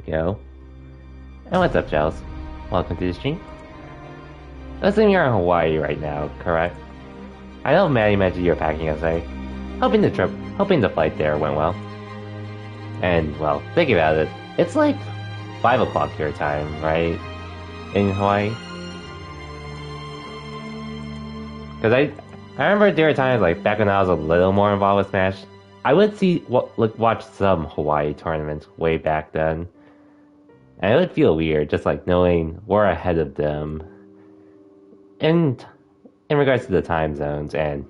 Yo. And what's up, Gels? Welcome to the stream. Assume you're in Hawaii right now, correct? I know Maddie mentioned you're packing yesterday. Hoping the flight there went well. And, well, thinking about it, it's like 5 o'clock your time, right? In Hawaii? Because I remember there were times, like, back when I was a little more involved with Smash, I would watch some Hawaii tournaments way back then. And it would feel weird, just like knowing we're ahead of them. In regards to the time zones, and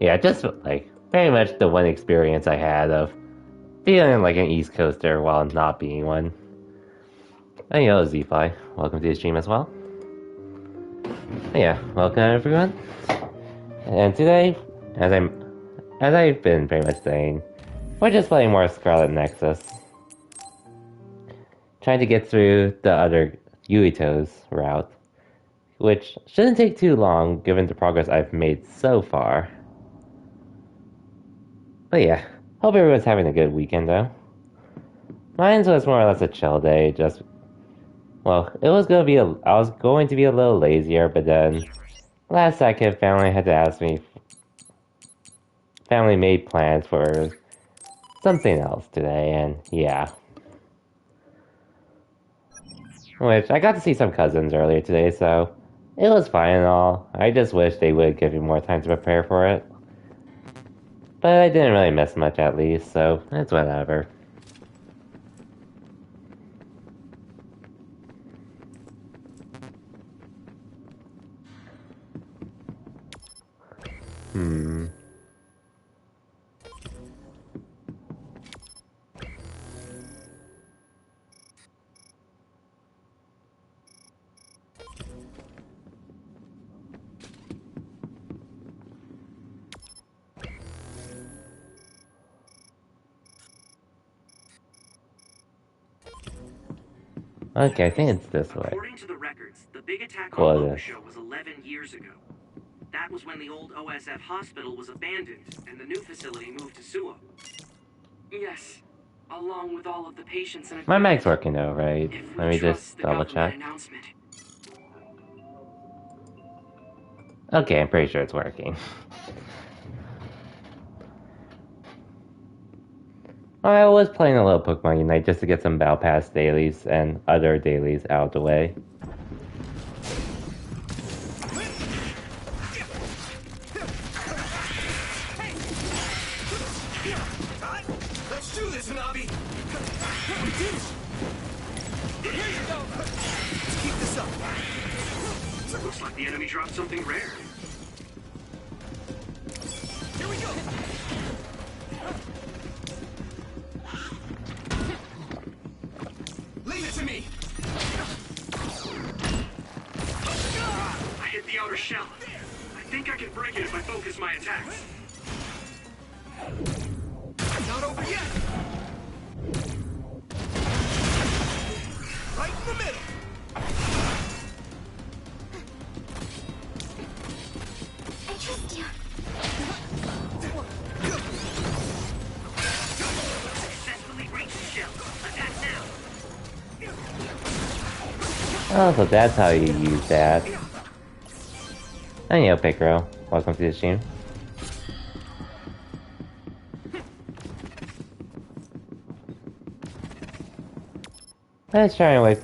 yeah, just like very much the one experience I had of feeling like an East Coaster while not being one. And Z-Fly, welcome to the stream as well. Yeah, welcome everyone. And today, as I've been pretty much saying, we're just playing more Scarlet Nexus. Trying to get through the other Yuito's route, which shouldn't take too long given the progress I've made so far. But yeah, hope everyone's having a good weekend though. Mine was more or less a chill day, well, I was going to be a little lazier, but then last second family had to ask me. Family made plans for something else today, and yeah. Which, I got to see some cousins earlier today, so it was fine and all. I just wish they would give me more time to prepare for it. But I didn't really miss much at least, so it's whatever. Okay, I think it's this way. According to the records, the big attack on Lopusho was 11 years ago. That was when the old OSF hospital was abandoned and the new facility moved to Suwa. Yes, along with all of the patients and my mic's working though, right? Let me just double check. Okay, I'm pretty sure it's working. I was playing a little Pokemon Unite just to get some Battle Pass dailies and other dailies out of the way. Let's do this, Hanabi! We did it! Here you go! Let's keep this up. Looks like the enemy dropped something rare. Here we go! Leave it to me! I hit the outer shell. I think I can break it if I focus my attacks. Not over yet! Right in the middle! I trust you. Successfully breached the shell. Attack now! Oh, so that's how you use that. And yo, Picro, welcome to the stream. Let's try and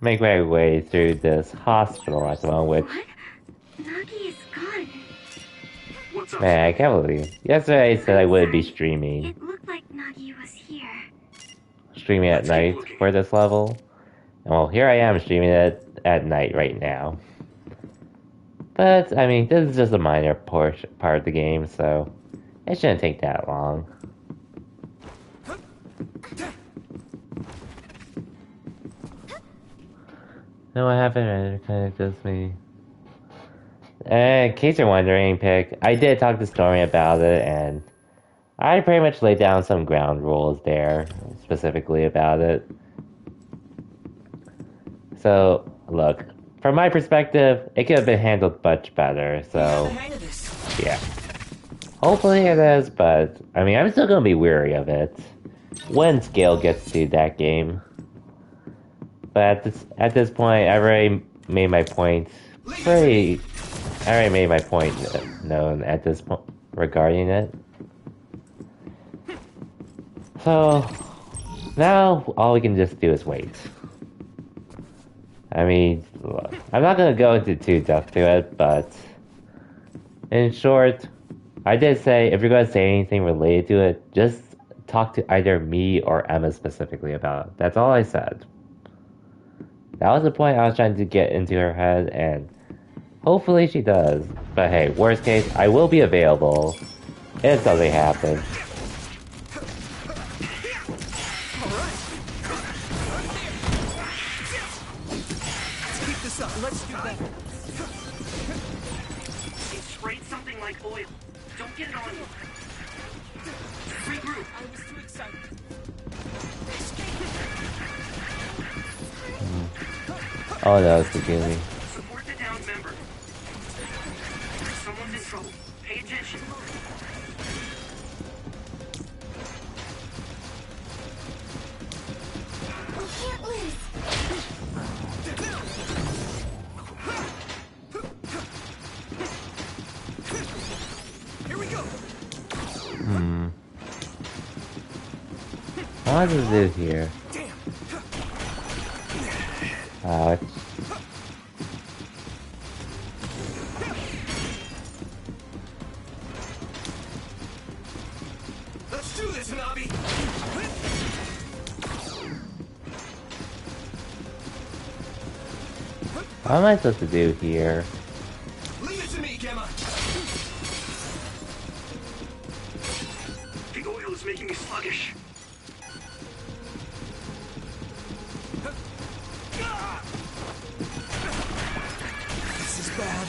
make my way through this hospital at the moment, which... What? Nagi is gone. What's up? Man, I can't believe. Yesterday I said I would be streaming. It looked like Nagi was here. Streaming at night for this level. And well, here I am streaming it at night right now. But, I mean, this is just a minor part of the game, so it shouldn't take that long. No, what happened? It kind of just me. In case you're wondering, Pick, I did talk to Stormy about it, and I pretty much laid down some ground rules there, specifically about it. So, look, from my perspective, it could have been handled much better, so, yeah. Hopefully it is, but, I mean, I'm still gonna be weary of it. when scale gets to that game. But at this point, I already made my point. I already made my point known at this point regarding it. So now all we can just do is wait. I mean, I'm not gonna go into too depth to it, but in short, I did say if you're gonna say anything related to it, just talk to either me or Emma specifically about it. That's all I said. That was the point I was trying to get into her head, and hopefully she does. But hey, worst case, I will be available if something happens. Let's do that. It sprayed something like oil. Don't get it on you. Regroup. I was too excited. Oh no, forgive me. Support the downed member. Someone's in trouble. Pay attention. We can't lose. Here we go. What does it do here? Ouch. Let's do this, Nabi. What am I supposed to do here? Leave it to me, Gemma. The oil is making me sluggish. This is bad.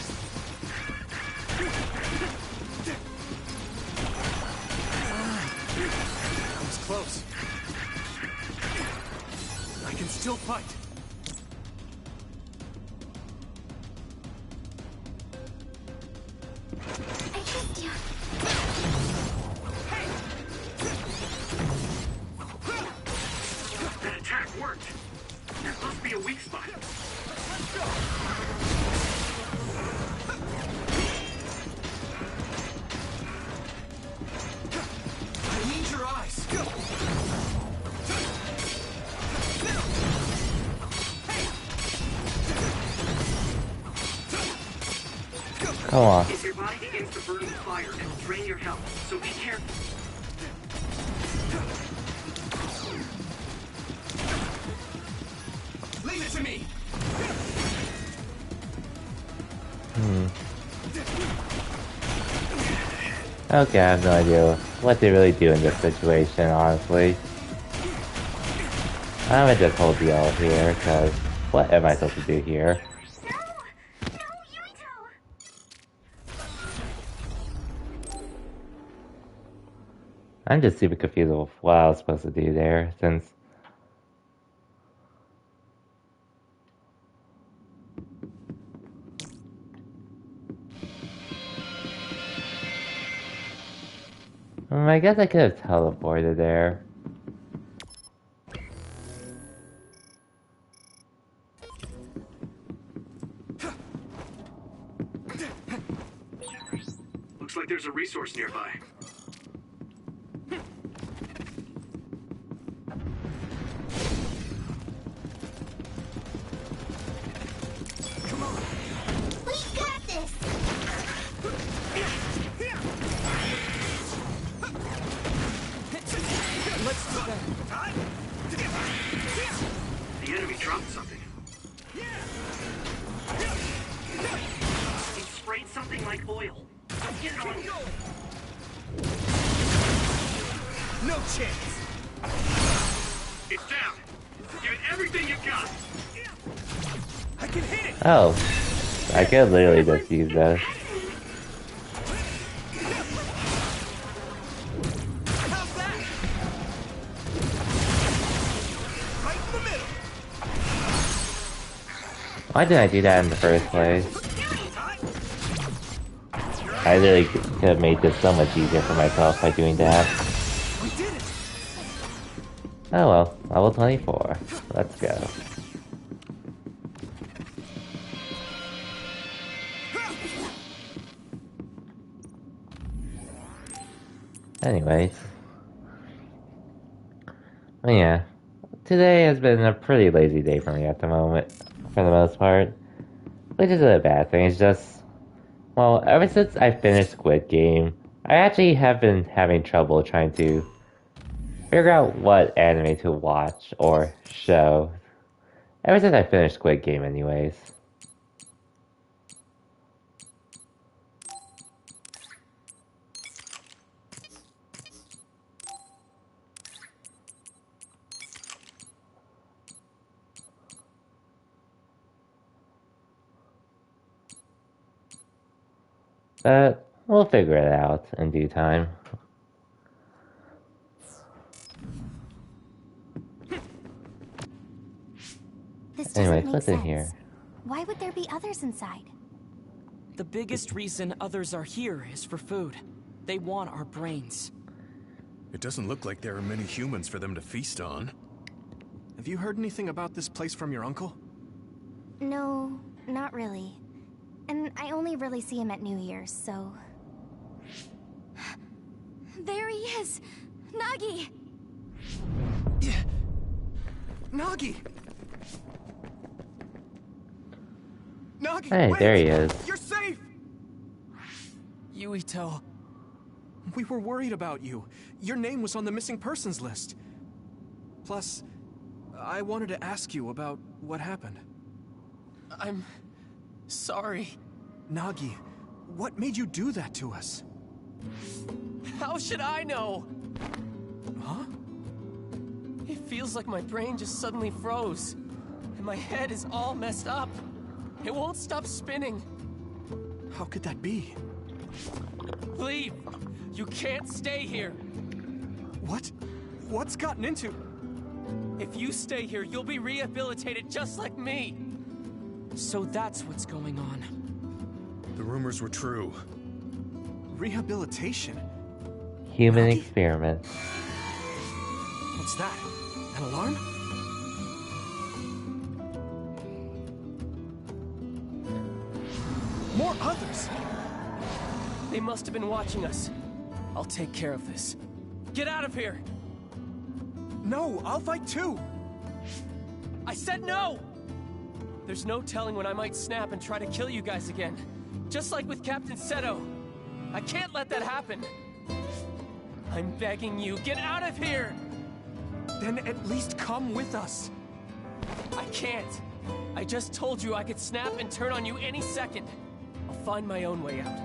That was close. I can still fight. I trust you. That attack worked. There must be a weak spot. I need your eyes. Go. Come on. If your body begins to burn with fire, it'll drain your health, so be careful. Leave it to me. Okay, I have no idea what they really do in this situation, honestly. I'm gonna just hold the L here, because what am I supposed to do here? No! No, Yuito! I'm just super confused with what I was supposed to do there, since... I guess I could have teleported there. Looks like there's a resource nearby. Come on. We got this! Let's do that. The enemy dropped something. It sprayed something like oil. Don't get it on you. No chance. It's down. Give it everything you've got. I can hit it. Oh, I could literally just use this. How's that? Right in the middle. Why did I do that in the first place? I literally could have made this so much easier for myself by doing that. We did it. Oh well, level 24. Let's go. Anyways. Well, yeah. Today has been a pretty lazy day for me at the moment, for the most part. Which isn't a bad thing, it's just... Well, ever since I finished Squid Game, I actually have been having trouble trying to figure out what anime to watch or show. Ever since I finished Squid Game anyways. But we'll figure it out in due time. This doesn't Anyways, make what's in sense. here? Why would there be others inside? The biggest reason others are here is for food. They want our brains. It doesn't look like there are many humans for them to feast on. Have you heard anything about this place from your uncle? No, not really. And I only really see him at New Year's, so... There he is! Nagi! Yeah. Nagi! Nagi, Hey, wait! there he is. You're safe! Yuito. We were worried about you. Your name was on the missing persons list. Plus, I wanted to ask you about what happened. I'm... sorry. Nagi, what made you do that to us? How should I know? Huh? It feels like my brain just suddenly froze. And my head is all messed up. It won't stop spinning. How could that be? Leave! You can't stay here! What? What's gotten into... If you stay here, you'll be rehabilitated just like me! So that's what's going on. The rumors were true. Rehabilitation? Human Nagi? experiment. What's that? An alarm? More others! They must have been watching us. I'll take care of this. Get out of here! No, I'll fight too! I said no! There's no telling when I might snap and try to kill you guys again. Just like with Captain Seto. I can't let that happen. I'm begging you, get out of here! Then at least come with us. I can't. I just told you I could snap and turn on you any second. I'll find my own way out.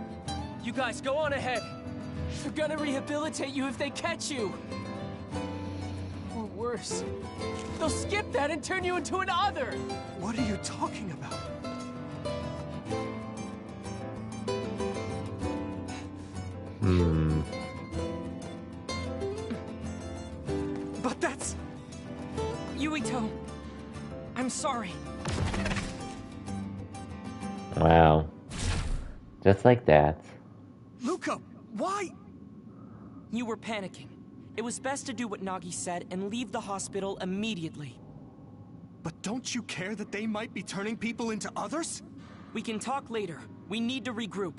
You guys, go on ahead. They're gonna rehabilitate you if they catch you. Or worse, they'll skip that and turn you into an other. What are you talking about? But that's... Yuito, I'm sorry. Wow. Just like that. Luca, why? You were panicking. It was best to do what Nagi said and leave the hospital immediately. But don't you care that they might be turning people into others? We can talk later. We need to regroup.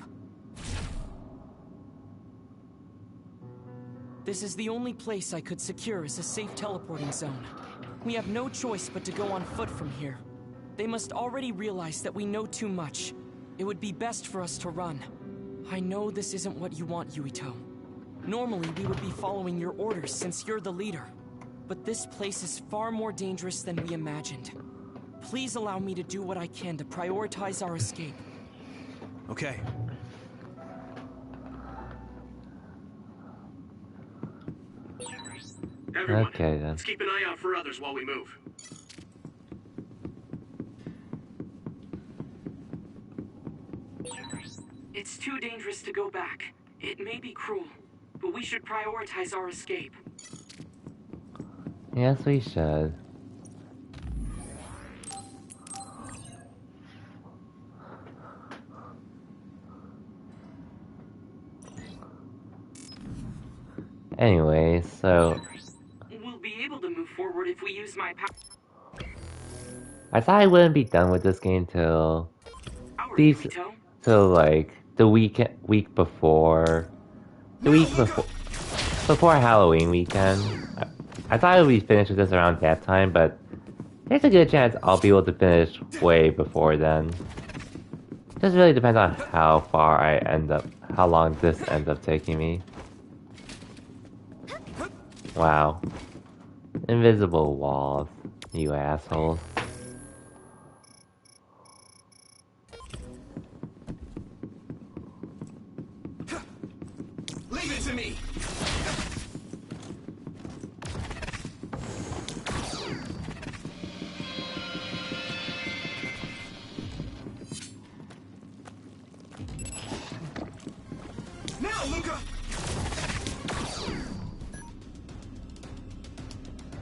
This is the only place I could secure as a safe teleporting zone. We have no choice but to go on foot from here. They must already realize that we know too much. It would be best for us to run. I know this isn't what you want, Yuito. Normally, we would be following your orders since you're the leader. But this place is far more dangerous than we imagined. Please allow me to do what I can to prioritize our escape. Okay. Everyone, Okay, then. let's keep an eye out for others while we move. It's too dangerous to go back. It may be cruel, but we should prioritize our escape. Yes, we should. Anyway, so... We'll be able to move forward if we use my power. I thought I wouldn't be done with this game till these, Yumito? till like the week before, before Halloween weekend. I thought I would be finished with this around that time, but there's a good chance I'll be able to finish way before then. Just really depends on how long this ends up taking me. Wow. Invisible walls, you assholes. Leave it to me!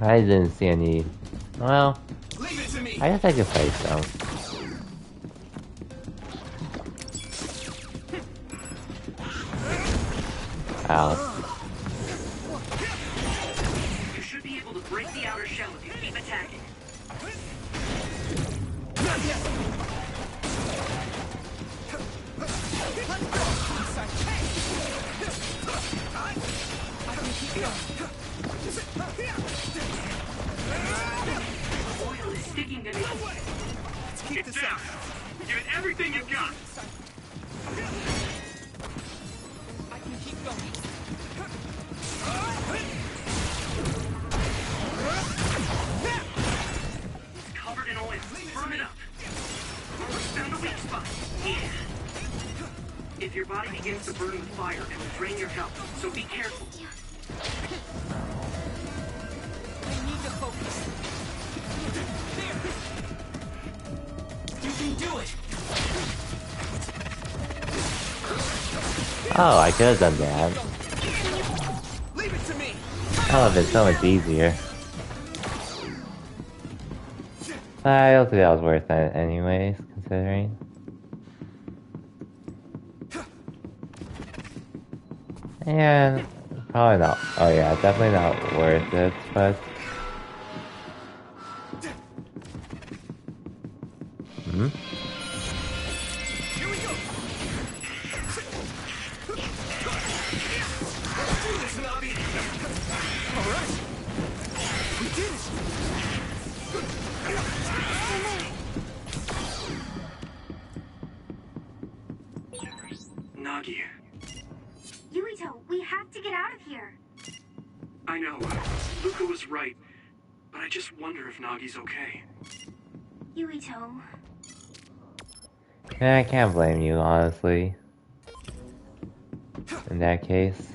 I didn't see any. Well, Leave it to me. I guess I could fight some. Ow. You should be able to break the outer shell if you keep attacking. Oil is sticking to me. Get down. Give it everything you've got. I can keep going. It's covered in oil. Burn it up. Almost found a weak spot. Yeah. If your body begins to burn with fire, it will drain your health, so be careful. I need to focus. There. You can do it. Oh, I could have done that. Leave it to me. That would have been so much easier. I don't think that was worth it anyways, considering. And probably not. Oh yeah, definitely not worth it, but... Hmm? Here we go. Do this, Nabi. All right. We did it. Nagi, Yuito, we have to get out of here. I know. Luca was right, but I just wonder if Nagi's okay. Yuito. Yeah, I can't blame you, honestly. In that case.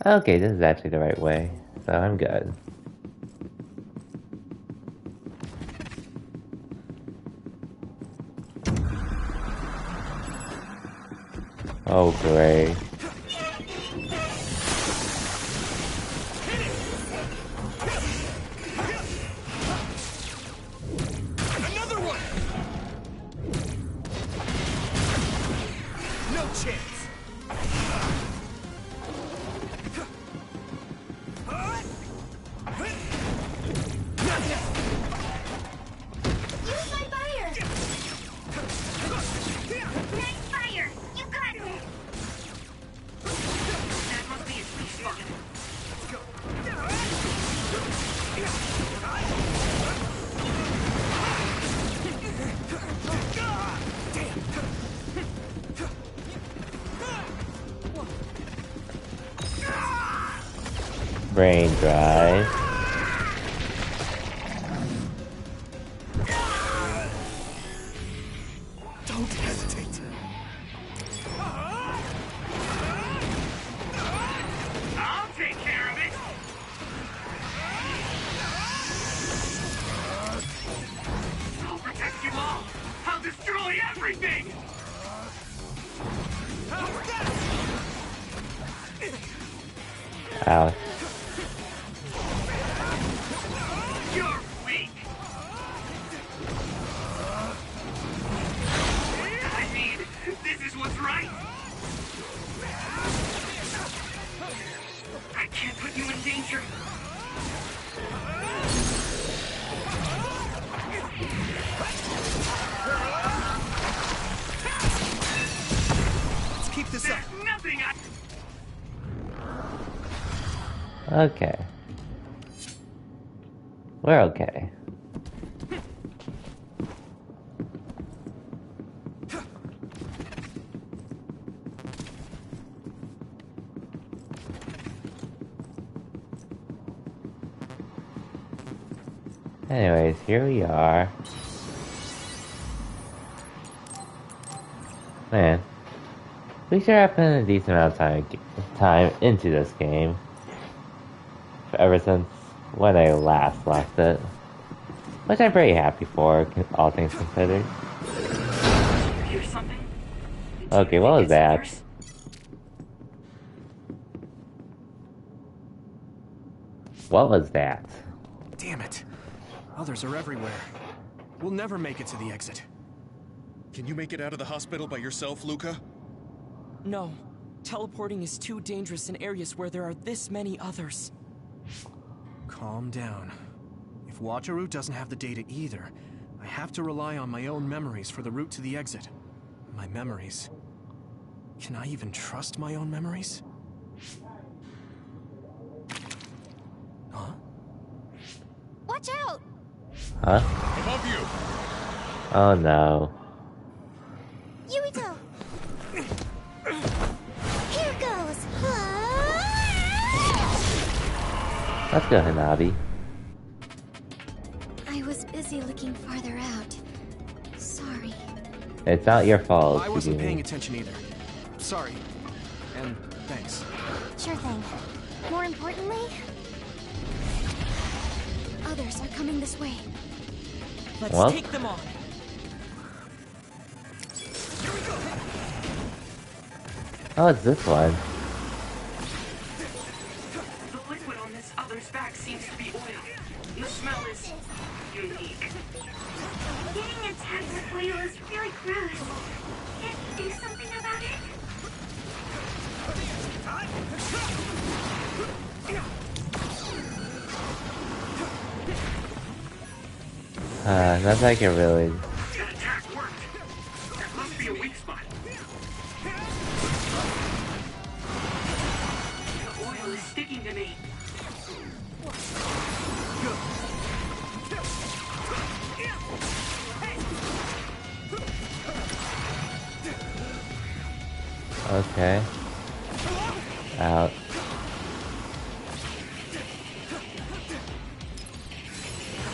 Okay, this is actually the right way, so I'm good. Oh, great. Another one. No chance. Use my fire! Nice fire! You got me! That must be its weak spot. Let's go. Brain drive. Don't hesitate. I'll take care of it. I'll protect you all. I'll destroy everything. Ouch. You're weak. I mean, this is what Melissa! Nothing Okay. We're okay. Anyways, here we are. Man, we sure have put in a decent amount of time into this game. Ever since when I last left it. Which I'm pretty happy for, all things considered. Hear something? Okay, what was that? What was that? Damn it. Others are everywhere. We'll never make it to the exit. Can you make it out of the hospital by yourself, Luca? No. Teleporting is too dangerous in areas where there are this many others. Calm down. If Wataru doesn't have the data either, I have to rely on my own memories for the route to the exit. My memories. Can I even trust my own memories? Huh? Watch out! Huh? Above you! Oh no. Yuito! Here goes! Let's go, Hanabi. I was busy looking farther out. Sorry. It's not your fault. I wasn't Yumi. paying attention either. Sorry. And thanks. Sure thing. More importantly, others are coming this way. Let's Well? take them on. Oh, it's this one. The liquid on this other's back seems to be oil. The smell is unique. Getting attacked with oil is really gross. Can't you do something about it? Nothing I can really. That attack worked. That must be a weak spot. The oil is sticking to me. Okay. Out.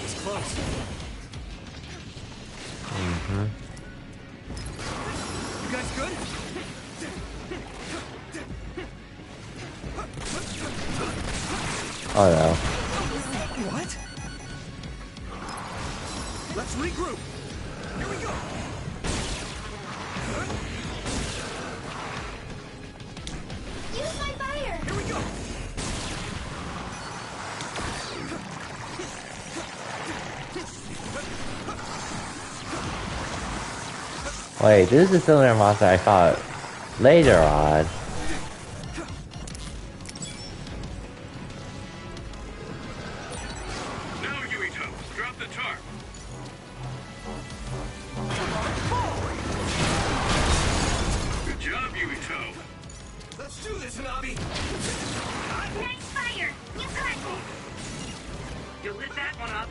It's close. Mm-hmm. You guys good? Oh no. What? Let's regroup. Here we go. Use my fire! Here we go. Wait, this is the cylinder monster I fought later on. Now, Yuito, drop the tarp. Good job, Yuito. Let's do this, Hanabi. Nice fire! You got this! You lit that one up.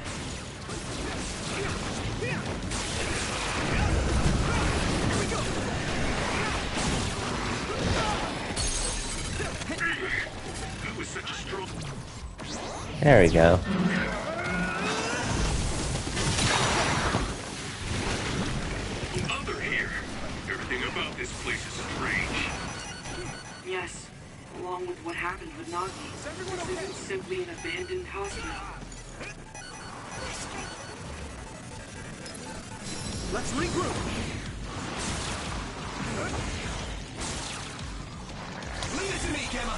That was such a strong... There we go. Other here. Everything about this place is strange. Yes, along with what happened with Nagi. This isn't simply an abandoned hospital. Let's regroup. Leave it to me, Gemma.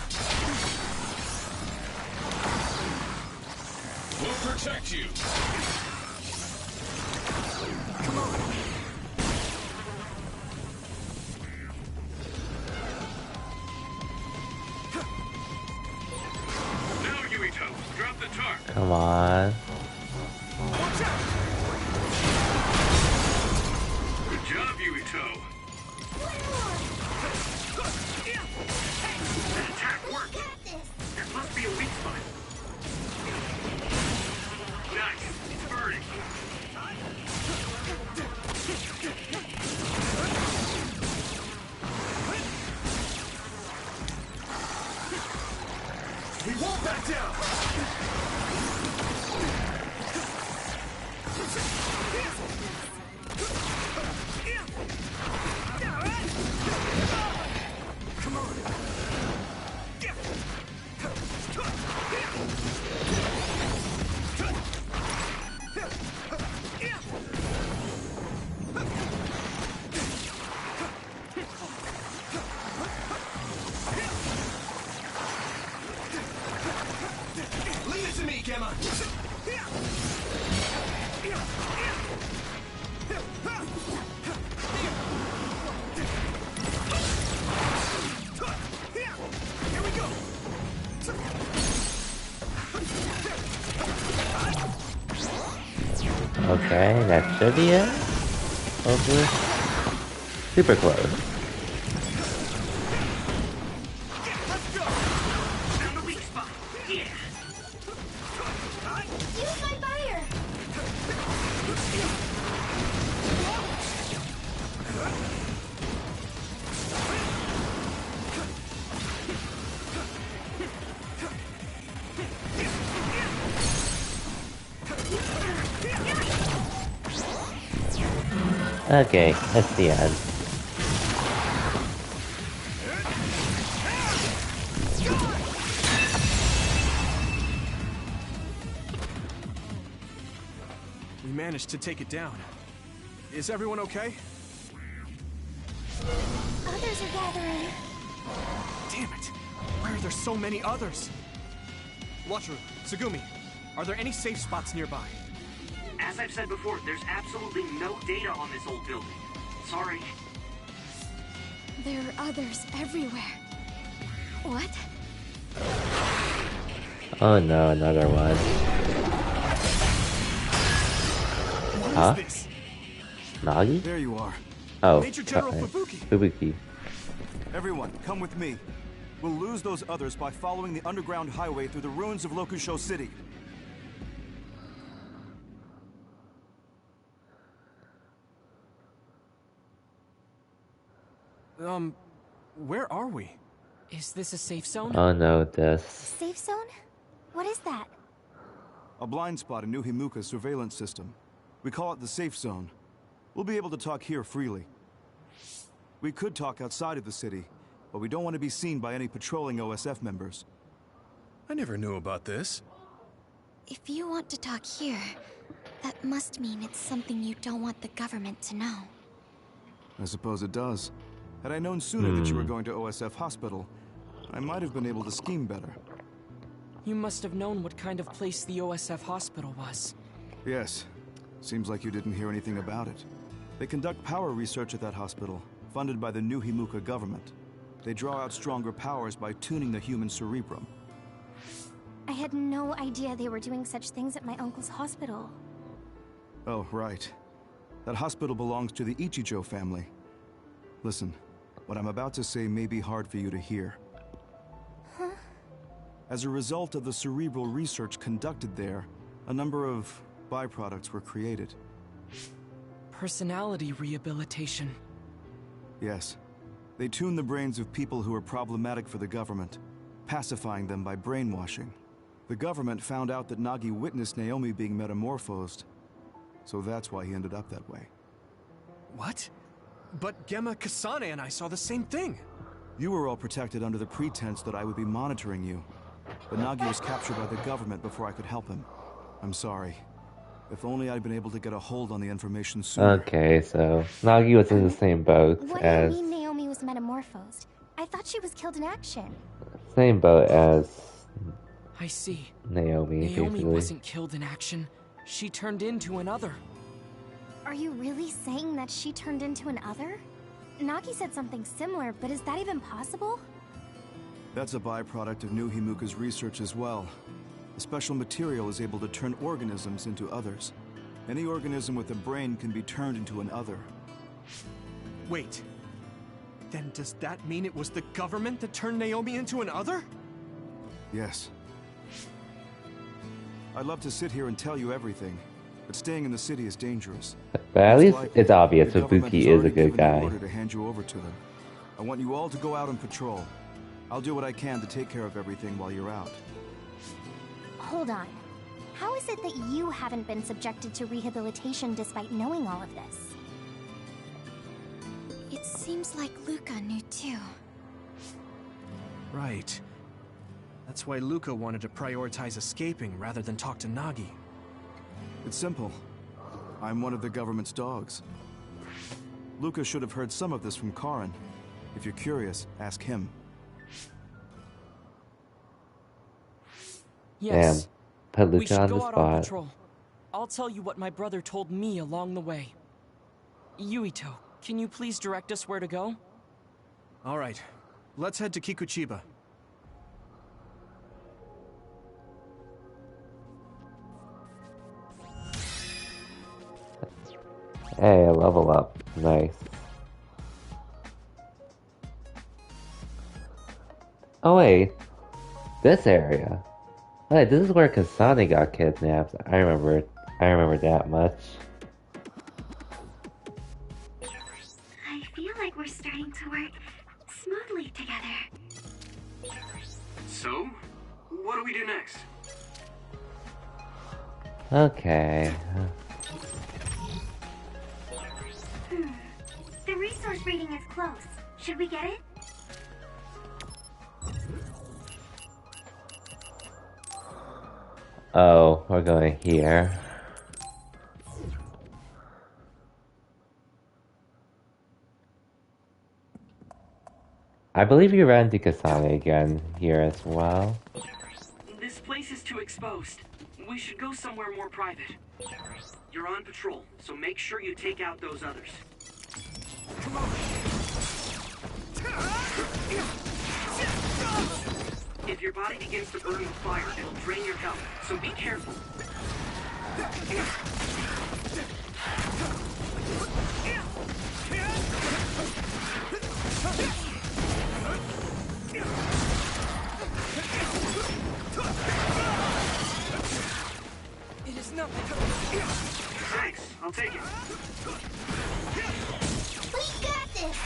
We'll protect you. Come on. Now, Yuito, drop the tarp. Come on. Watch out. Good job, Yuito. won't back down! Come on! Leave it to me, Gemma! Here we go! Okay, that should be it. Hopefully. Super close. Let's go! Found a weak spot. Yeah. Use my fire! Okay, that's the end. We managed to take it down. Is everyone okay? Others are gathering. Damn it! Why are there so many others? Watcher, Tsugumi, are there any safe spots nearby? As I've said before, there's absolutely no data on this old building. Sorry. There are others everywhere. What? Oh no, another one. What Huh? is this? Nagi? There you are. Oh, Major General okay. Fubuki. Fubuki. Everyone, come with me. We'll lose those others by following the underground highway through the ruins of Lokusho City. Where are we? Is this a safe zone? Oh no, this. Safe zone? What is that? A blind spot in New Himuka's surveillance system. We call it the safe zone. We'll be able to talk here freely. We could talk outside of the city, but we don't want to be seen by any patrolling OSF members. I never knew about this. If you want to talk here, that must mean it's something you don't want the government to know. I suppose it does. Had I known sooner that you were going to OSF Hospital, I might have been able to scheme better. You must have known what kind of place the OSF hospital was. Yes. Seems like you didn't hear anything about it. They conduct power research at that hospital, funded by the New Himuka government. They draw out stronger powers by tuning the human cerebrum. I had no idea they were doing such things at my uncle's hospital. Oh, right. That hospital belongs to the Ichijo family. Listen, what I'm about to say may be hard for you to hear. Huh? As a result of the cerebral research conducted there, a number of byproducts were created. Personality rehabilitation. Yes. They tune the brains of people who are problematic for the government, pacifying them by brainwashing. The government found out that Nagi witnessed Naomi being metamorphosed, so that's why he ended up that way. What? But Gemma, Kasane, and I saw the same thing. You were all protected under the pretense that I would be monitoring you. But Nagi was captured by the government before I could help him. I'm sorry. If only I'd been able to get a hold on the information sooner. Okay, so Nagi was in the same boat What as do you mean Naomi was metamorphosed? I thought she was killed in action. same boat as I see. Naomi, Naomi basically. wasn't killed in action. She turned into another. Are you really saying that she turned into an other? Nagi said something similar, but is that even possible? That's a byproduct of New Himuka's research as well. A special material is able to turn organisms into others. Any organism with a brain can be turned into an other. Wait. Then does that mean it was the government that turned Naomi into an other? Yes. I'd love to sit here and tell you everything, but staying in the city is dangerous. But at least likely, it's obvious the government Fubuki has is a already good given the guy. order to hand you over to them. I want you all to go out on patrol. I'll do what I can to take care of everything while you're out. hold on. How is it that you haven't been subjected to rehabilitation despite knowing all of this? It seems like Luca knew too. Right. That's why Luca wanted to prioritize escaping rather than talk to Nagi. It's simple. I'm one of the government's dogs. Luca should have heard some of this from Karin. If you're curious, ask him. Yes. Damn. Put We Luca should on go the out on spot. patrol. I'll tell you what my brother told me along the way. Yuito, can you please direct us where to go? All right. Let's head to Kikuchiba. Hey, a level up. Nice. Oh wait. This area. Wait, this is where Kasane got kidnapped. I remember that much. I feel like we're starting to work smoothly together. So, what do we do next? Okay. The resource reading is close. Should we get it? Oh, we're going here. I believe you ran into Kasane again here as well. This place is too exposed. We should go somewhere more private. You're on patrol, so make sure you take out those others. Come on. If your body begins to burn with fire, it'll drain your health, so be careful. It is nothing. Thanks, I'll take it. We got this!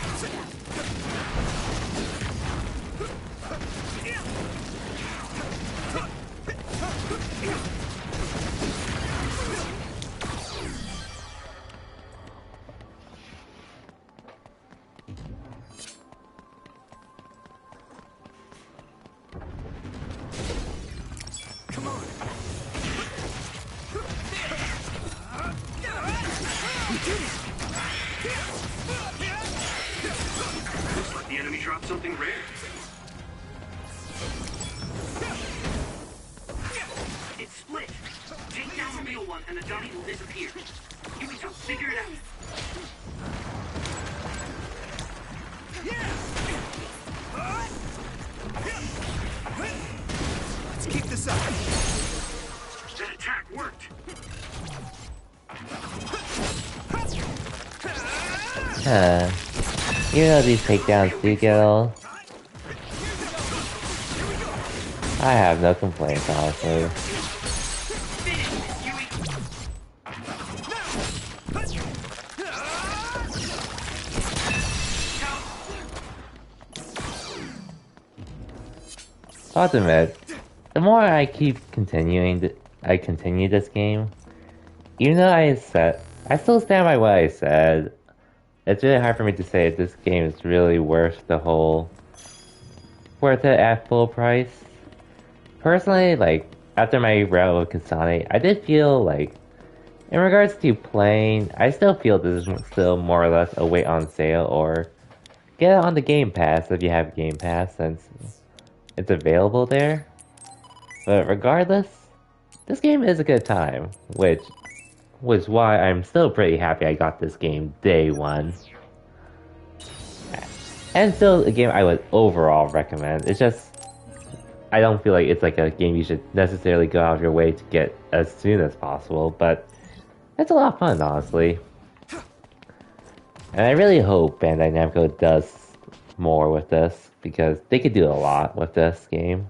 Come on. Looks like the enemy dropped something rare. It's split. Take down the real one and the dummy will disappear. Yuito, figure it out. Let's keep this up. That attack worked. You know these takedowns do get old. I have no complaints, honestly. I'll admit, the more I keep continue this game, even though I still stand by what I said. It's really hard for me to say if this game is really worth it at full price. Personally, like, after my route with Kasane, I did feel like, in regards to playing, I still feel this is still more or less a wait on sale, or get it on the Game Pass if you have Game Pass, since it's available there. But regardless, this game is a good time, which was why I'm still pretty happy I got this game day one. And still a game I would overall recommend. It's just, I don't feel like it's like a game you should necessarily go out of your way to get as soon as possible, but it's a lot of fun, honestly. And I really hope Bandai Namco does more with this, because they could do a lot with this game.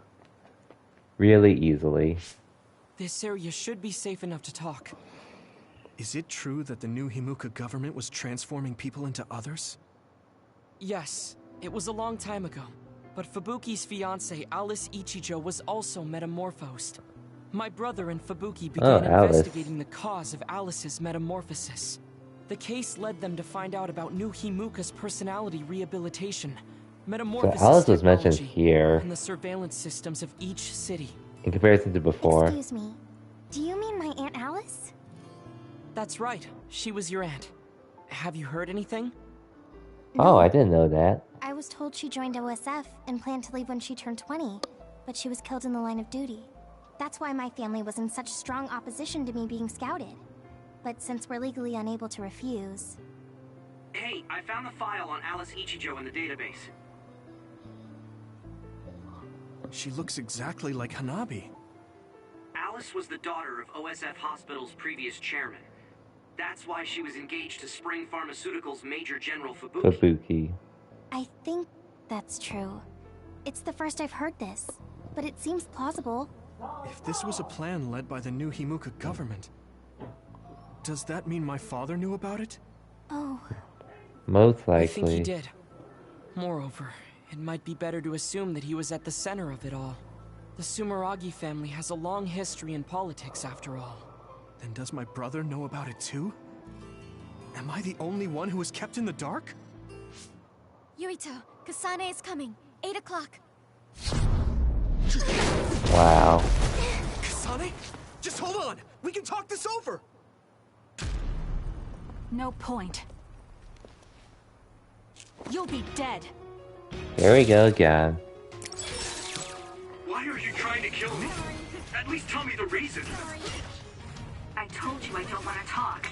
Really easily. This area should be safe enough to talk. Is it true that the new Himuka government was transforming people into others? Yes, it was a long time ago. But Fubuki's fiancée, Alice Ichijo, was also metamorphosed. My brother and Fubuki began investigating the cause of Alice's metamorphosis. The case led them to find out about new Himuka's personality rehabilitation, metamorphosis so Alice was mentioned technology, here and the surveillance systems of each city. in comparison to before. Excuse me. Do you mean my Aunt Alice? That's right. She was your aunt. Have you heard anything? Oh, I didn't know that. I was told she joined OSF and planned to leave when she turned 20, but she was killed in the line of duty. That's why my family was in such strong opposition to me being scouted. But since we're legally unable to refuse... Hey, I found the file on Alice Ichijo in the database. She looks exactly like Hanabi. Alice was the daughter of OSF Hospital's previous chairman. That's why she was engaged to Spring Pharmaceuticals Major General Fubuki. I think that's true. It's the first I've heard this, but it seems plausible. If this was a plan led by the new Himuka government, does that mean my father knew about it? Oh. Most likely. I think he did. Moreover, it might be better to assume that he was at the center of it all. The Sumeragi family has a long history in politics, after all. Then does my brother know about it too? Am I the only one who was kept in the dark? Yurito, Kasane is coming. 8 o'clock. Wow. Kasane? Just hold on! We can talk this over! No point. You'll be dead. Here we go again. Why are you trying to kill me? At least tell me the reason. I told you I don't want to talk.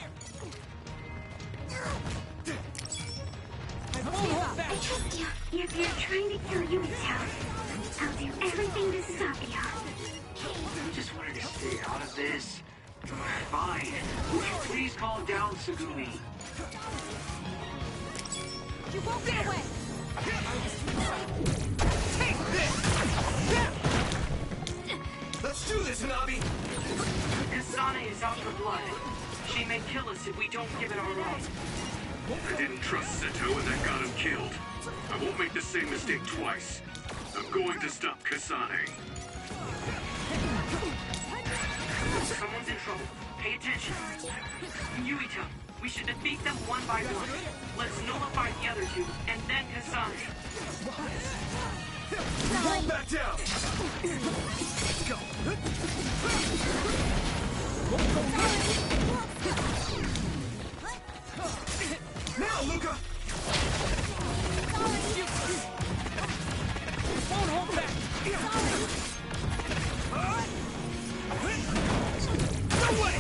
I trust you. If you're trying to kill Yurito, I'll do everything to stop you. I just wanted to stay out of this. Fine. Would you please calm down, Sugumi? You won't get away! Take this! Let's do this, Hanabi! Kasane is out for blood. She may kill us if we don't give it our all. I didn't trust Seto and that got him killed. I won't make the same mistake twice. I'm going to stop Kasane. Someone's in trouble. Pay attention. Yurito, we should defeat them one by one. Let's nullify the other two, and then Kasane. Roll back down! Go! Now, Luca! Won't hold back! No way!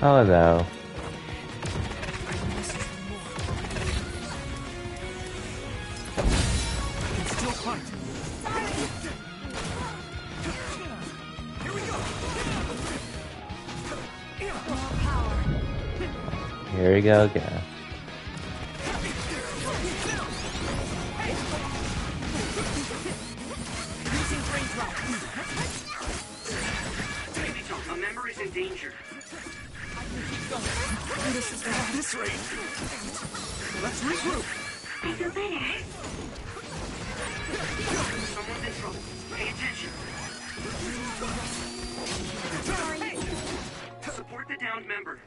Oh no. Still fight. Here we go. Here we go again. Yurito, a member is in danger. At this rate. Let's regroup. I feel better. Someone's in trouble. Pay attention. Support the downed member.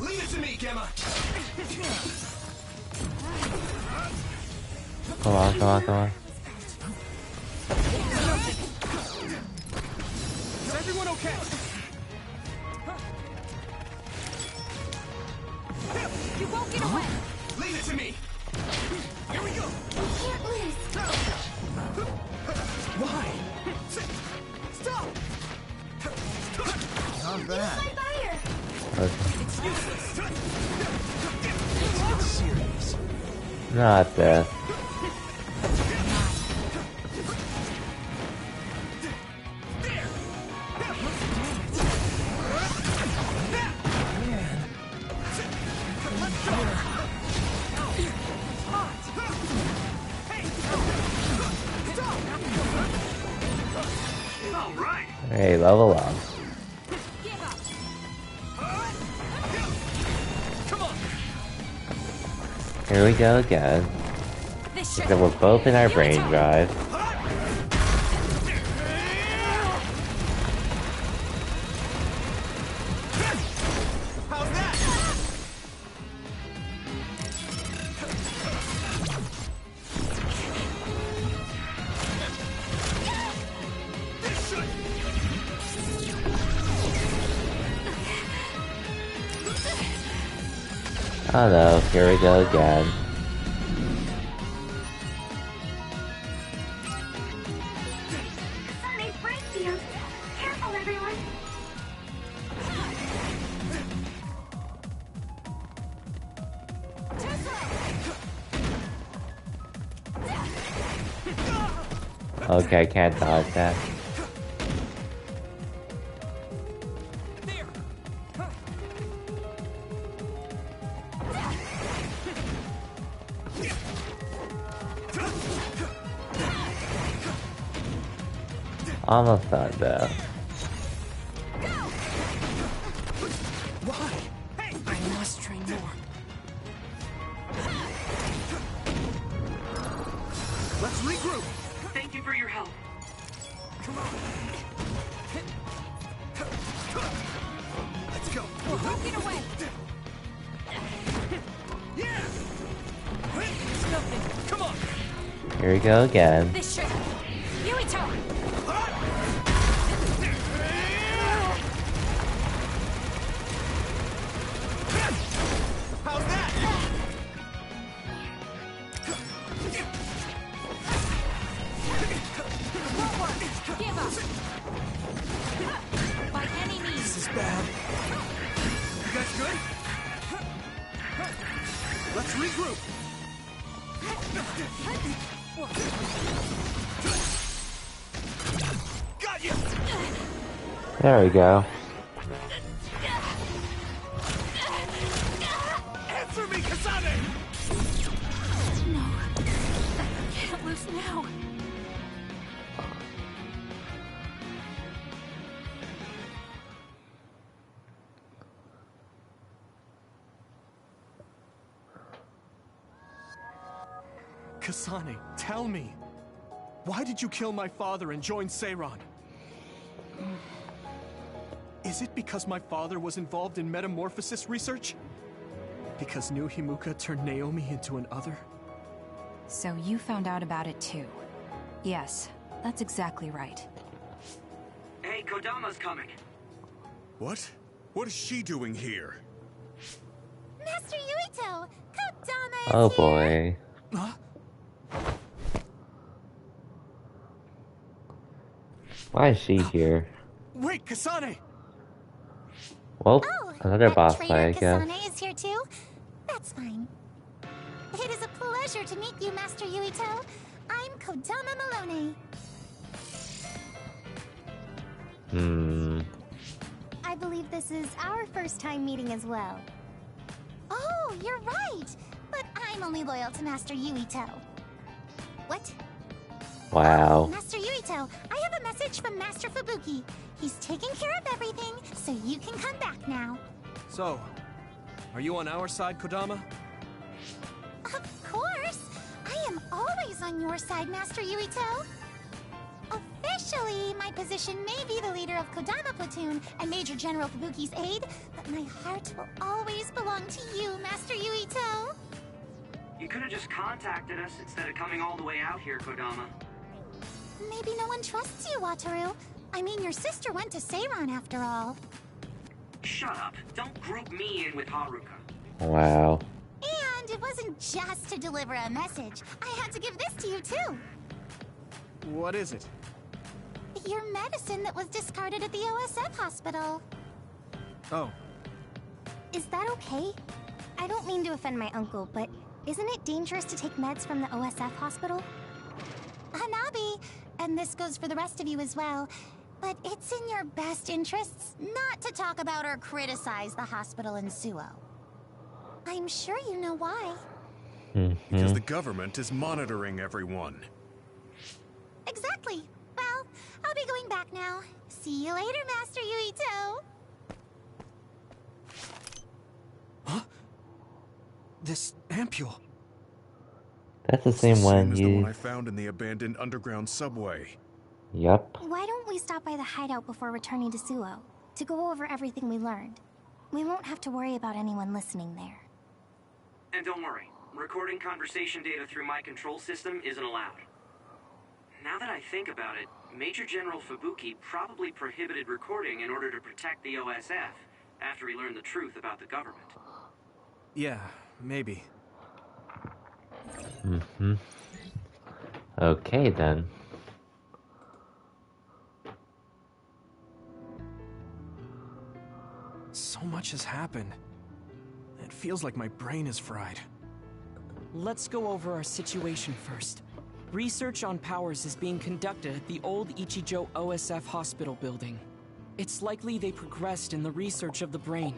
Leave it to me, Gemma. Come on, come on, come on. Is everyone okay? You won't get away! Leave it to me. Here we go. We can't lose. Why? Stop! Not bad. My fire. It's useless! It's serious. Not death. All right. Hey, level up. Come on. Here we go again. Except we're both in our brain drive. Oh no, here we go again. Sunday's break field. Careful, everyone. Okay, can't dodge that. Almost done though. Why? Hey, I must train more. Let's regroup. Thank you for your help. Come on. Let's go. Get away! Yeah. It's nothing. Come on. Here we go again. This should... Yuito! How's that? Won't work. Give up. By any means. This is bad. You guys good? Let's regroup. Got you. There we go. Answer me, Kasane. No. Can't lose now. Kasane, tell me. Why did you kill my father and join Seiran? Is it because my father was involved in metamorphosis research? Because New Himuka turned Naomi into an other? So you found out about it too. Yes, that's exactly right. Hey, Kodama's coming. What? What is she doing here? Master Yuito! Kodama is Oh here! boy. Huh? Why is she here? Wait, Kasane! Well, Oh, another and boss Trader fight, I guess. Kasane is here too? That's fine. It is a pleasure to meet you, Master Yuito. I'm Kodama Malone. I believe this is our first time meeting as well. Oh, you're right. But I'm only loyal to Master Yuito. What? Wow. Master Yuito, I have a message from Master Fubuki. He's taking care of everything, so you can come back now. So, are you on our side, Kodama? Of course! I am always on your side, Master Yuito. Officially, my position may be the leader of Kodama Platoon and Major General Fubuki's aide, but my heart will always belong to you, Master Yuito. You could have just contacted us instead of coming all the way out here, Kodama. Maybe no one trusts you, Wataru. I mean, your sister went to Seiran after all. Shut up. Don't group me in with Haruka. Wow. And it wasn't just to deliver a message. I had to give this to you, too. What is it? Your medicine that was discarded at the OSF hospital. Oh, Is that okay? I don't mean to offend my uncle, but isn't it dangerous to take meds from the OSF hospital? Hanabi, and this goes for the rest of you as well, but it's in your best interests not to talk about or criticize the hospital in Suo. I'm sure you know why. Because the government is monitoring everyone. Exactly. Well, I'll be going back now. See you later, Master Yuito. this ampule. That's the It's same one as the one I used. found in the abandoned underground subway. Yup. Why don't we stop by the hideout before returning to Suo to go over everything we learned? We won't have to worry about anyone listening there. And don't worry, recording conversation data through my control system isn't allowed. Now that I think about it, Major General Fubuki probably prohibited recording in order to protect the OSF after he learned the truth about the government. Yeah, maybe. Mm-hmm. Okay then. So much has happened. It feels like my brain is fried. Let's go over our situation first. Research on powers is being conducted at the old Ichijo OSF hospital building. It's likely they progressed in the research of the brain,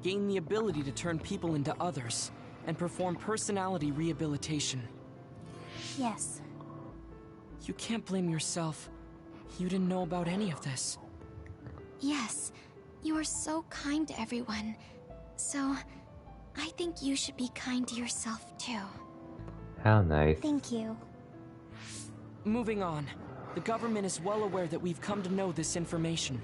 gained the ability to turn people into others, and perform personality rehabilitation. Yes. You can't blame yourself. You didn't know about any of this. Yes, you are so kind to everyone. So, I think you should be kind to yourself too. How nice. Thank you. Moving on. The government is well aware that we've come to know this information.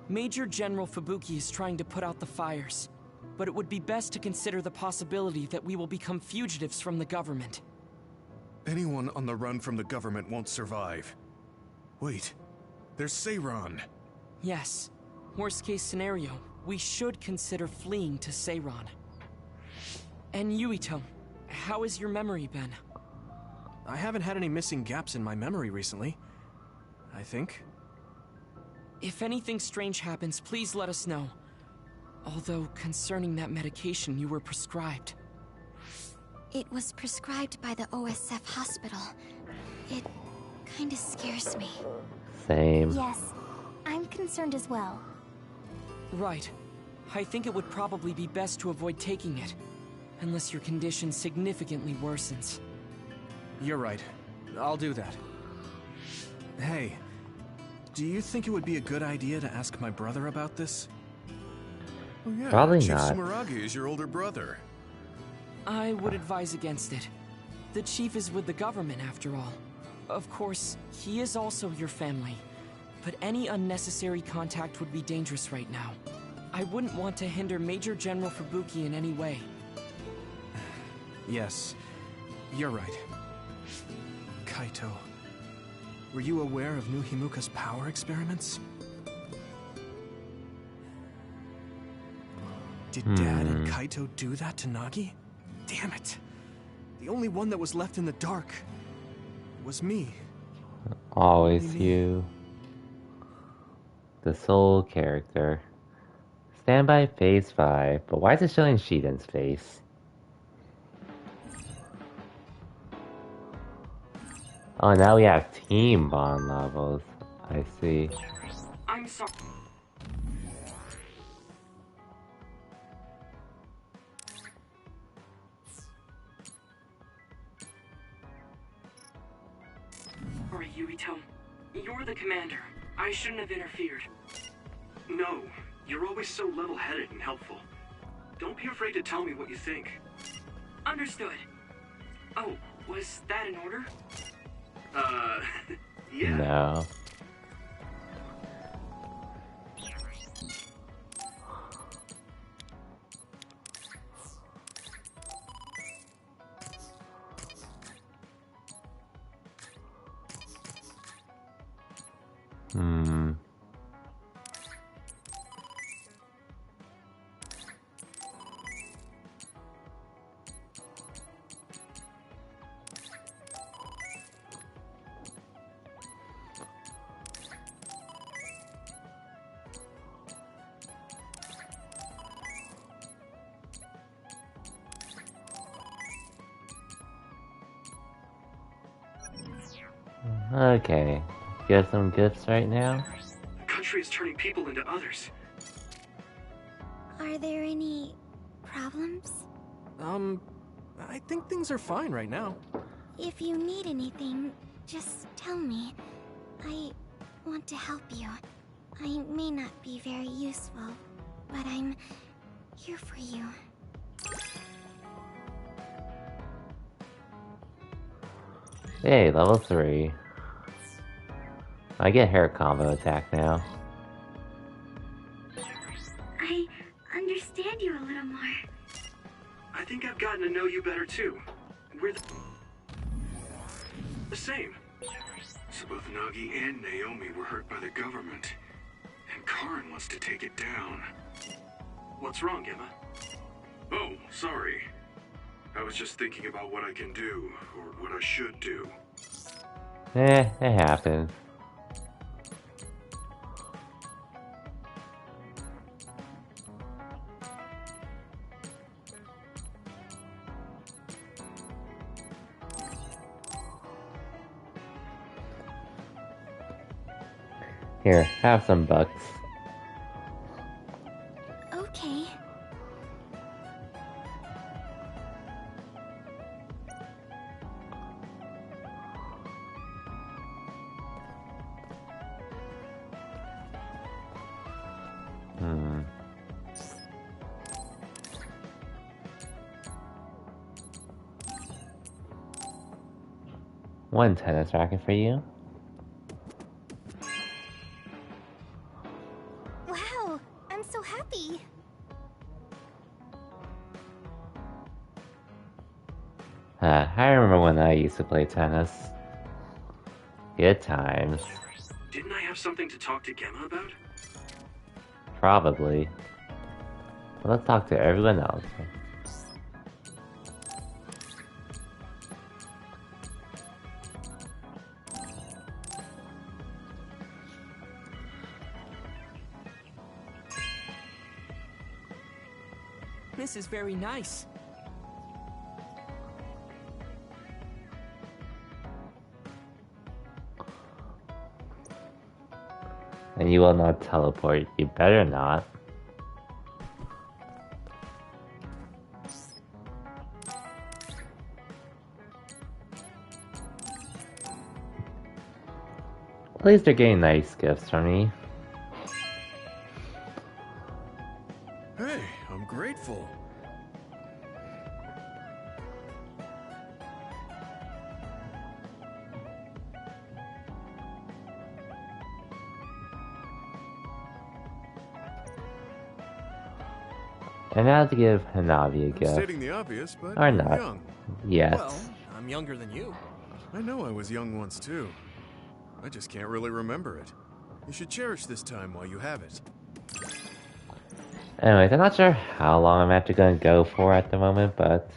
Major General Fubuki is trying to put out the fires, but it would be best to consider the possibility that we will become fugitives from the government. Anyone on the run from the government won't survive. Wait, there's Seiran. Yes. Worst case scenario, we should consider fleeing to Seiran. And Yuito, how has your memory been? I haven't had any missing gaps in my memory recently. I think. If anything strange happens, please let us know. Although, concerning that medication you were prescribed. It was prescribed by the OSF hospital. It kinda scares me. Same. Yes, I'm concerned as well. Right. I think it would probably be best to avoid taking it, unless your condition significantly worsens. You're right. I'll do that. Hey, do you think it would be a good idea to ask my brother about this? Oh yeah, Probably Chief not. Sumeragi is your older brother. I would advise against it. The chief is with the government, after all. Of course, he is also your family, but any unnecessary contact would be dangerous right now. I wouldn't want to hinder Major General Fubuki in any way. Yes, you're right. Kaito, were you aware of New Himuka's power experiments? Did Dad and Kaito do that to Nagi? Damn it! The only one that was left in the dark was me. Always Only me. you. The sole character. Stand by phase 5, but why is it showing Shiden's face? Oh, now we have team bond levels. I see. I'm sorry. Sorry, Yuito. You're the commander. I shouldn't have interfered. No, you're always so level-headed and helpful. Don't be afraid to tell me what you think. Understood. Oh, was that in order? Yeah. No. Okay. Get some gifts right now? The country is turning people into others. Are there any problems? I think things are fine right now. If you need anything, just tell me. I want to help you. I may not be very useful, but I'm here for you. Hey, level 3. I get hair combo attack now. I understand you a little more. I think I've gotten to know you better too. We're the same. So both Nagi and Naomi were hurt by the government. And Karin wants to take it down. What's wrong, Emma? Oh, sorry. I was just thinking about what I can do, or what I should do. It happens. Here, have some bucks. Okay. One tennis racket for you. Wow, I'm so happy. I remember when I used to play tennis. Good times. Didn't I have something to talk to Gemma about? Probably. But let's talk to everyone else. This is very nice. And you will not teleport. You better not. At least they're getting nice gifts from me. Hey, I'm grateful. And now to give Hanabi a gift. Stating the obvious, but Or I'm not. young. Yes. Well, I'm younger than you. I know I was young once too. I just can't really remember it. You should cherish this time while you have it. Anyways, I'm not sure how long I'm actually gonna go for at the moment, but...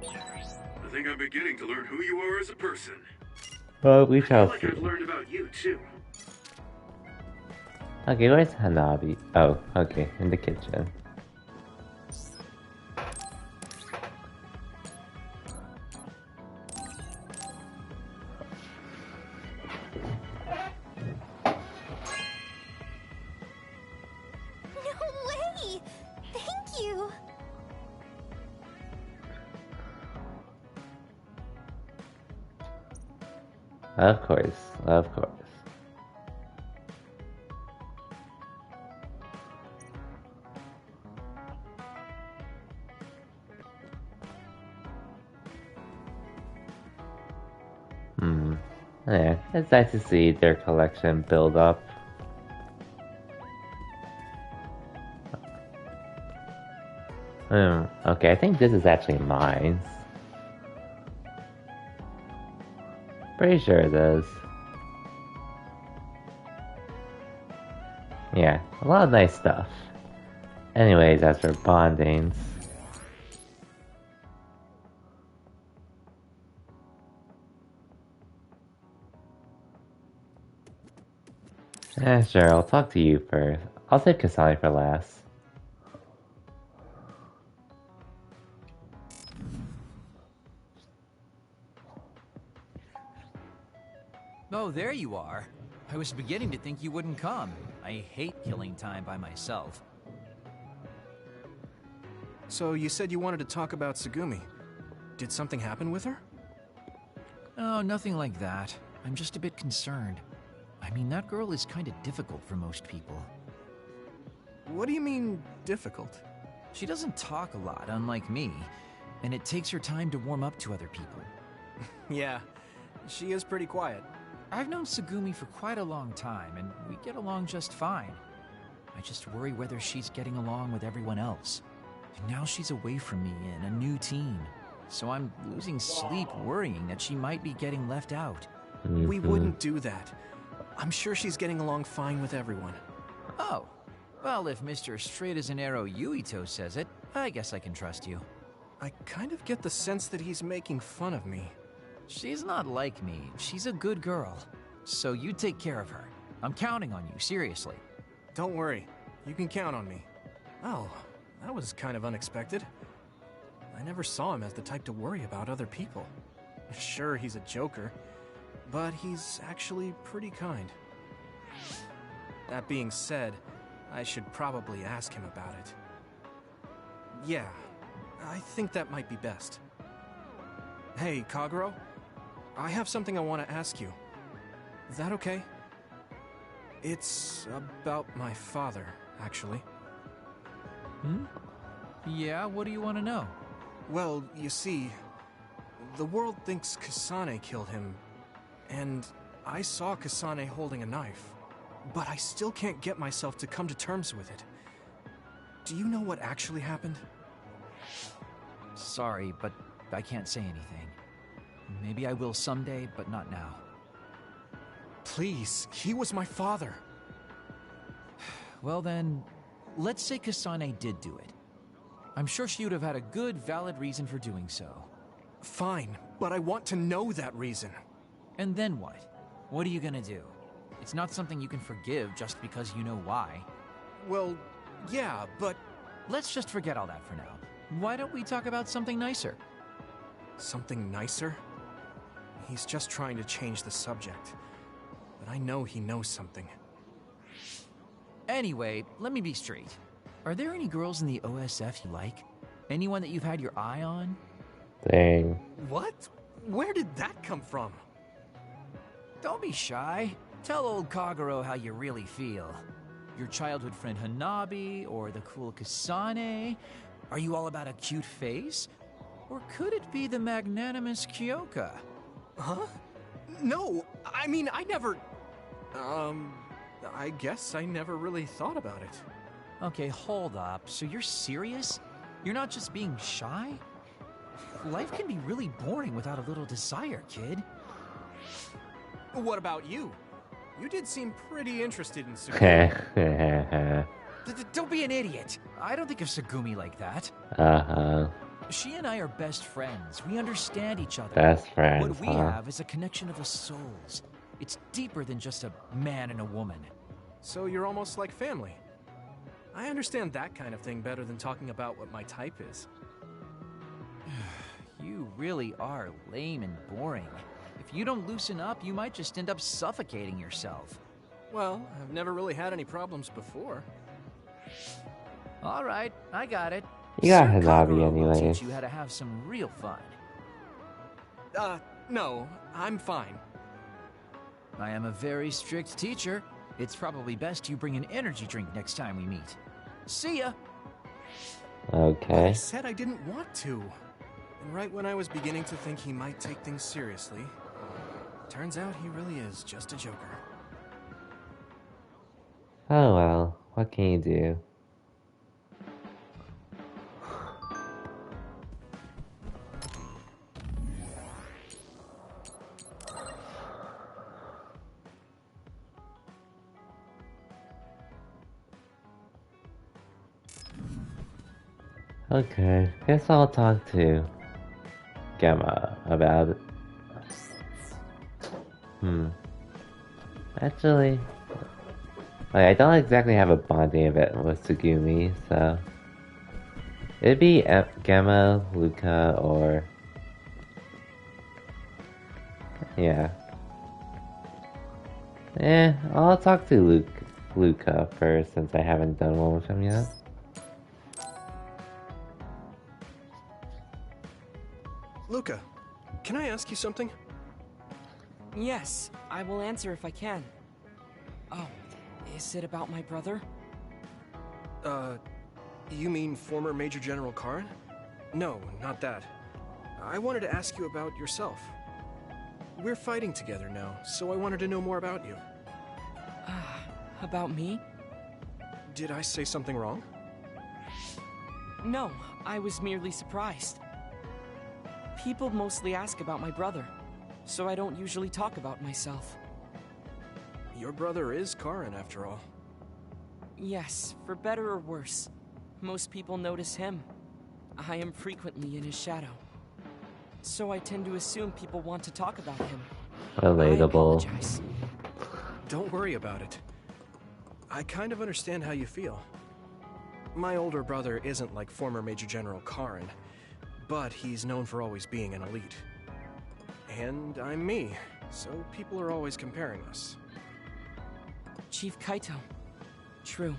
I think I'm beginning to learn who you are as a person. Well, we I shall feel like see. I've learned about you too. Okay, where's Hanabi? Oh, okay, in the kitchen. No way! Thank you! Of course, of course. Yeah, it's nice to see their collection build up. Okay, I think this is actually mine. Pretty sure it is. Yeah, a lot of nice stuff. Anyways, as for bondings... sure, I'll talk to you first. I'll save Kasani for last. Oh, there you are. I was beginning to think you wouldn't come. I hate killing time by myself. So you said you wanted to talk about Tsugumi. Did something happen with her? Oh, nothing like that. I'm just a bit concerned. I mean, that girl is kind of difficult for most people. What do you mean, difficult? She doesn't talk a lot, unlike me, and it takes her time to warm up to other people. Yeah, she is pretty quiet. I've known Tsugumi for quite a long time, and we get along just fine. I just worry whether she's getting along with everyone else. And now she's away from me in a new team, so I'm losing sleep worrying that she might be getting left out. We wouldn't do that. I'm sure she's getting along fine with everyone. Oh, well, if Mr. Straight as an Arrow Yuito says it, I guess I can trust you. I kind of get the sense that he's making fun of me. She's not like me. She's a good girl. So you take care of her. I'm counting on you, seriously. Don't worry. You can count on me. Oh, that was kind of unexpected. I never saw him as the type to worry about other people. Sure, he's a joker, but he's actually pretty kind. That being said, I should probably ask him about it. Yeah, I think that might be best. Hey, Kagero, I have something I want to ask you. Is that okay? It's about my father, actually. Yeah, what do you want to know? Well, you see, the world thinks Kasane killed him, and I saw Kasane holding a knife, but I still can't get myself to come to terms with it. Do you know what actually happened? Sorry, but I can't say anything. Maybe I will someday, but not now. Please, he was my father. Well then, let's say Kasane did do it. I'm sure she would have had a good, valid reason for doing so. Fine, but I want to know that reason. And then what? What are you gonna do? It's not something you can forgive just because you know why. Well, yeah, but... Let's just forget all that for now. Why don't we talk about something nicer? Something nicer? He's just trying to change the subject. But I know he knows something. Anyway, let me be straight. Are there any girls in the OSF you like? Anyone that you've had your eye on? Dang. What? Where did that come from? Don't be shy. Tell old Kagero how you really feel. Your childhood friend Hanabi, or the cool Kasane? Are you all about a cute face? Or could it be the magnanimous Kyoka? Huh? No, I mean, I never... I guess I never really thought about it. Okay, hold up. So you're serious? You're not just being shy? Life can be really boring without a little desire, kid. What about you? You did seem pretty interested in Tsugumi. Don't be an idiot. I don't think of Tsugumi like that. She and I are best friends. We understand each other. Best friends, What we have is a connection of the souls. It's deeper than just a man and a woman. So you're almost like family. I understand that kind of thing better than talking about what my type is. You really are lame and boring. If you don't loosen up, you might just end up suffocating yourself. Well, I've never really had any problems before. All right, I got it. You got Sir Hanabi Kagero will anyway. teach you how to have some real fun. No, I'm fine. I am a very strict teacher. It's probably best you bring an energy drink next time we meet. See ya! Okay. I said I didn't want to. And right when I was beginning to think he might take things seriously, turns out he really is just a joker. Oh well, what can you do? Okay, guess I'll talk to Gemma about it. Actually, like, I don't exactly have a bonding event with Tsugumi, so it'd be Gemma, Luca, or yeah. I'll talk to Luca first since I haven't done one with him yet. Luca, can I ask you something? Yes, I will answer if I can. Oh, is it about my brother? You mean former Major General Karen? No, not that. I wanted to ask you about yourself. We're fighting together now, so I wanted to know more about you. About me? Did I say something wrong? No, I was merely surprised. People mostly ask about my brother, so I don't usually talk about myself. Your brother is Karen, after all. Yes, for better or worse. Most people notice him. I am frequently in his shadow. So I tend to assume people want to talk about him. Relatable. I apologize. Don't worry about it. I kind of understand how you feel. My older brother isn't like former Major General Karen, but he's known for always being an elite. And I'm me, so people are always comparing us. Chief Kaito. True.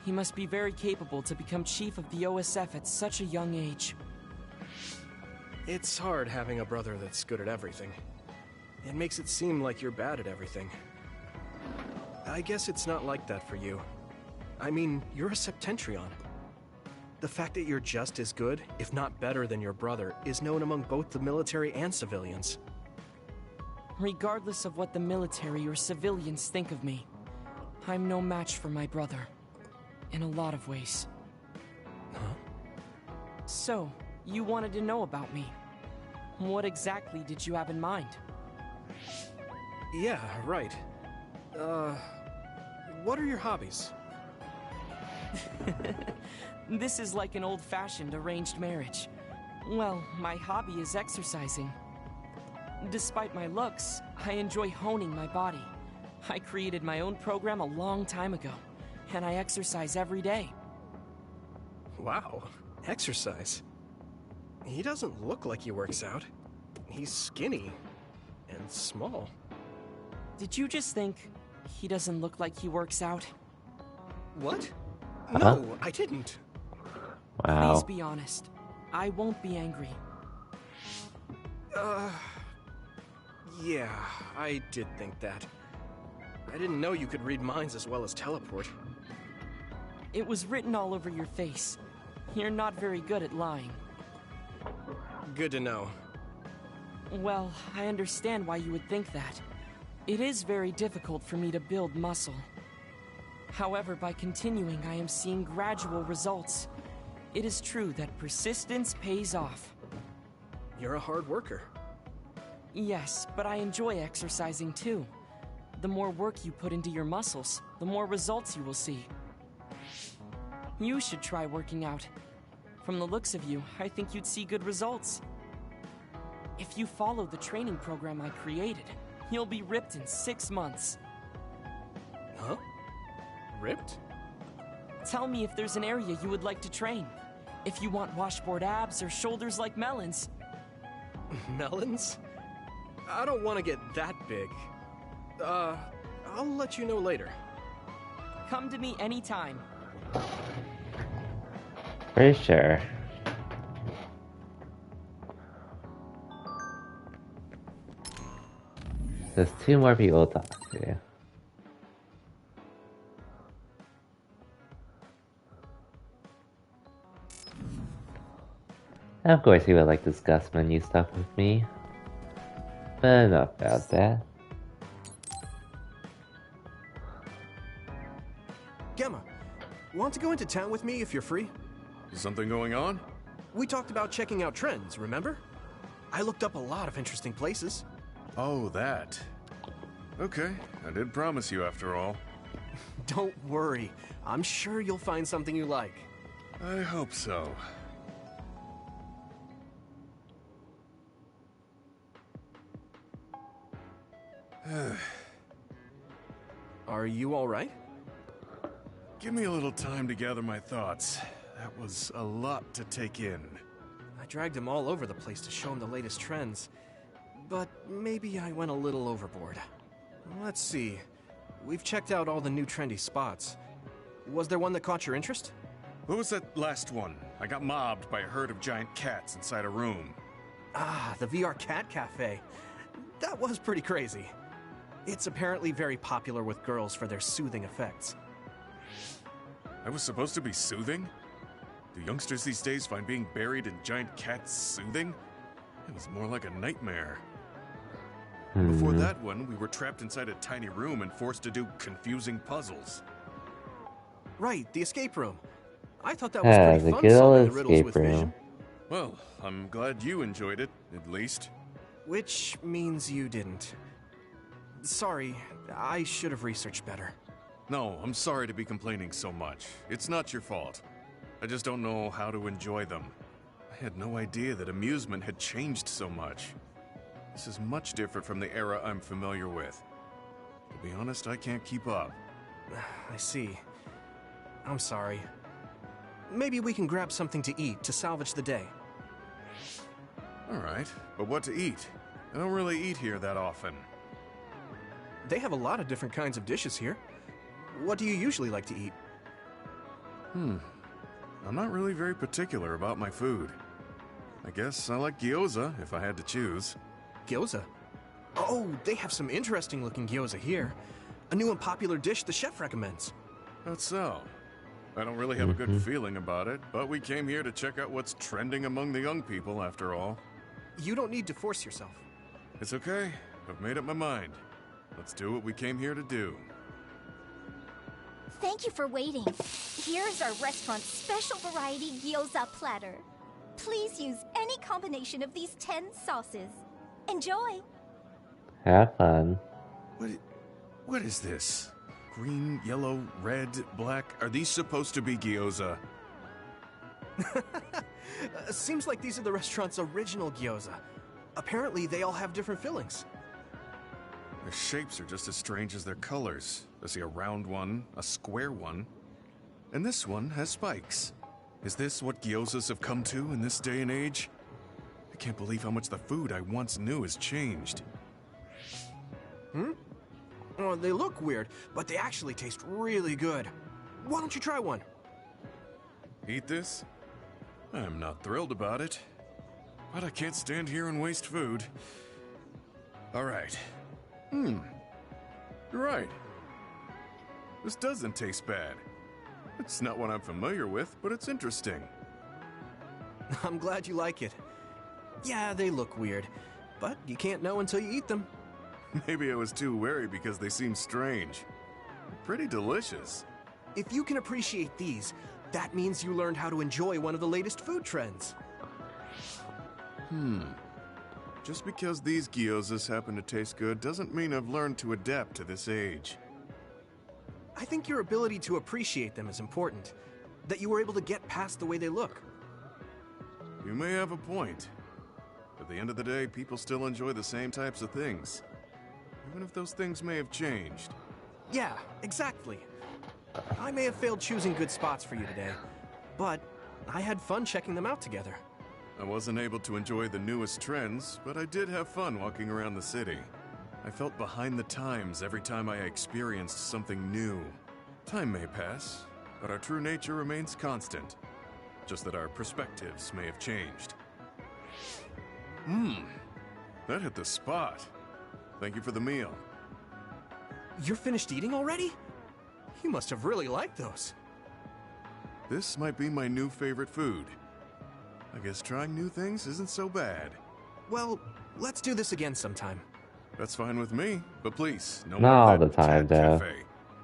He must be very capable to become chief of the OSF at such a young age. It's hard having a brother that's good at everything. It makes it seem like you're bad at everything. I guess it's not like that for you. I mean, you're a Septentrion. The fact that you're just as good, if not better than your brother, is known among both the military and civilians. Regardless of what the military or civilians think of me, I'm no match for my brother. In a lot of ways. Huh? So, you wanted to know about me. What exactly did you have in mind? Yeah, right. What are your hobbies? This is like an old-fashioned arranged marriage. Well, my hobby is exercising. Despite my looks, I enjoy honing my body. I created my own program a long time ago, and I exercise every day. Wow, exercise. He doesn't look like he works out. He's skinny and small. Did you just think he doesn't look like he works out? What? No, I didn't. Wow. Please be honest. I won't be angry. Yeah, I did think that. I didn't know you could read minds as well as teleport. It was written all over your face. You're not very good at lying. Good to know. Well, I understand why you would think that. It is very difficult for me to build muscle. However, by continuing, I am seeing gradual results. It is true that persistence pays off. You're a hard worker. Yes, but I enjoy exercising too. The more work you put into your muscles, the more results you will see. You should try working out. From the looks of you, I think you'd see good results. If you follow the training program I created, you'll be ripped in 6 months. Huh? Ripped? Tell me if there's an area you would like to train. If you want washboard abs or shoulders like melons. Melons? I don't want to get that big. I'll let you know later. Come to me anytime. For sure. There's 2 more people to talk to. Of course he would like to discuss menu stuff with me. But enough about that. Gemma, want to go into town with me if you're free? Something going on? We talked about checking out trends, remember? I looked up a lot of interesting places. Oh, that. Okay, I did promise you after all. Don't worry. I'm sure you'll find something you like. I hope so. Are you alright? Give me a little time to gather my thoughts. That was a lot to take in. I dragged him all over the place to show him the latest trends. But maybe I went a little overboard. Let's see. We've checked out all the new trendy spots. Was there one that caught your interest? What was that last one? I got mobbed by a herd of giant cats inside a room. Ah, the VR Cat Cafe. That was pretty crazy. It's apparently very popular with girls for their soothing effects. I was supposed to be soothing? Do youngsters these days find being buried in giant cats soothing? It was more like a nightmare. Before that one, we were trapped inside a tiny room and forced to do confusing puzzles. Right, the escape room. I thought that was pretty the fun good old solving the riddles with escape room. vision. Well, I'm glad you enjoyed it, at least. Which means you didn't. Sorry, I should have researched better. No, I'm sorry to be complaining so much. It's not your fault. I just don't know how to enjoy them. I had no idea that amusement had changed so much. This is much different from the era I'm familiar with. To be honest, I can't keep up. I see. I'm sorry. Maybe we can grab something to eat to salvage the day. Alright, but what to eat? I don't really eat here that often. They have a lot of different kinds of dishes here. What do you usually like to eat? I'm not really very particular about my food. I guess I like gyoza if I had to choose. Gyoza? Oh, they have some interesting looking gyoza here. A new and popular dish the chef recommends. That's so. I don't really have a good feeling about it, but we came here to check out what's trending among the young people after all. You don't need to force yourself. It's okay. I've made up my mind. Let's do what we came here to do. Thank you for waiting. Here's our restaurant's special variety gyoza platter. Please use any combination of these 10 sauces. Enjoy! Have fun. What is this? Green, yellow, red, black. Are these supposed to be gyoza? Seems like these are the restaurant's original gyoza. Apparently, they all have different fillings. Their shapes are just as strange as their colors. I see a round one, a square one, and this one has spikes. Is this what gyozas have come to in this day and age? I can't believe how much the food I once knew has changed. Oh, they look weird, but they actually taste really good. Why don't you try one? Eat this? I'm not thrilled about it, but I can't stand here and waste food. All right. You're right. This doesn't taste bad. It's not what I'm familiar with, but it's interesting. I'm glad you like it. Yeah, they look weird, but you can't know until you eat them. Maybe I was too wary because they seem strange. Pretty delicious. If you can appreciate these, that means you learned how to enjoy one of the latest food trends. Just because these gyozas happen to taste good doesn't mean I've learned to adapt to this age. I think your ability to appreciate them is important. That you were able to get past the way they look. You may have a point. At the end of the day, people still enjoy the same types of things. Even if those things may have changed. Yeah, exactly. I may have failed choosing good spots for you today, but I had fun checking them out together. I wasn't able to enjoy the newest trends, but I did have fun walking around the city. I felt behind the times every time I experienced something new. Time may pass, but our true nature remains constant. Just that our perspectives may have changed. That hit the spot. Thank you for the meal. You're finished eating already? You must have really liked those. This might be my new favorite food. I guess trying new things isn't so bad. Well, let's do this again sometime. That's fine with me, but please, no Not more all of that the time, cat though. cafe.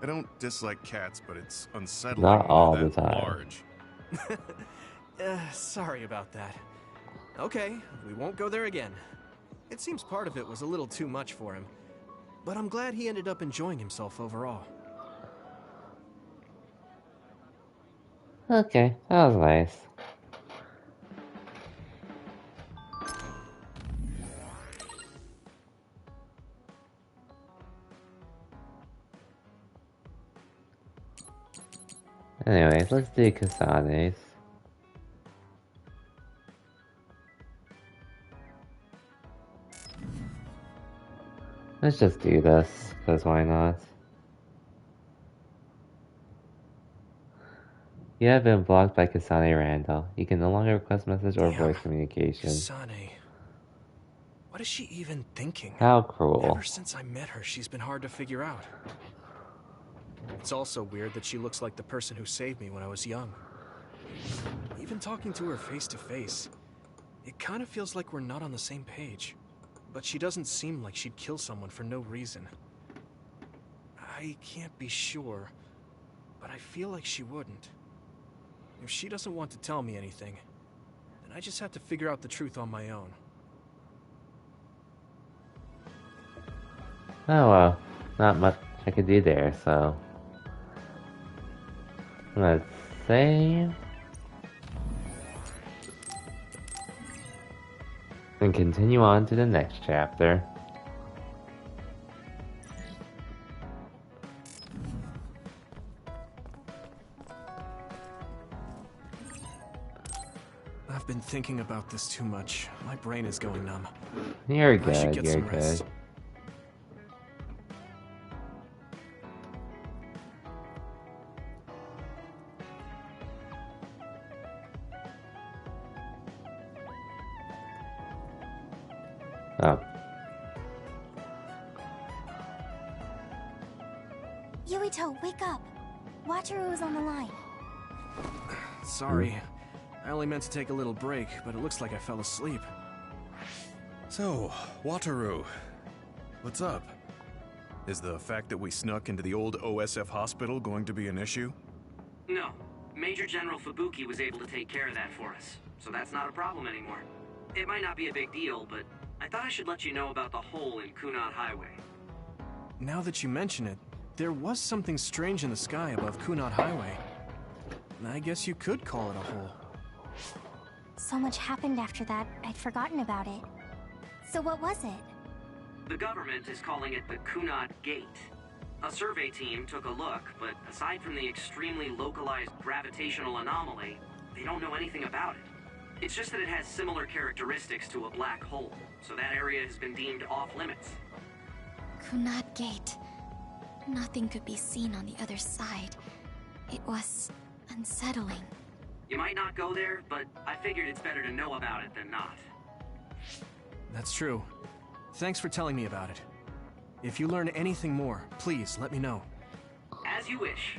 I don't dislike cats, but it's unsettling. Not all when the they're that time. large. Sorry about that. Okay, we won't go there again. It seems part of it was a little too much for him, but I'm glad he ended up enjoying himself overall. Okay, that was nice. Anyways, let's do Kasane's. Let's just do this, because why not? You have been blocked by Kasane Randall. You can no longer request message or voice communication. Kasane. What is she even thinking? How cruel. Ever since I met her, she's been hard to figure out. It's also weird that she looks like the person who saved me when I was young. Even talking to her face to face, it kind of feels like we're not on the same page. But she doesn't seem like she'd kill someone for no reason. I can't be sure, but I feel like she wouldn't. If she doesn't want to tell me anything, then I just have to figure out the truth on my own. Oh well, not much I could do there, so... Let's save... and continue on to the next chapter. I've been thinking about this too much. My brain is going numb. You're I should good, get you're some good. rest. Oh. Yuito, wake up! Wataru is on the line. Sorry. I only meant to take a little break, but it looks like I fell asleep. So, Wataru, what's up? Is the fact that we snuck into the old OSF hospital going to be an issue? No. Major General Fubuki was able to take care of that for us, so that's not a problem anymore. It might not be a big deal, but I thought I should let you know about the hole in Kunad Highway. Now that you mention it, there was something strange in the sky above Kunad Highway. I guess you could call it a hole. So much happened after that, I'd forgotten about it. So what was it? The government is calling it the Kunad Gate. A survey team took a look, but aside from the extremely localized gravitational anomaly, they don't know anything about it. It's just that it has similar characteristics to a black hole, so that area has been deemed off-limits. Kunad Gate. Nothing could be seen on the other side. It was unsettling. You might not go there, but I figured it's better to know about it than not. That's true. Thanks for telling me about it. If you learn anything more, please let me know. As you wish.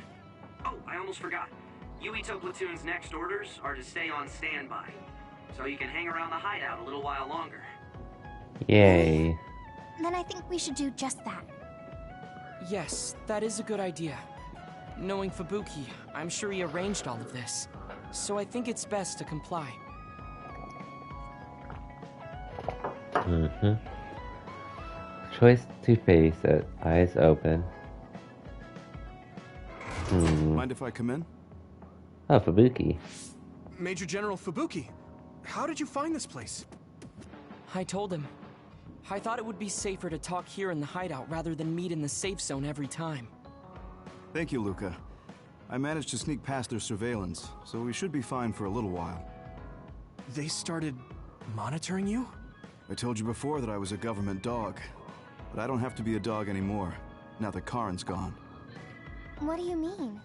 Oh, I almost forgot. Yuito Platoon's next orders are to stay on standby, so you can hang around the hideout a little while longer. Yay. Then I think we should do just that. Yes, that is a good idea. Knowing Fubuki, I'm sure he arranged all of this. So I think it's best to comply. Choice to face it, eyes open. Mind if I come in? Oh, Fubuki. Major General Fubuki, how did you find this place? I told him. I thought it would be safer to talk here in the hideout rather than meet in the safe zone every time. Thank you, Luca. I managed to sneak past their surveillance, so we should be fine for a little while. They started monitoring you? I told you before that I was a government dog, but I don't have to be a dog anymore, now that Karin's gone. What do you mean?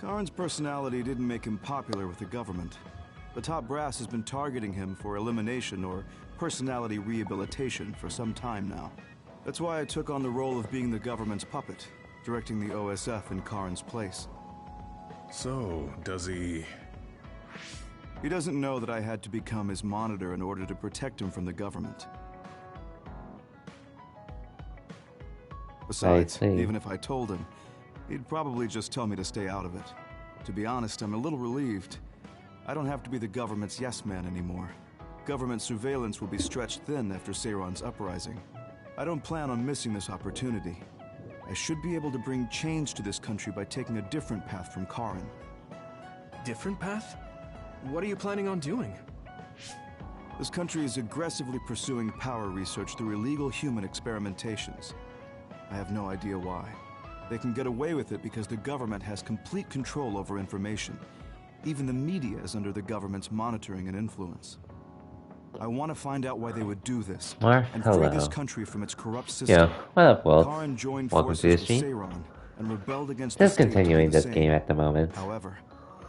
Karin's personality didn't make him popular with the government. The top brass has been targeting him for elimination or personality rehabilitation for some time now. That's why I took on the role of being the government's puppet, directing the OSF in Karin's place. So, does he... He doesn't know that I had to become his monitor in order to protect him from the government. Besides, even if I told him, he'd probably just tell me to stay out of it. To be honest, I'm a little relieved. I don't have to be the government's yes-man anymore. Government surveillance will be stretched thin after Seiron's uprising. I don't plan on missing this opportunity. I should be able to bring change to this country by taking a different path from Karin. Different path? What are you planning on doing? This country is aggressively pursuing power research through illegal human experimentations. I have no idea why. They can get away with it because the government has complete control over information. Even the media is under the government's monitoring and influence. I want to find out why they would do this and free this country from its corrupt system. Yo, what up, Wolf? Karin joined Welcome to the forces with stream. Seiron and rebelled against Just the state continuing to do this the game same. at the moment. However,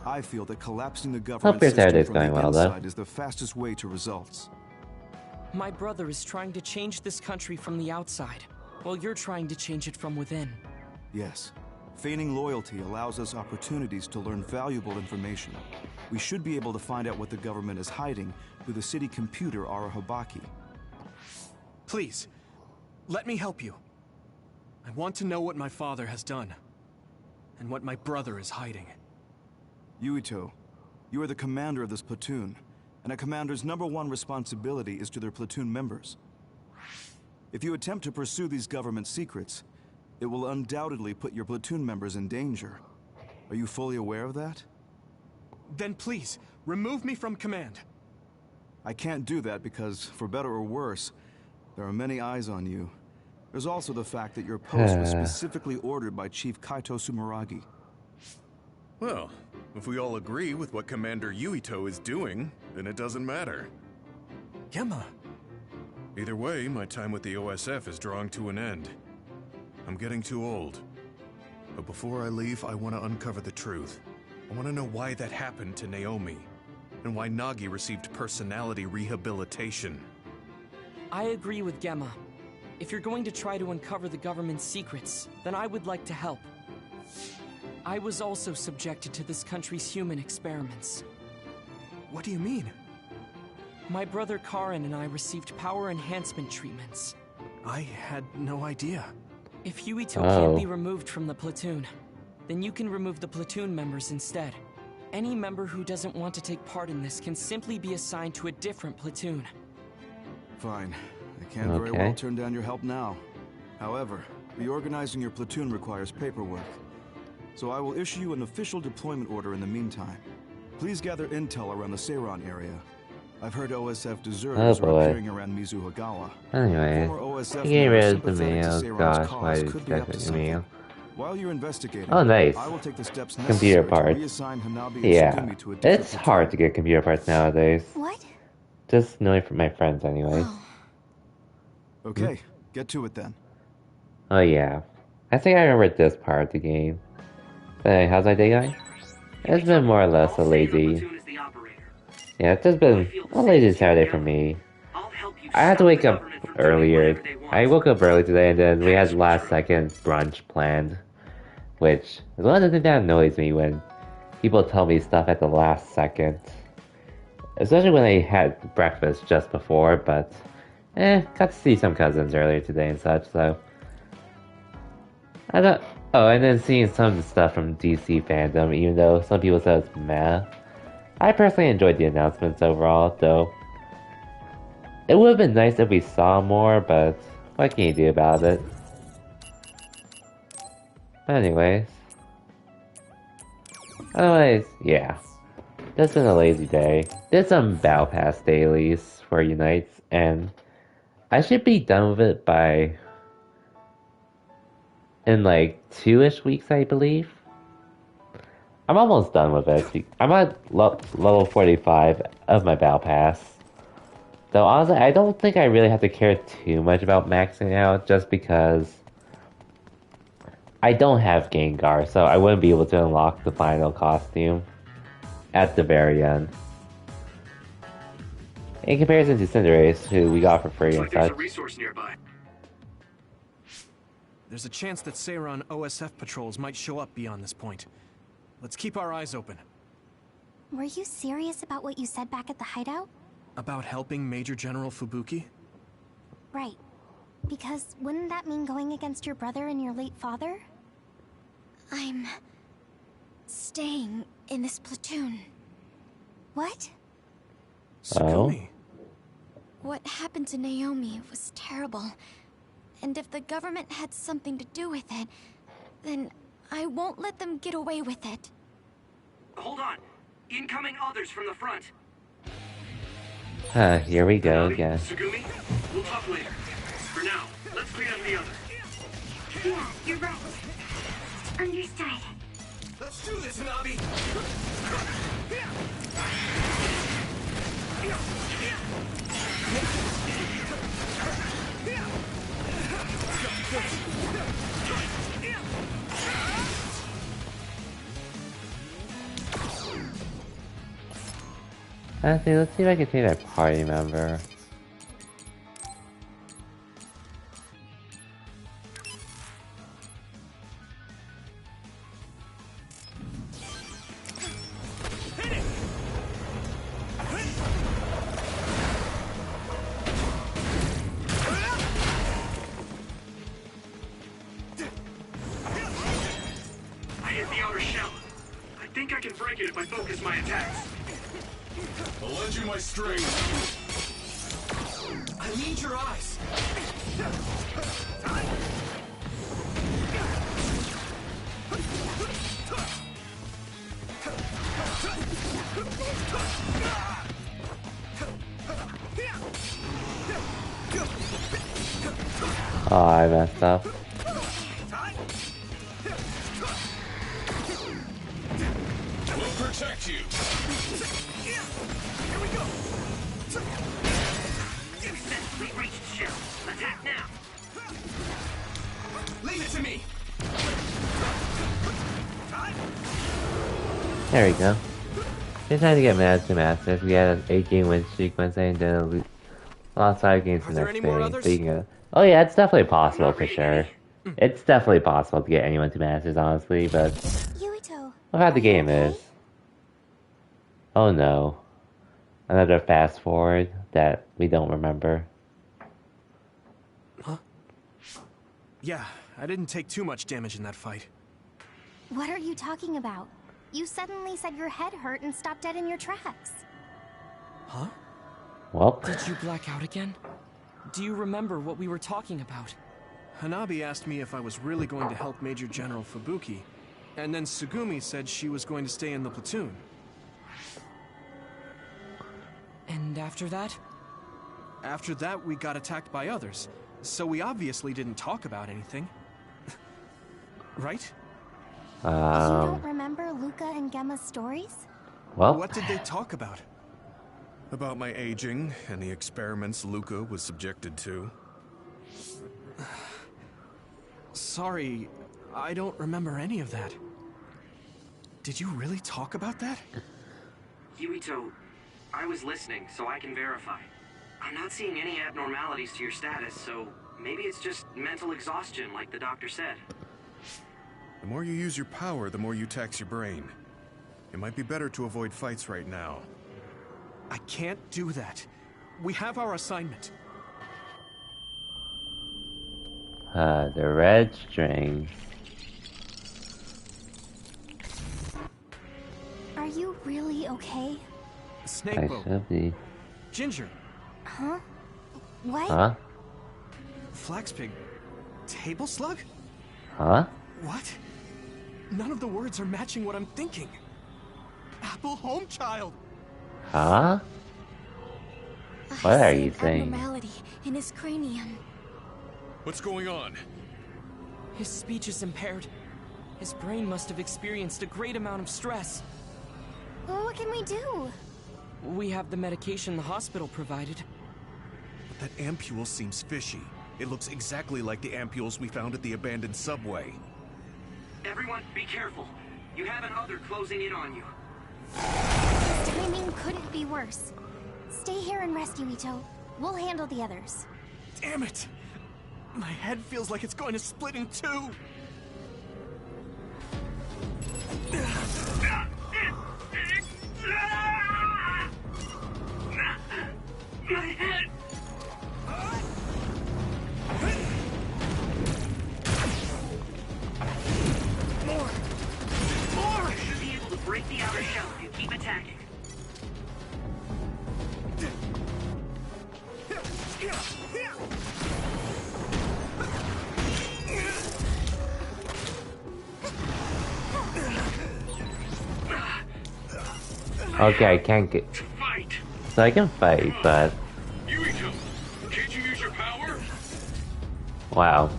I feel that collapsing the Hope government your Saturday's system from going the well, though. inside is the fastest way to results. My brother is trying to change this country from the outside, while you're trying to change it from within. Yes. Feigning loyalty allows us opportunities to learn valuable information. We should be able to find out what the government is hiding through the city computer Arahabaki. Please, let me help you. I want to know what my father has done, and what my brother is hiding. Yuito, you are the commander of this platoon, and a commander's #1 responsibility is to their platoon members. If you attempt to pursue these government secrets, it will undoubtedly put your platoon members in danger. Are you fully aware of that? Then please, remove me from command. I can't do that because, for better or worse, there are many eyes on you. There's also the fact that your post was specifically ordered by Chief Kaito Sumeragi. Well, if we all agree with what Commander Yuito is doing, then it doesn't matter. Gemma. Either way, my time with the OSF is drawing to an end. I'm getting too old. But before I leave, I want to uncover the truth. I want to know why that happened to Naomi, and why Nagi received personality rehabilitation. I agree with Gemma. If you're going to try to uncover the government's secrets, then I would like to help. I was also subjected to this country's human experiments. What do you mean? My brother Karin and I received power enhancement treatments. I had no idea. If Yuito can't be removed from the platoon, then you can remove the platoon members instead. Any member who doesn't want to take part in this can simply be assigned to a different platoon. Fine. I can't very well turn down your help now. However, reorganizing your platoon requires paperwork. So I will issue you an official deployment order in the meantime. Please gather intel around the Seiran area. I've heard OSF deserters are appearing around Mizuhagawa. Anyways, getting rid of the mail. Gosh, why did you get the mail? While you're investigating, oh, nice. I will take the steps computer necessary parts. to reassign Hanabi Yeah, and Tsugumi to a different it's hard to get computer parts nowadays. What? Just knowing from my friends, anyways. Okay, get to it then. Oh yeah, I think I remember this part of the game. But hey, how's my day going? It's been more or less a lazy. Yeah, it's just been a lazy Saturday for me. I had to wake up earlier. I woke up early today, and then we had last-second brunch planned, which is one of the things that annoys me when people tell me stuff at the last second. Especially when I had breakfast just before, but got to see some cousins earlier today and such, so I don't. Oh, and then seeing some of the stuff from DC fandom, even though some people said it's meh. I personally enjoyed the announcements overall, though. It would have been nice if we saw more, but what can you do about it? Anyways, yeah. It's been a lazy day. Did some Battle Pass dailies for Unites, and I should be done with it by in like 2-ish weeks, I believe. I'm almost done with it. I'm at level 45 of my Battle Pass. Though honestly, I don't think I really have to care too much about maxing out, just because I don't have Gengar, so I wouldn't be able to unlock the final costume at the very end. In comparison to Cinderace, who we got for free and such. There's a resource nearby. There's a chance that Seiran OSF patrols might show up beyond this point. Let's keep our eyes open. Were you serious about what you said back at the hideout? About helping Major General Fubuki? Right. Because wouldn't that mean going against your brother and your late father? I'm staying in this platoon. What? Tsugumi. What happened to Naomi was terrible. And if the government had something to do with it, then I won't let them get away with it. Hold on. Incoming others from the front. Here we go again. Tsugumi, we'll talk later. For now, let's clean up the others. Yeah, you're right. Understood. Let's do this, Nabi! Let's see if I can take that party member. hit the outer shell. I think I can break it if I focus my attacks. I'll lend you my strength. I need your eyes. Oh, I messed up. We'll protect you. Here we go. Successfully reached shell. Attack now. Leave it to me. There we go. Just had to get mad to Masters. We had an 8-game win streak Wednesday and then lost 5 games the next day. Speaking of, oh yeah, it's definitely possible for sure. It's definitely possible to get anyone to Masters, honestly, but look how the game is. Oh no. Another fast forward that we don't remember. Huh? Yeah, I didn't take too much damage in that fight. What are you talking about? You suddenly said your head hurt and stopped dead in your tracks. Huh? Well. Did you black out again? Do you remember what we were talking about? Hanabi asked me if I was really going to help Major General Fubuki, and then Tsugumi said she was going to stay in the platoon. And after that? After that, we got attacked by others, so we obviously didn't talk about anything. Right? You don't remember Luca and Gemma's stories? Well, what did they talk about? About my aging and the experiments Luca was subjected to. Sorry, I don't remember any of that. Did you really talk about that? Yuito, I was listening, so I can verify. I'm not seeing any abnormalities to your status, so maybe it's just mental exhaustion, like the doctor said. The more you use your power, the more you tax your brain. It might be better to avoid fights right now. I can't do that. We have our assignment. The red string. Are you really okay? Snakeboat. I should be. Ginger. Huh? What? Huh? Flaxpig. Table slug? Huh? What? None of the words are matching what I'm thinking. Apple home child. Huh? What are you saying? Abnormality in his cranium. What's going on? His speech is impaired. His brain must have experienced a great amount of stress. Well, what can we do? We have the medication the hospital provided. That ampule seems fishy. It looks exactly like the ampules we found at the abandoned subway. Everyone, be careful. You have an other closing in on you. His timing couldn't be worse. Stay here and rescue Ito. We'll handle the others. Damn it! My head feels like it's going to split in two. My head! More! You should be able to break the outer shell if you keep attacking. Okay, I can't get. So I can fight, but. Yuito, can't you use your power? Wow.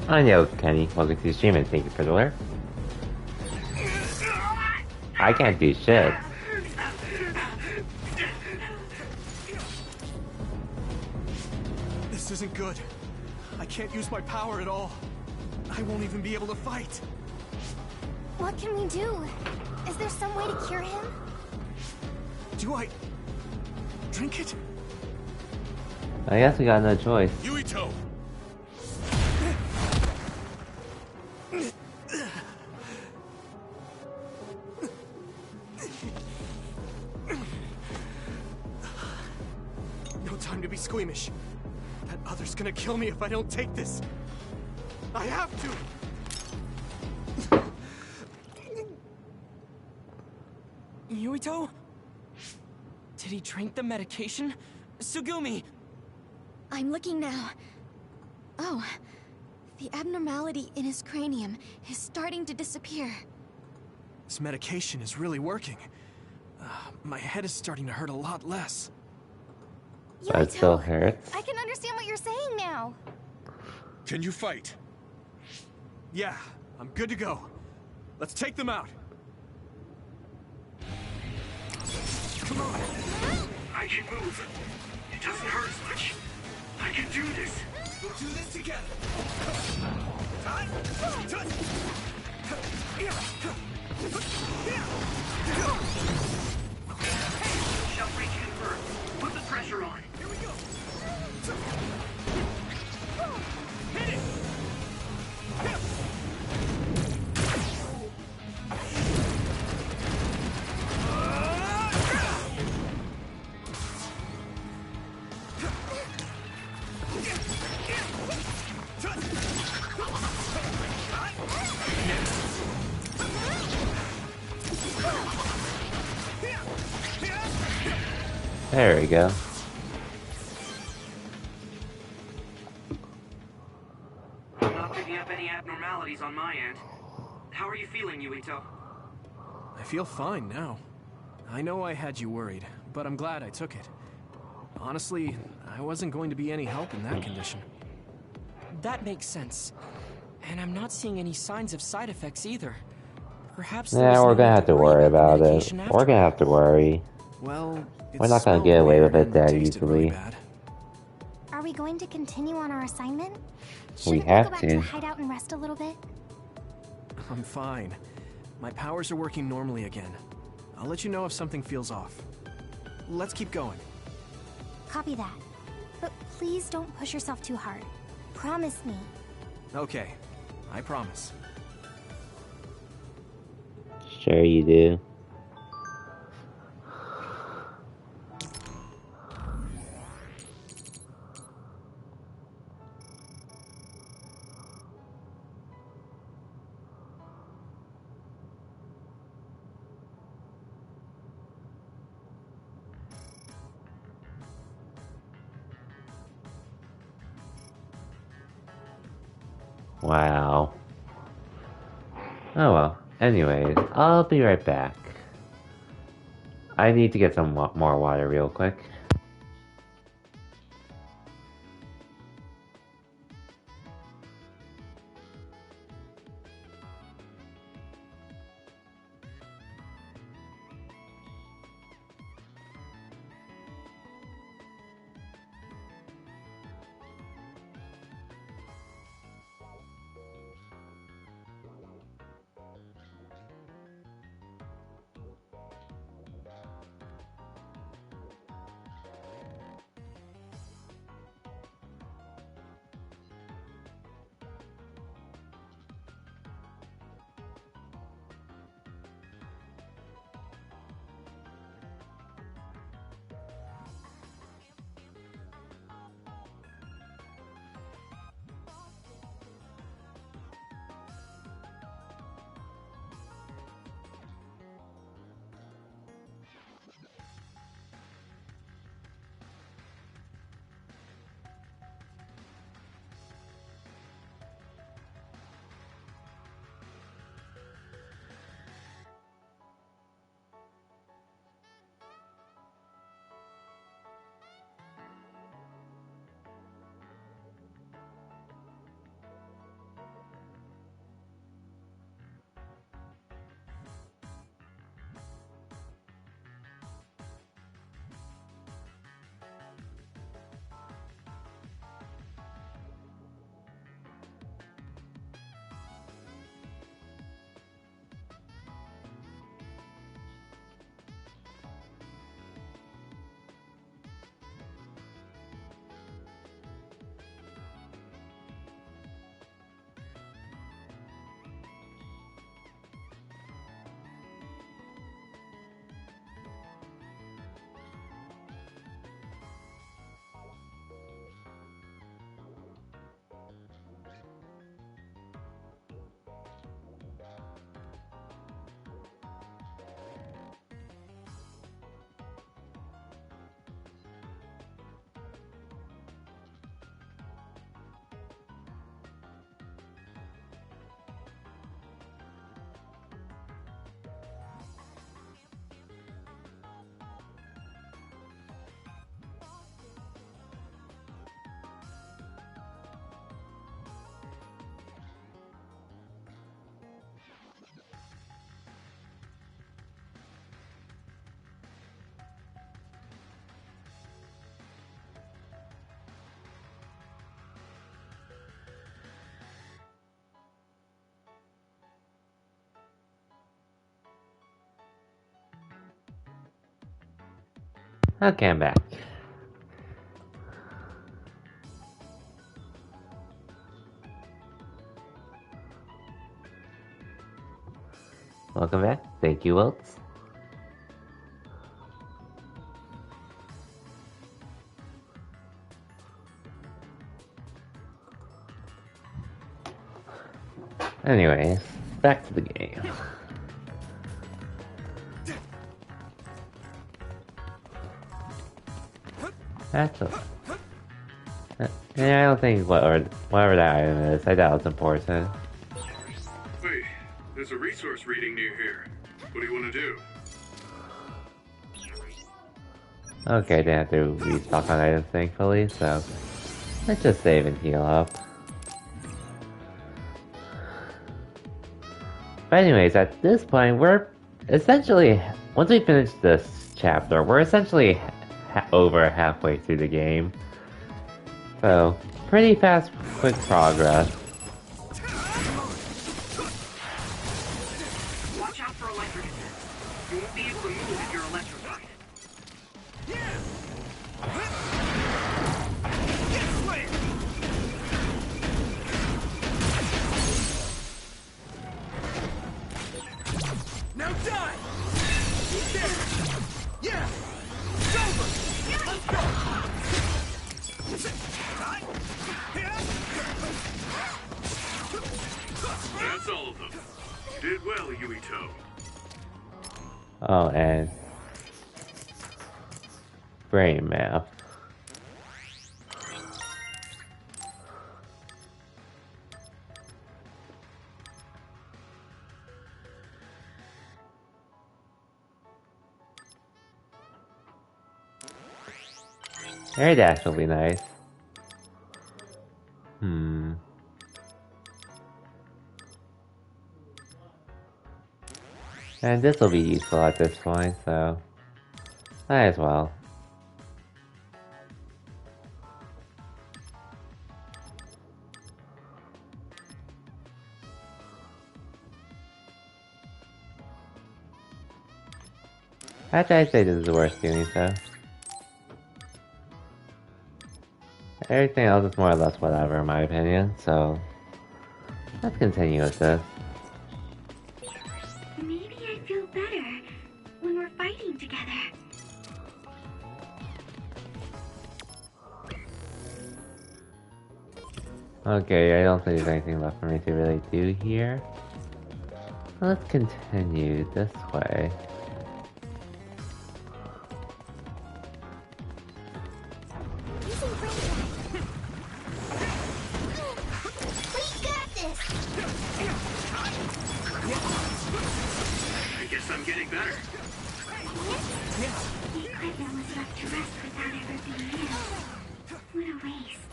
I know, Kenny. Welcome to the stream and thank you for the alert. I can't do shit. This isn't good. I can't use my power at all. I won't even be able to fight. What can we do? Is there some way to cure him? Do I drink it? I guess we got no choice. Yuito! No time to be squeamish. That other's gonna kill me if I don't take this. I have to! Yuito? Did he drink the medication? Sugumi! I'm looking now. Oh, the abnormality in his cranium is starting to disappear. This medication is really working. My head is starting to hurt a lot less. But it still hurts. I can understand what you're saying now. Can you fight? Yeah, I'm good to go. Let's take them out. Come on. I can move. It doesn't hurt as much. I can do this. We'll do this together. Shell breach confirmed. Put the pressure on. Here we go. Hit it. There we go. I'm not picking up any abnormalities on my end. How are you feeling, Yuito? I feel fine now. I know I had you worried, but I'm glad I took it. Honestly, I wasn't going to be any help in that condition. That makes sense. And I'm not seeing any signs of side effects either. Perhaps Yeah, we're gonna have to worry about it. We're gonna have to worry. Well, we're not gonna get away with it that easily. Are we going to continue on our assignment? We Shouldn't have go back to. to hide out and rest a little bit? I'm fine. My powers are working normally again. I'll let you know if something feels off. Let's keep going. Copy that. But please don't push yourself too hard. Promise me. Okay, I promise. Sure you do. Wow. Oh well. Anyways, I'll be right back. I need to get some more water real quick. Okay, I'm back. Welcome back. Thank you, Wilts. Anyways, back to the game. That's a... Yeah, I don't think whatever that item is, I doubt it's important. Wait, there's a resource reading near here. What do you want to do? Okay, they have to restock on items, thankfully, so let's just save and heal up. But anyways, at this point, we're essentially, once we finish this chapter, we're essentially over halfway through the game. So, pretty fast, quick progress. Watch out for electric attacks. You won't be able to move if you're electrified. Now die! Yeah! It's over! Let's go! That's all of them. Did well, Yuito. Oh, and brain map. Air dash will be nice. And this will be useful at this point, so might as well. Actually, I'd say this is worth doing so. Everything else is more or less whatever in my opinion, so let's continue with this. Maybe I feel better when we're fighting together. Okay, I don't think there's anything left for me to really do here. Let's continue this way. I guess I'm getting better. The equipment was left to rest without ever being used. What a waste.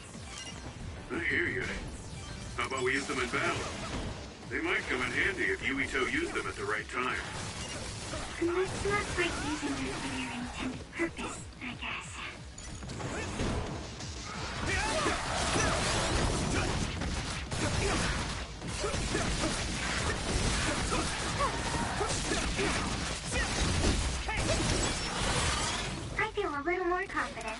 I hear you. How about we use them in battle? They might come in handy if Yuito used them at the right time. Let's not quite using them for their intended purpose, I guess. I feel a little more confident.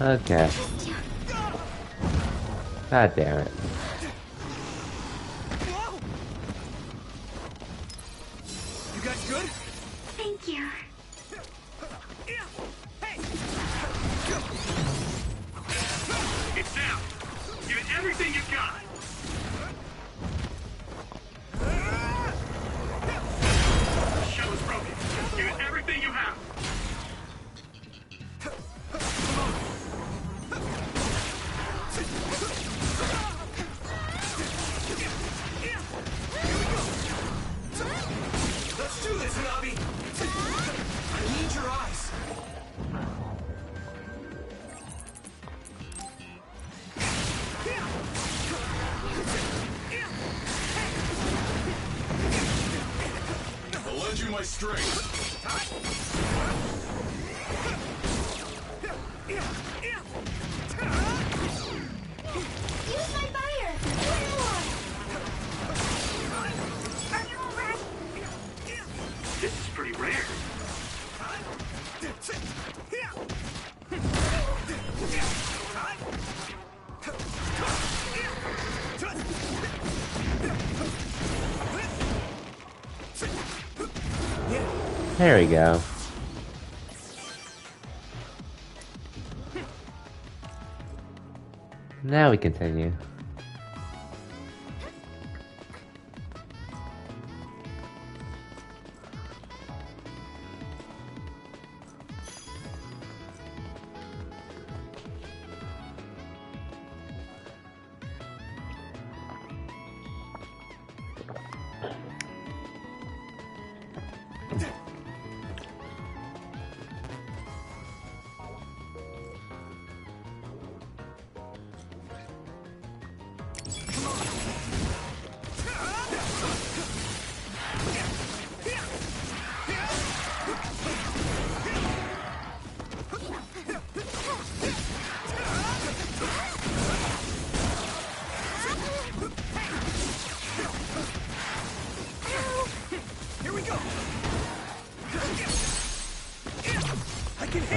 Okay. God damn it. You guys good? Thank you. It's down. Give it everything you've got. The shell is broken. Give it everything you have. you my strength. Use my fire! Are you alright? This is pretty rare. There we go. Now we continue.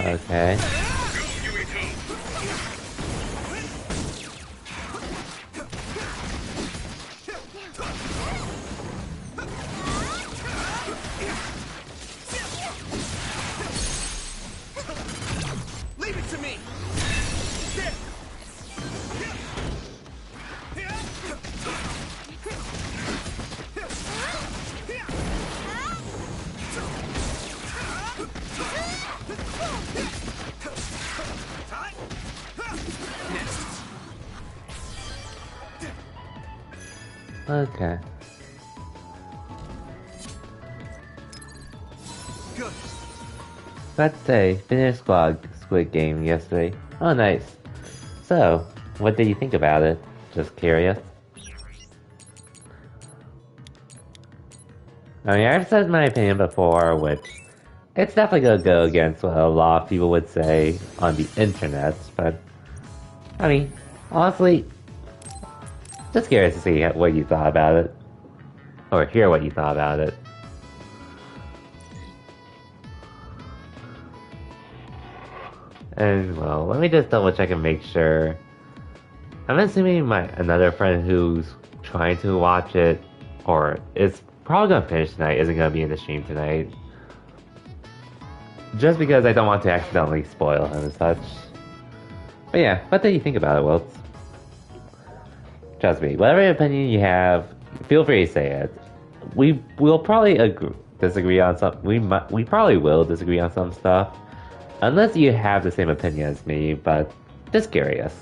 Okay. Leave it to me. Okay. Good. Let's say, finished Squid Game yesterday. Oh, nice. So, what did you think about it? Just curious. I mean, I've said my opinion before, which it's definitely gonna go against what a lot of people would say on the internet, but I mean, honestly, just curious to see what you thought about it, or hear what you thought about it. And well, let me just double check and make sure. I'm assuming another friend who's trying to watch it, or is probably gonna finish tonight, isn't gonna be in the stream tonight. Just because I don't want to accidentally spoil him and such. But yeah, what did you think about it, Wilts? Trust me, whatever opinion you have, feel free to say it. We will probably disagree on some. We probably will disagree on some stuff, unless you have the same opinion as me. But just curious.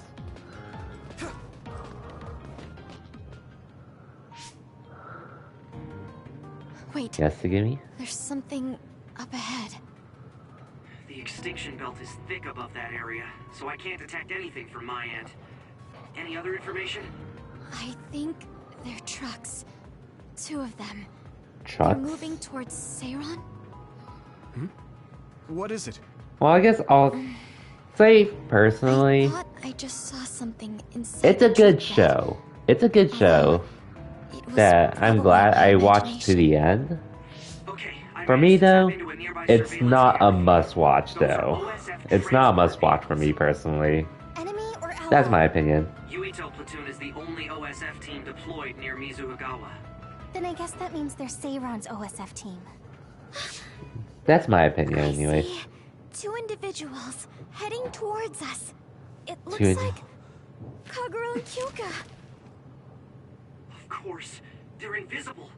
Wait. Yes, Sugimi? There's something up ahead. The extinction belt is thick above that area, so I can't detect anything from my end. Any other information? I think they're trucks. 2 of them. Trucks? They're moving towards Seiron? Hmm? What is it? Well, I guess I'll say personally, I thought I just saw something inside. it's a good show. It's a good show that I'm glad I watched to the end. For me though, it's not a must-watch though. It's not a must-watch for me personally. That's my opinion. Yuito platoon is the only OSF team deployed near Mizuagawa. Then I guess that means they're Seiron's OSF team. That's my opinion anyway. 2 individuals heading towards us. It looks Two- like Kagura and Kyoka. Of course, they're invisible.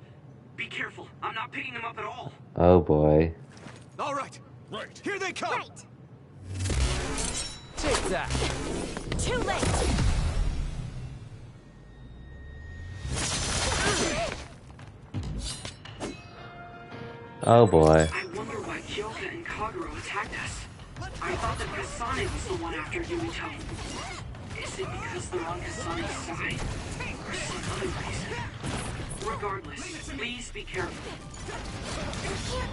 Be careful, I'm not picking them up at all. Oh boy. All right. Right. Here they come. Right. Take that. Too late. Oh boy. I wonder why Kyoka and Kagura attacked us. I thought that Kasane was the one after Yuito. Is it because they're on Kasane's side? Or some other reason? Regardless, please be careful. I can't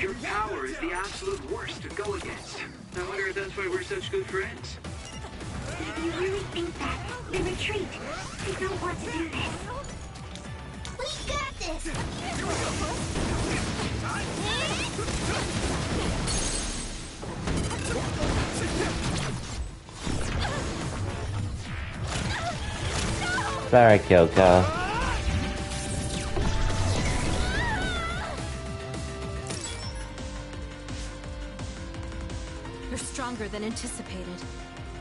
Your power is the absolute worst to go against. I wonder if that's why we're such good friends. If you really think that, then retreat. I don't want to do this. We got this! Sorry, Kyoko. You're stronger than anticipated.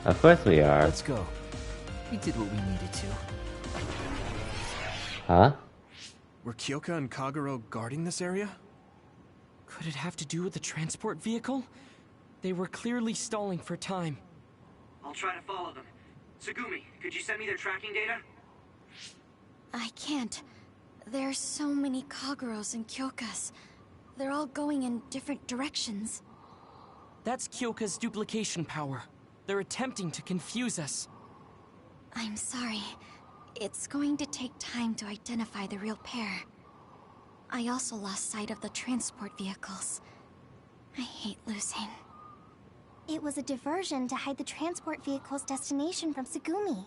Of course we are. Let's go. We did what we needed to. Huh? Were Kyoka and Kagero guarding this area? Could it have to do with the transport vehicle? They were clearly stalling for time. I'll try to follow them. Tsugumi, could you send me their tracking data? I can't. There's so many Kageros and Kyokas. They're all going in different directions. That's Kyoka's duplication power. They're attempting to confuse us. I'm sorry. It's going to take time to identify the real pair. I also lost sight of the transport vehicles. I hate losing. It was a diversion to hide the transport vehicle's destination from Tsugumi.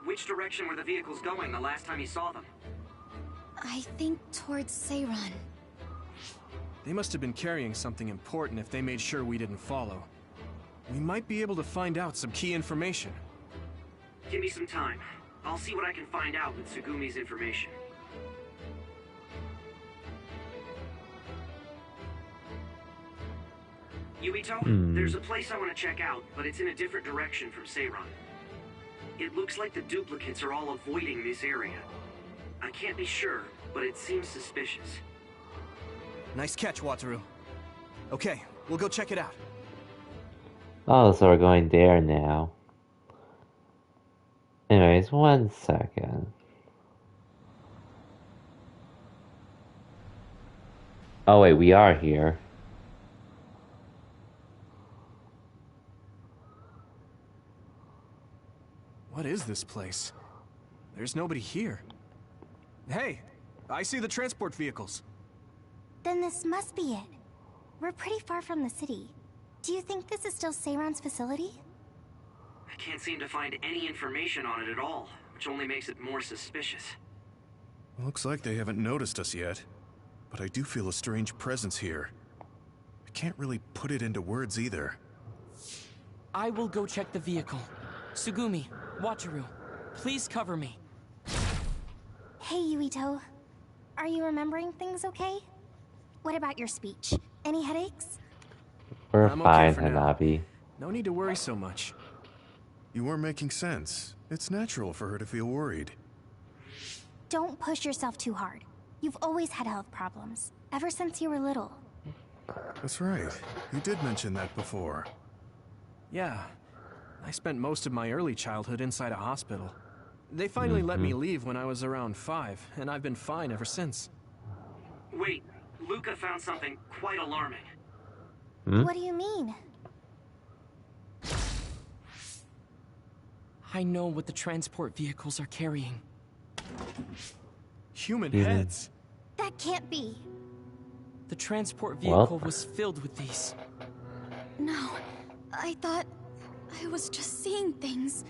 Which direction were the vehicles going the last time you saw them? I think towards Seiran. They must have been carrying something important if they made sure we didn't follow. We might be able to find out some key information. Give me some time. I'll see what I can find out with Tsugumi's information. Yuito, there's a place I want to check out, but it's in a different direction from Seiran. It looks like the duplicates are all avoiding this area. I can't be sure, but it seems suspicious. Nice catch, Wataru. Okay, we'll go check it out. Oh, so we're going there now. Anyways, 1 second. Oh wait, we are here. What is this place? There's nobody here. Hey, I see the transport vehicles. Then this must be it. We're pretty far from the city. Do you think this is still Seiran's facility? I can't seem to find any information on it at all, which only makes it more suspicious. Looks like they haven't noticed us yet, but I do feel a strange presence here. I can't really put it into words either. I will go check the vehicle. Tsugumi, Wataru, please cover me. Hey, Yuito. Are you remembering things okay? What about your speech? Any headaches? We're I'm fine, okay for now. Hanabi. No need to worry so much. You are making sense. It's natural for her to feel worried. Don't push yourself too hard. You've always had health problems, ever since you were little. That's right. You did mention that before. Yeah. I spent most of my early childhood inside a hospital. They finally let me leave when I was around 5, and I've been fine ever since. Wait, Luca found something quite alarming. What do you mean? I know what the transport vehicles are carrying. Human heads? That can't be. The transport vehicle was filled with these. No, I thought I was just seeing things,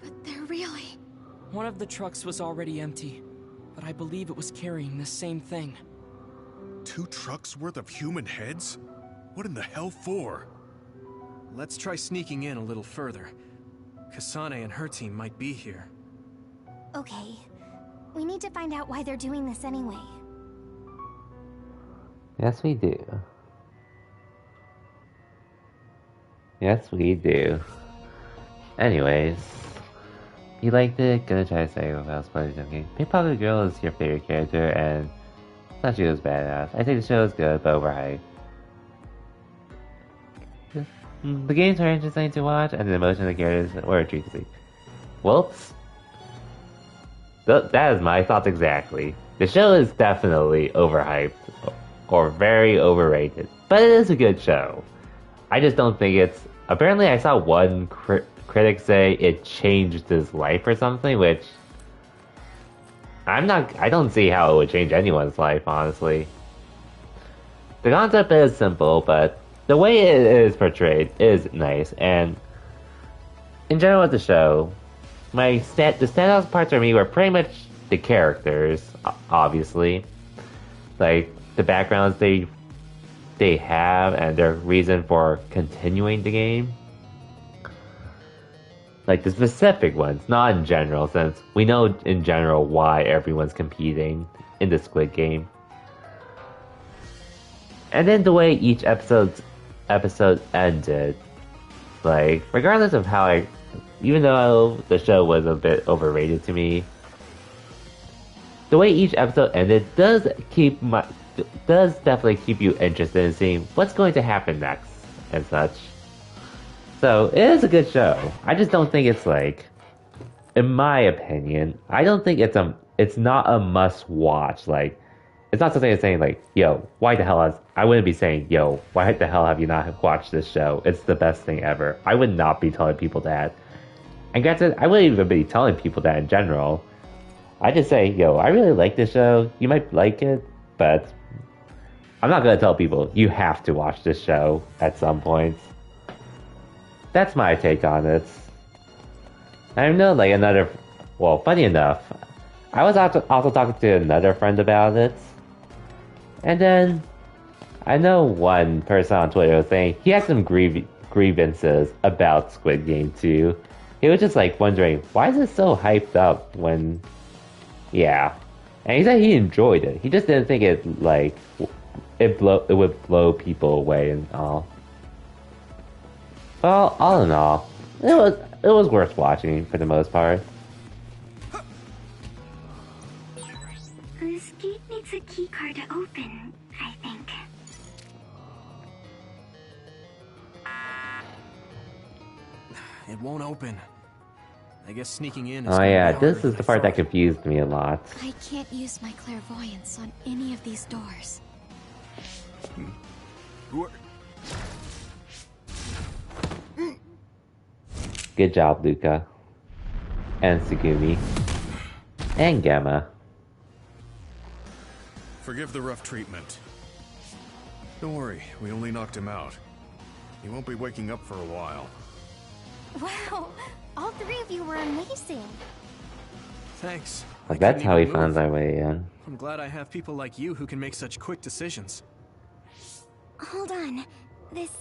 but they're really... One of the trucks was already empty, but I believe it was carrying the same thing. 2 trucks worth of human heads? What in the hell for? Let's try sneaking in a little further. Kasane and her team might be here. Okay. We need to find out why they're doing this anyway. Yes, we do. Yes, we do. Anyways, you liked it? Gonna try to say without spoiling something. Pink Pocket Girl is your favorite character, and I thought she was badass. I think the show is good, but overhyped. The games are interesting to watch, and the emotion of the characters were a treat to see. Whoops. That is my thoughts exactly. The show is definitely overhyped, or very overrated, but it is a good show. I just don't think it's... Apparently I saw one critic say it changed his life or something, which... I don't see how it would change anyone's life, honestly. The concept is simple, but the way it is portrayed is nice. And in general with the show, the standout parts for me were pretty much the characters, obviously. Like, the backgrounds they have and their reason for continuing the game. Like, the specific ones, not in general, since we know in general why everyone's competing in the Squid Game. And then the way each episode ended. Like, regardless of how even though the show was a bit overrated to me, the way each episode ended does definitely keep you interested in seeing what's going to happen next and such. So it is a good show. I just don't think it's like, in my opinion, I don't think it's not a must watch. Like, it's not something that's saying like, yo, why the hell I wouldn't be saying, yo, why the hell have you not watched this show? It's the best thing ever. I would not be telling people that. And granted, I wouldn't even be telling people that in general. I just say, yo, I really like this show. You might like it, but I'm not gonna tell people you have to watch this show at some point. That's my take on it. I know, like, funny enough, I was also talking to another friend about it. And then, I know one person on Twitter was saying he had some grievances about Squid Game too. He was just like wondering, why is it so hyped up when... Yeah. And he said he enjoyed it. He just didn't think it would blow people away and all. Well, all in all, it was worth watching for the most part. This gate needs a keycard to open, I think. It won't open. I guess sneaking in is... Oh yeah, this is the part that confused me a lot. I can't use my clairvoyance on any of these doors. Good job, Luca. And Tsugumi. And Gamma. Forgive the rough treatment. Don't worry, we only knocked him out. He won't be waking up for a while. Wow, all three of you were amazing. Thanks. Like, that's how we found our way in. I'm glad I have people like you who can make such quick decisions. Hold on. This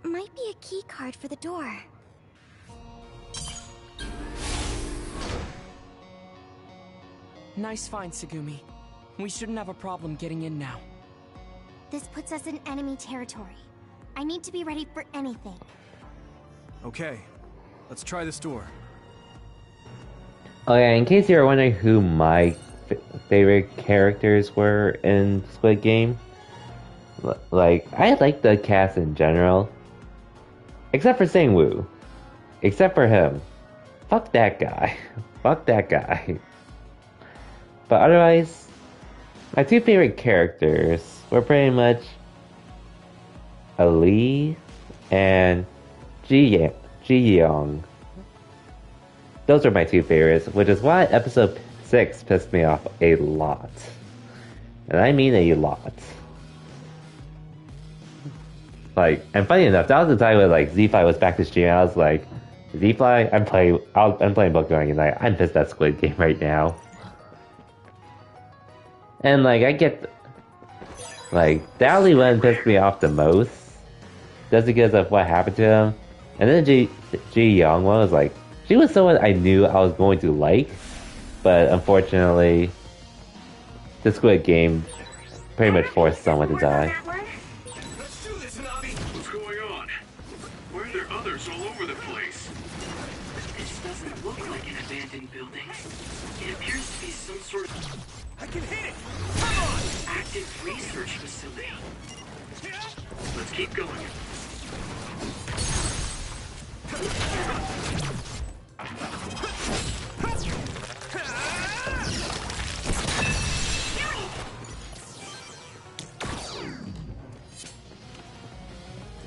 might be a key card for the door. Nice find, Tsugumi. We shouldn't have a problem getting in now. This puts us in enemy territory. I need to be ready for anything. Okay, let's try this door. Oh yeah, in case you were wondering who my favorite characters were in Squid Game, like, I like the cast in general. Except for Sang-woo. Except for him. Fuck that guy. Fuck that guy. But otherwise, my two favorite characters were pretty much Ali and Ji Young. Those are my two favorites, which is why episode 6 pissed me off a lot. And I mean a lot. Like, and funny enough, that was the time when like Z-Fly was back to stream. I was like, Z-Fly, I'm playing Boku no Hero. I'm pissed at Squid Game right now. And like, I get, like, the only one pissed me off the most, just because of what happened to him. And then Ji Young one was like, she was someone I knew I was going to like, but unfortunately, the Squid Game pretty much forced someone to die. What's going on? Why are there others all over the place? This doesn't look like an abandoned building. It appears to be some sort of... I can hit it! Come on! Active research facility. Let's keep going.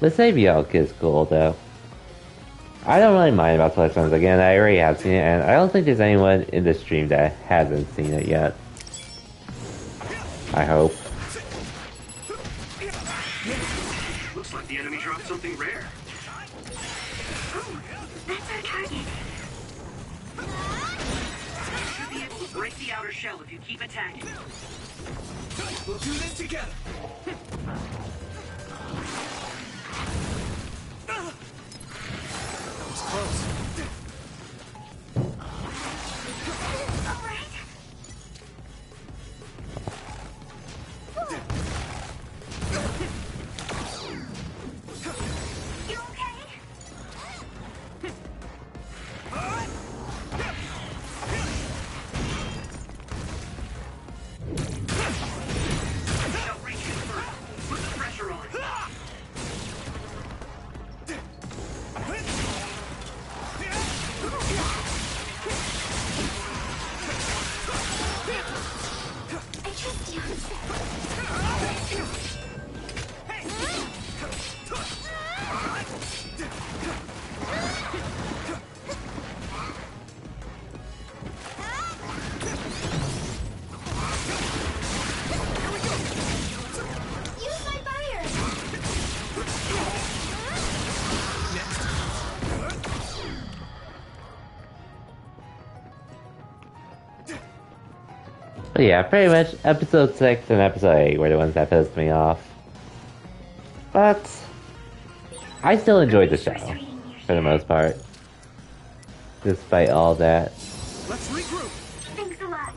The Saviok is cool though. I don't really mind about Twilight Stones again. I already have seen it, and I don't think there's anyone in the stream that hasn't seen it yet. I hope. Looks like the enemy dropped something rare. Oh, that's our target. You should be able to break the outer shell if you keep attacking. We'll do this together. That was close. All right. You okay? Shell reach you first. Put the pressure on. I trust you. Use my fire. But yeah, pretty much episode 6 and episode 8 were the ones that pissed me off. But I still enjoyed the show, for the most part. Despite all that. Let's regroup. Thanks a lot.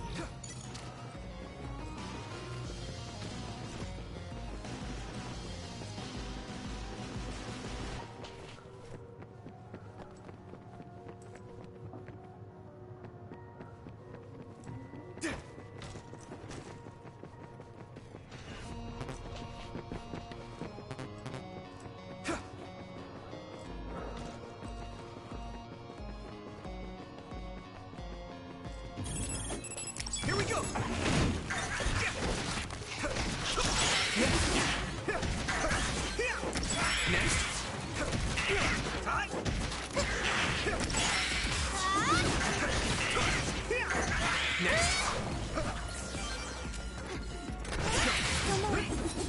Here we go. Next.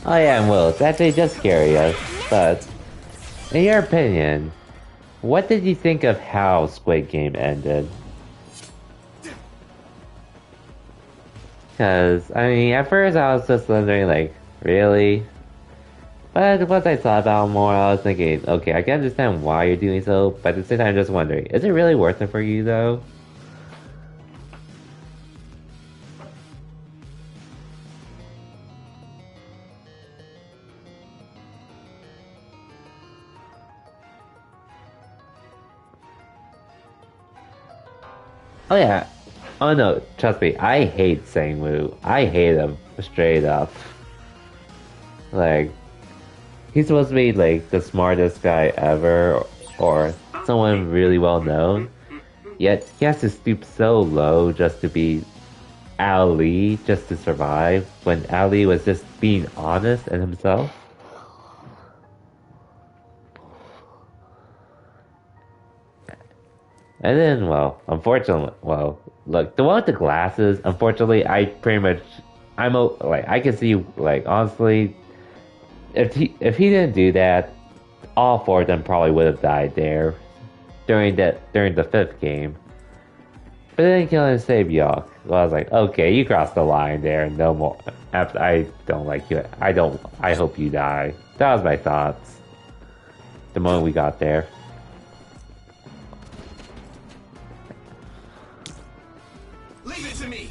Oh yeah, and Will, it's actually just curious, but in your opinion, what did you think of how Squid Game ended? Because, I mean, at first I was just wondering, like, really? But once I thought about it more, I was thinking, okay, I can understand why you're doing so, but at the same time I'm just wondering, is it really worth it for you, though? Oh yeah. Oh no, trust me, I hate Sang-woo. I hate him, straight up. Like, he's supposed to be like the smartest guy ever, or someone really well known. Yet he has to stoop so low just to be Ali, just to survive, when Ali was just being honest and himself. And then, well, unfortunately, well, look, the one with the glasses, unfortunately, I pretty much, like, I can see, like, honestly, if he didn't do that, all four of them probably would have died there during the fifth game. But then killing Sabyok, well, I was like, okay, you crossed the line there, no more. After, I don't like you. I hope you die. That was my thoughts the moment we got there. Leave it to me.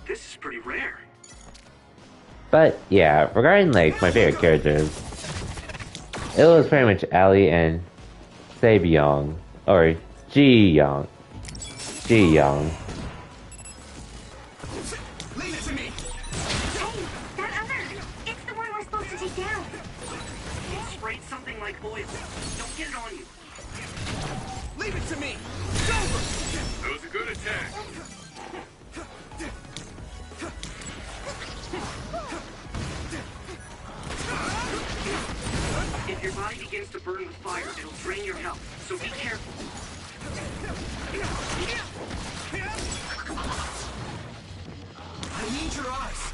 This is pretty rare. But yeah, regarding like my favorite characters, it was pretty much Ali and Sabyong, or Ji-young. Ji-young. Leave it to me. Hey, that other! It's the one we're supposed to take down. It sprayed something like oil. Don't get it on you. Leave it to me. That was a good attack. If your body begins to burn with fire, it'll drain your health, so be careful. I need her eyes!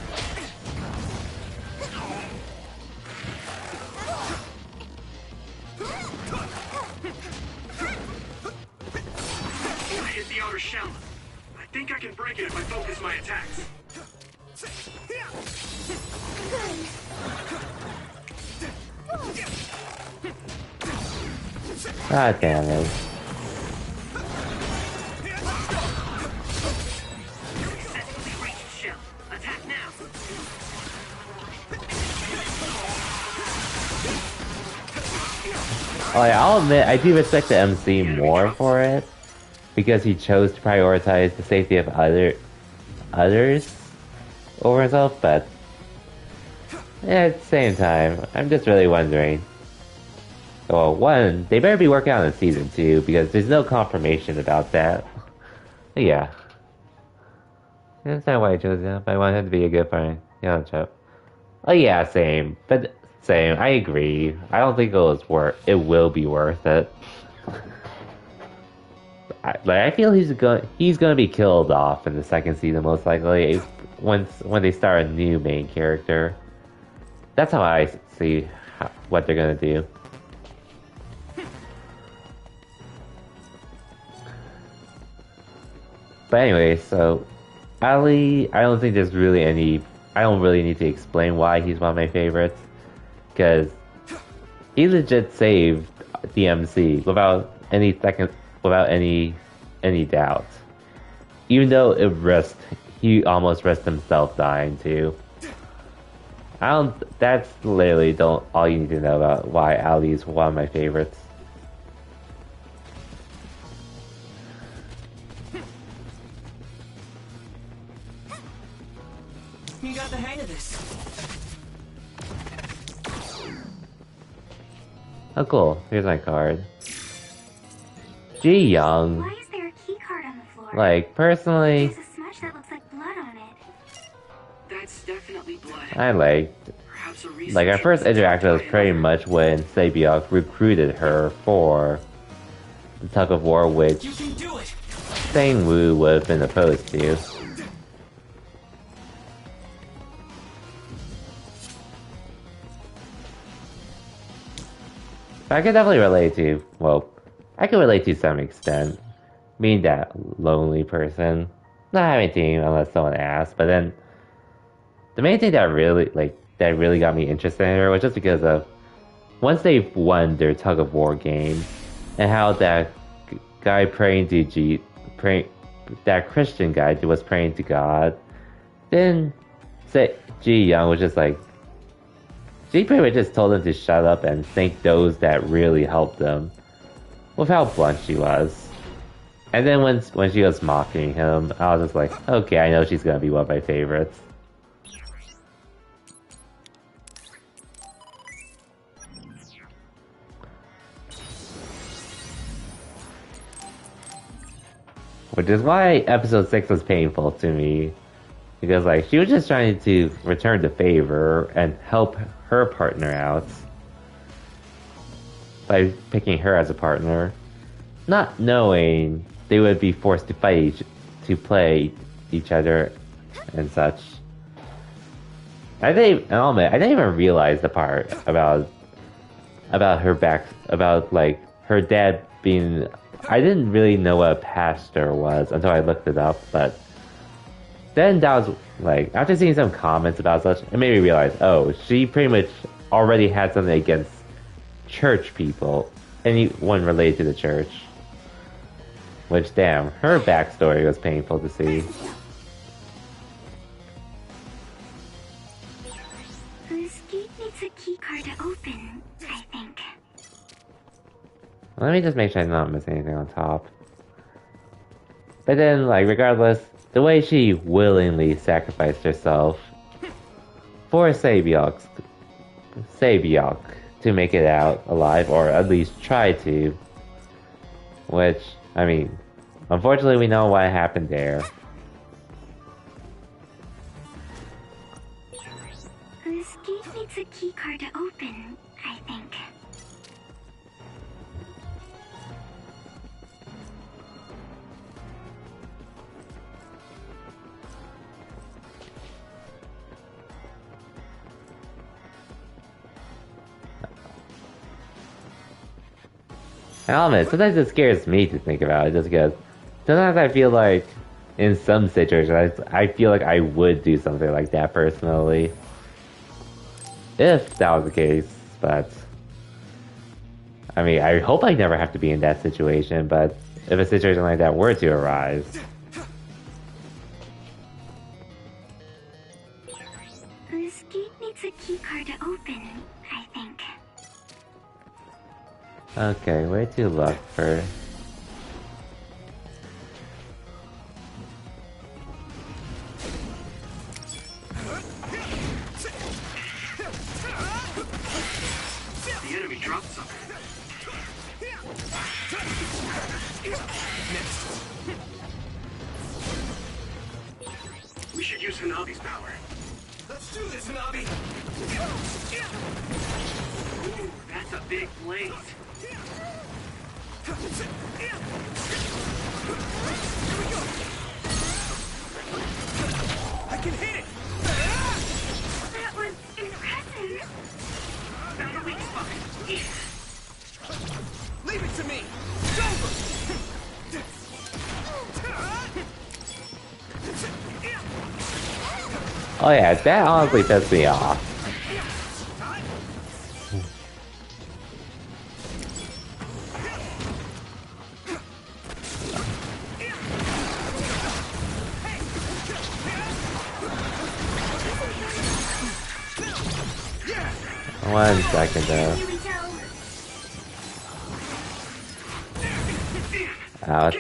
I hit the outer shell. I think I can break it if I focus my attacks. God damn it. Successfully reached shell. Attack now. Oh, yeah, I'll admit, I do respect the MC more for it, because he chose to prioritize the safety of others over himself, but yeah, at the same time, I'm just really wondering. Well, one, they better be working on a season 2, because there's no confirmation about that. But yeah. That's not why I chose him, but I want him to be a good friend. Yeah, Chuck. Oh yeah, same. But same, I agree. I don't think it will be worth it. I feel he's gonna be killed off in the second season most likely when they start a new main character. That's how I see what they're gonna do. But anyway, so Ali, I don't think there's really any. I don't really need to explain why he's one of my favorites, because he legit saved the MC without any doubt. Even though he almost risked himself dying too. That's literally all you need to know about why Ali is one of my favorites. You got the hang of this. Oh cool, here's my card. Ji Young. Why is there a key card on the floor? Like, personally, There's a smudge that looks like blood on it. That's definitely blood. I Perhaps a our first interaction was pretty much when Sabiok recruited her for the tug of war, which Sang Woo would have been opposed to. I can definitely relate to, I can relate to some extent. Being that lonely person. Not having a team unless someone asks, but then the main thing that really got me interested in her was just because of once they've won their tug of war game and how that guy that Christian guy was praying to God, then Ji Young was just like, she pretty much just told him to shut up and thank those that really helped them, with how blunt she was. And then when she was mocking him, I was just like, okay, I know she's gonna be one of my favorites. Which is why episode 6 was painful to me. Because, she was just trying to return the favor and help her partner out by picking her as a partner, not knowing they would be forced to play each other and such. I didn't even realize the part about her dad being. I didn't really know what a pastor was until I looked it up, but then that was after seeing some comments about such, it made me realize, oh, she pretty much already had something against church people, anyone related to the church. Which, damn, her backstory was painful to see. This gate needs a key card to open, I think. Let me just make sure I'm not missing anything on top. But then, regardless, the way she willingly sacrificed herself for Sabiok to make it out alive, or at least try to. Which, unfortunately we know what happened there. This gate needs a key card to open, I think. And I'll admit, sometimes it scares me to think about it, just because sometimes I feel like, in some situations, I feel like I would do something like that personally. If that was the case, but... I mean, I hope I never have to be in that situation, but if a situation like that were to arise... This gate needs a keycard to open, I think. Okay, where to look for... The enemy dropped something. We should use Hanabi's power. Let's do this, Hanabi! Ooh, that's a big blaze. Here we go! I can hit it! That was impressive. Found a weak spot. Leave it to me! It's over! Oh yeah, that honestly pissed me off. One second though. Ouch.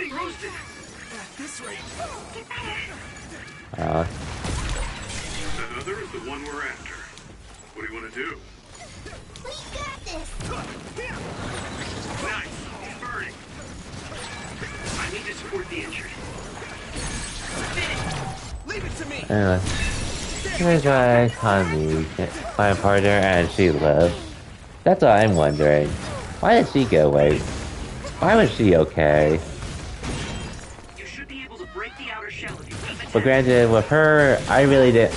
Another is the one we're after. What do you want to do? We got this. Nice. He's burning. I need to support the injured. Leave it to me! Anyway. Here's my Connie, my partner, and she lived. That's what I'm wondering. Why did she go away? Why was she okay? You should be able to break the outer shell if you keep it. But granted, with her, I really didn't...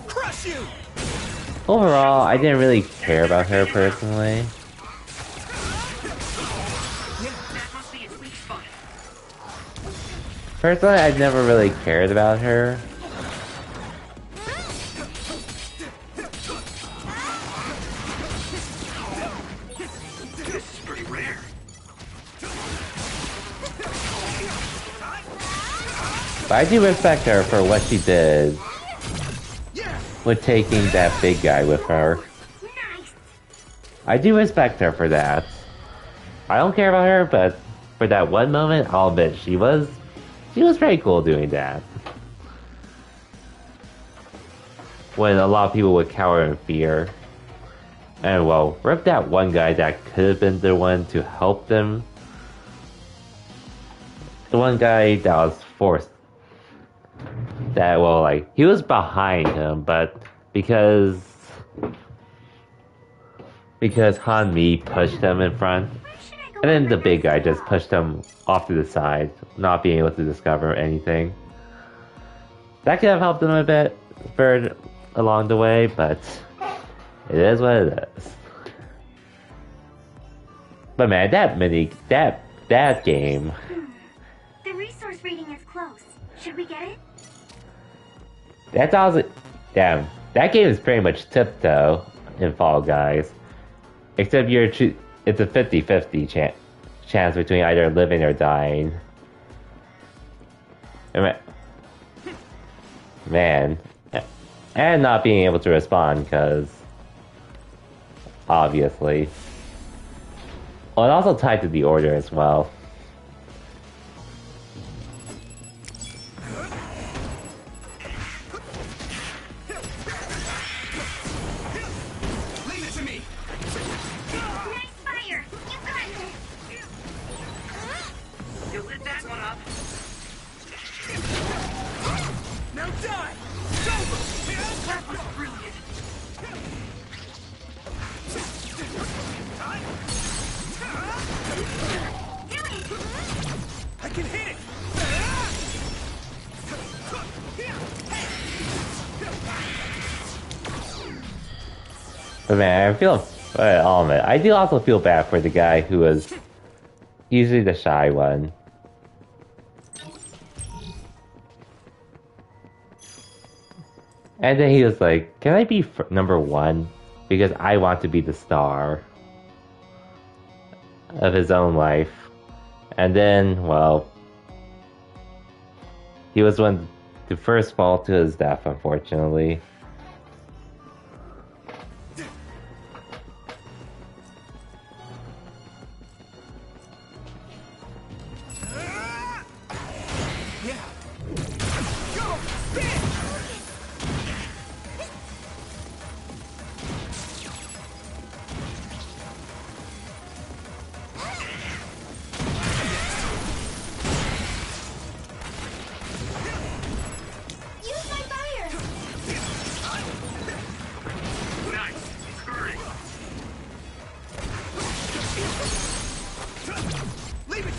Crush you! Overall, I didn't really care about her personally. That must be its weak spot. Personally, I never really cared about her. This is pretty rare. But I do respect her for what she did with taking that big guy with her. I do respect her for that. I don't care about her, but for that one moment, I'll admit she was pretty cool doing that. When a lot of people would cower in fear. And well, rip that one guy that could have been the one to help them. The one guy that was forced. That, well, like, he was behind him, but because Han Mi pushed him in front, and then the big guy just pushed him off to the side, not being able to discover anything. That could have helped him a bit further along the way, but it is what it is. But man, that game. The resource reading is close. Should we get it? That's also, damn, that game is pretty much tiptoe in Fall Guys. Except it's a 50-50 chance between either living or dying. Man. And not being able to respond, because obviously. Well, it also tied to the order as well. Leave it to me! Nice fire! You got this! You lit that one up. Now die! It's over! That was brilliant. I can hit it! But man, I do also feel bad for the guy who was usually the shy one. And then he was like, "Can I be number one? Because I want to be the star of his own life." And then, well, he was one to first fall to his death, unfortunately.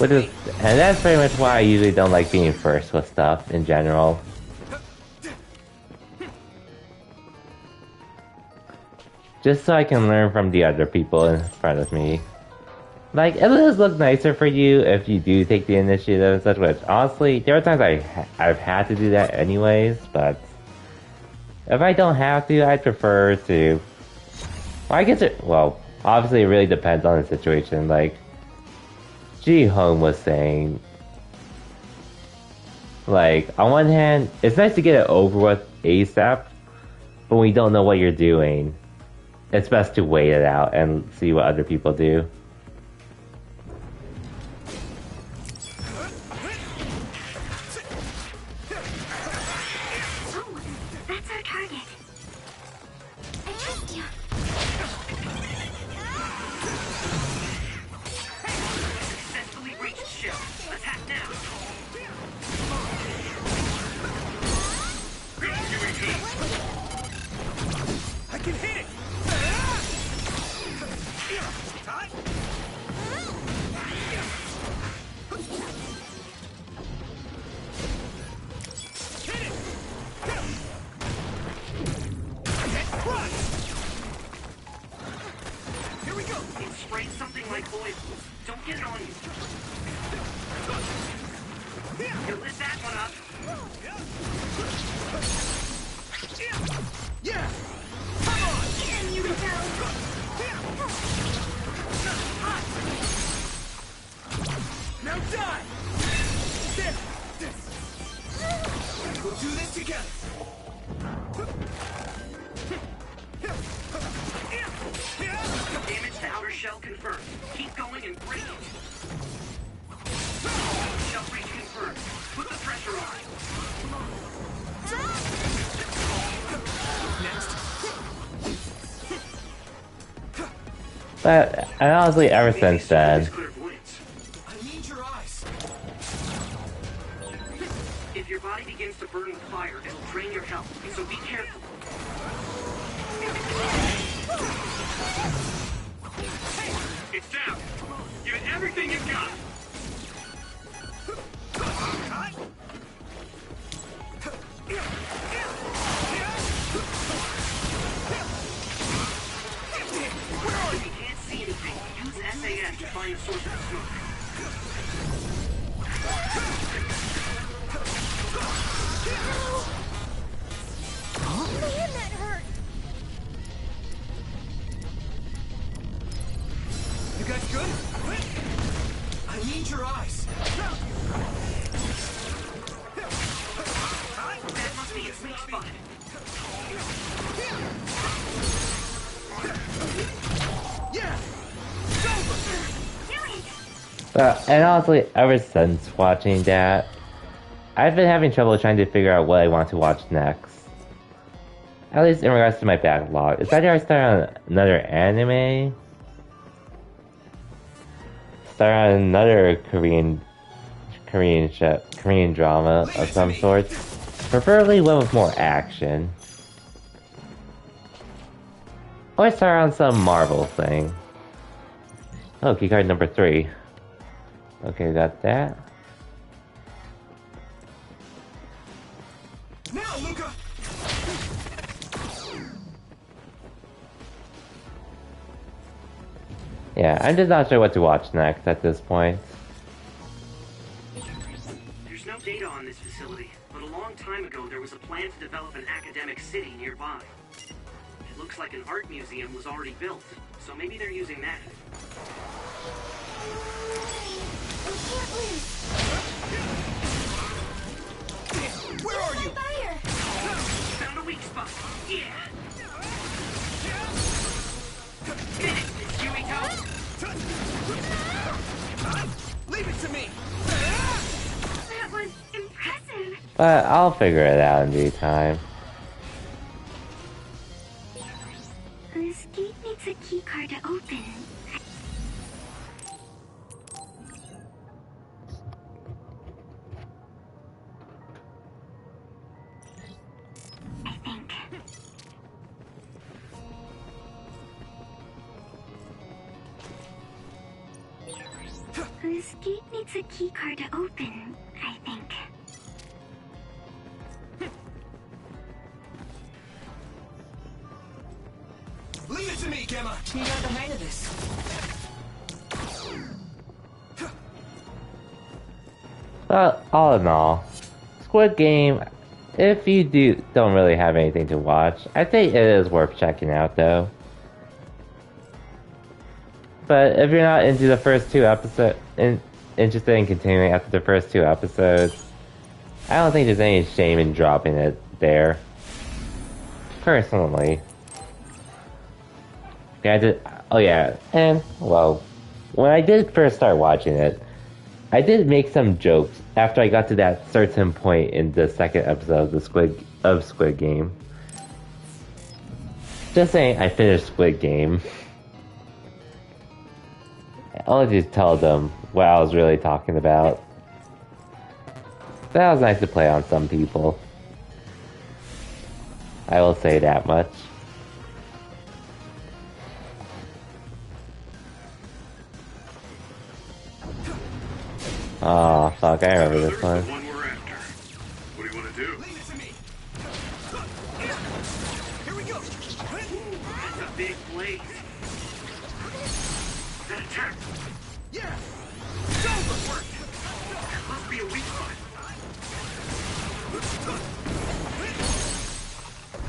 And that's pretty much why I usually don't like being first with stuff in general. Just so I can learn from the other people in front of me. Like, it does look nicer for you if you do take the initiative and such, which honestly, there are times I've had to do that anyways, but if I don't have to, I'd prefer to. Well, I guess well, obviously it really depends on the situation. Like, Ji-Hong was saying, like, on one hand, it's nice to get it over with ASAP, but when you don't know what you're doing, it's best to wait it out and see what other people do. That's our target. I trust you. Successfully reached ship. Attack now. I can hit it! Here we go. It sprayed something like oil. Don't get it on you. You lit that one up. Yeah! Come on! Can you go? Now die! We'll do this together! Damage to outer shell confirmed. Keep going and break it. Shell breach confirmed. Put the pressure on. But, and honestly, ever since then, I need your eyes. If your body begins to burn with fire, it'll drain your health, so be careful. It's down. Give it everything you've got. If you can't see anything, use SAS to find the source of the smoke. Oh man, that hurt! You guys good? I need your eyes. That must be its weak spot. Yeah! and honestly, ever since watching that, I've been having trouble trying to figure out what I want to watch next. At least in regards to my backlog. It's either I start on another anime, start on another Korean drama of some sort, preferably one with more action, or start on some Marvel thing. Oh, keycard number 3. Okay, got that. Now, Luca! Yeah, I'm just not sure what to watch next at this point. facility, but a long time ago there was a plan to develop an academic city nearby. It looks like an art museum was already built, so maybe they're using that. Where are you? Fire! Found a weak spot. Yeah. Finish, Yumiko. Leave it to me! That was impressive. But I'll figure it out in due time. This gate needs a keycard to open. I think. This gate needs a keycard to open, I think. Leave it to me, Gemma! You got the hang of this. But all in all, Squid Game, if you don't really have anything to watch, I think it is worth checking out though. But if you're not into the first two episodes, interested in continuing after the first two episodes, I don't think there's any shame in dropping it there. Personally. Yeah, oh yeah, and, well, when I did first start watching it, I did make some jokes after I got to that certain point in the second episode of Squid Game. Just saying, I finished Squid Game. I'll just tell them what I was really talking about. That was nice to play on some people. I will say that much. Oh, fuck, I remember this one. What do you want to do? Leave it to me! Here we go! That's a big blaze. That attack. Yeah! Silver work. That must be a weak spot.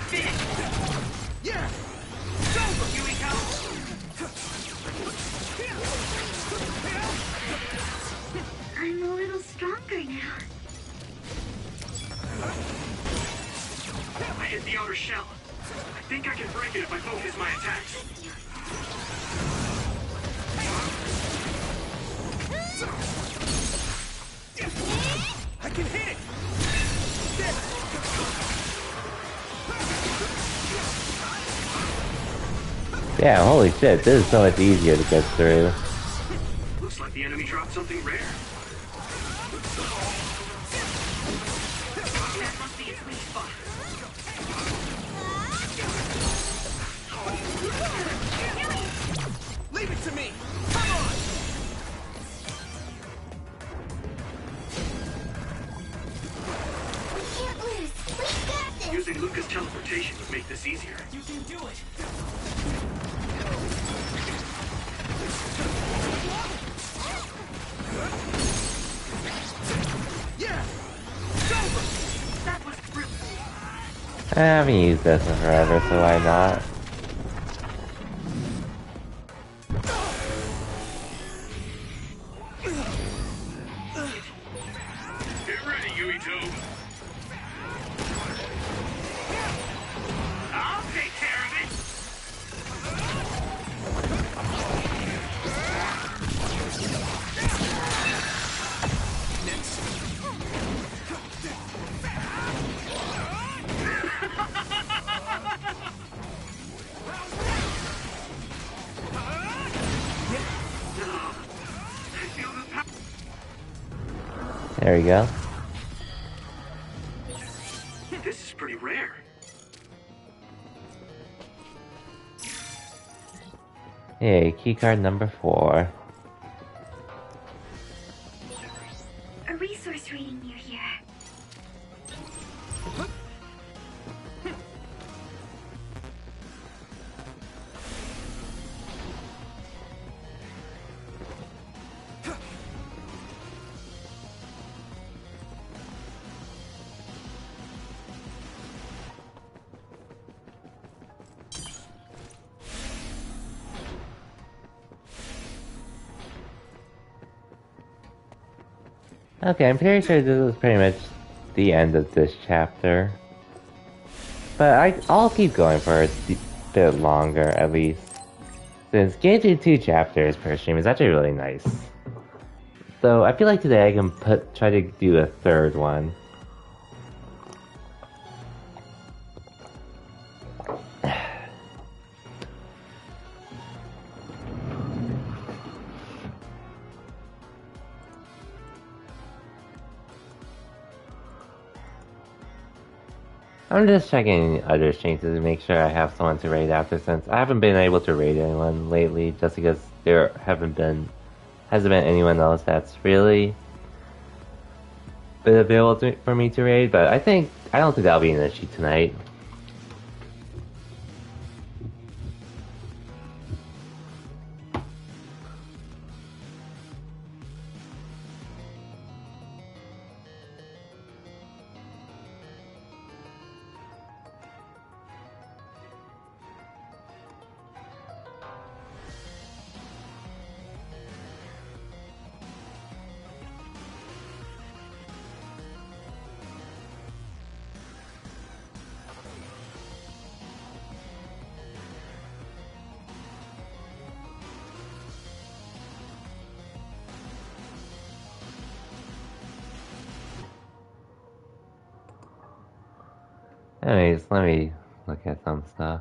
Finish. Yeah! Yumiko. I'm a little stronger now. I hit the outer shell. I think I can break it if I focus my attacks. I can hit it! Yeah, holy shit, this is so much easier to get through. Looks like the enemy dropped something rare. That must be its weak spot. Leave it to me! Come on! We can't lose. We got this. Using Luca's teleportation would make this easier. You can do it. Yeah! That was brilliant. I haven't used this in forever, so why not? Get ready, Yuito. I'll take care of it. There we go. This is pretty rare. Hey, keycard number 4. A resource reading near here. Okay, I'm pretty sure this is pretty much the end of this chapter. But I'll keep going for a bit longer, at least. Since getting through 2 chapters per stream is actually really nice. So I feel like today I can try to do a 3rd one. I'm just checking other streams to make sure I have someone to raid after, since I haven't been able to raid anyone lately, just because there hasn't been anyone else that's really been available for me to raid. But I don't think that'll be an issue tonight. Anyways, let me look at some stuff.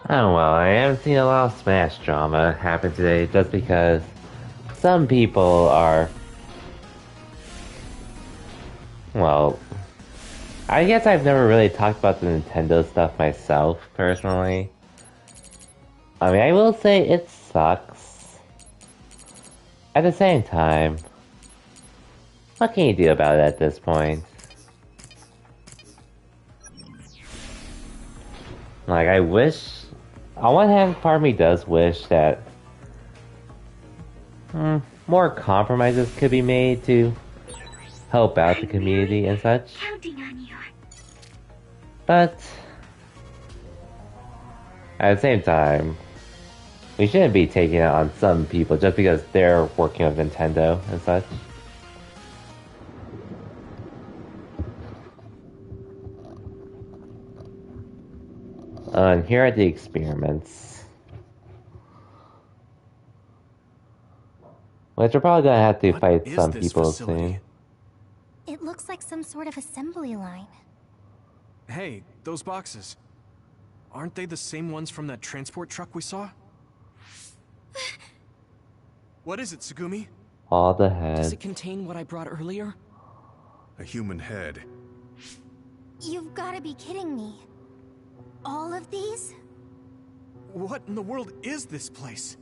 Oh well, I haven't seen a lot of Smash drama happen today just because some people are... Well, I guess I've never really talked about the Nintendo stuff myself, personally. I mean, I will say it sucks. At the same time, what can you do about it at this point? Like, I wish... On one hand, part of me does wish that more compromises could be made to help out the community and such. But at the same time, we shouldn't be taking it on some people just because they're working with Nintendo and such. And here are the experiments. Which we're probably gonna have to fight some people soon. It looks like some sort of assembly line. Hey, those boxes. Aren't they the same ones from that transport truck we saw? What is it, Tsugumi? All the heads. Does it contain what I brought earlier? A human head. You've gotta be kidding me. All of these? What in the world is this place?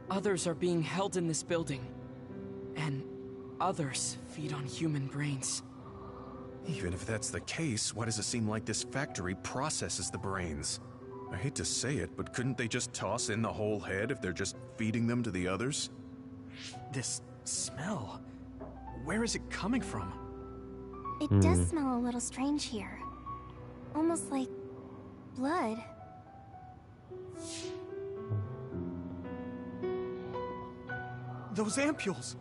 Others are being held in this building. And others feed on human brains. Even if that's the case, why does it seem like this factory processes the brains? I hate to say it, but couldn't they just toss in the whole head if they're just feeding them to the others? This smell. Where is it coming from? It does smell a little strange here. Almost like blood. Those ampules!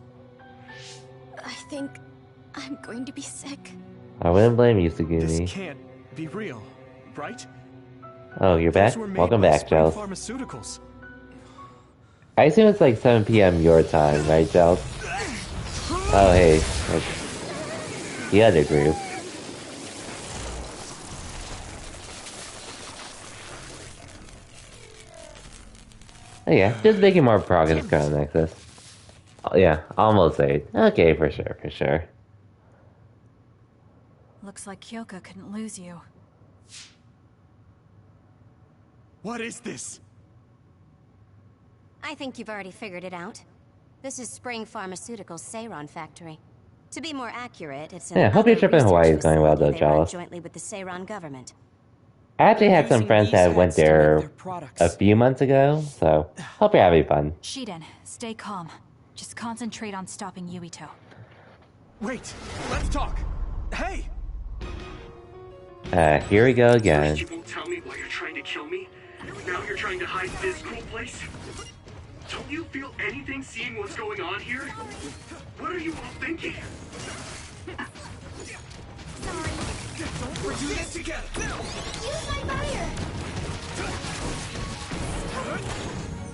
I think I'm going to be sick. I wouldn't blame you, Sugumi. This can't be real, right? Oh, you're back? Those were made Welcome by back, Spring Gels. Pharmaceuticals. I assume it's like 7 p.m. your time, right, Gels? Oh, hey. It's the other group. Oh yeah, just making more progress on Nexus. Oh, yeah, almost 8. Okay, for sure, for sure. Looks like Kyoka couldn't lose you. What is this? I think you've already figured it out. This is Spring Pharmaceuticals' Seiron factory. To be more accurate, it's an Yeah, hope your trip in Hawaii is going well though, Jealous. jointly with the Seiron government. I actually had some friends that went there a few months ago, so hope you're having fun. Shiden, stay calm. Just concentrate on stopping Yuito. Wait, let's talk. Hey! Here we go again. You won't tell me why you're trying to kill me? Now you're trying to hide this cool place? Don't you feel anything seeing what's going on here? What are you all thinking? We're doing this together! Use my fire!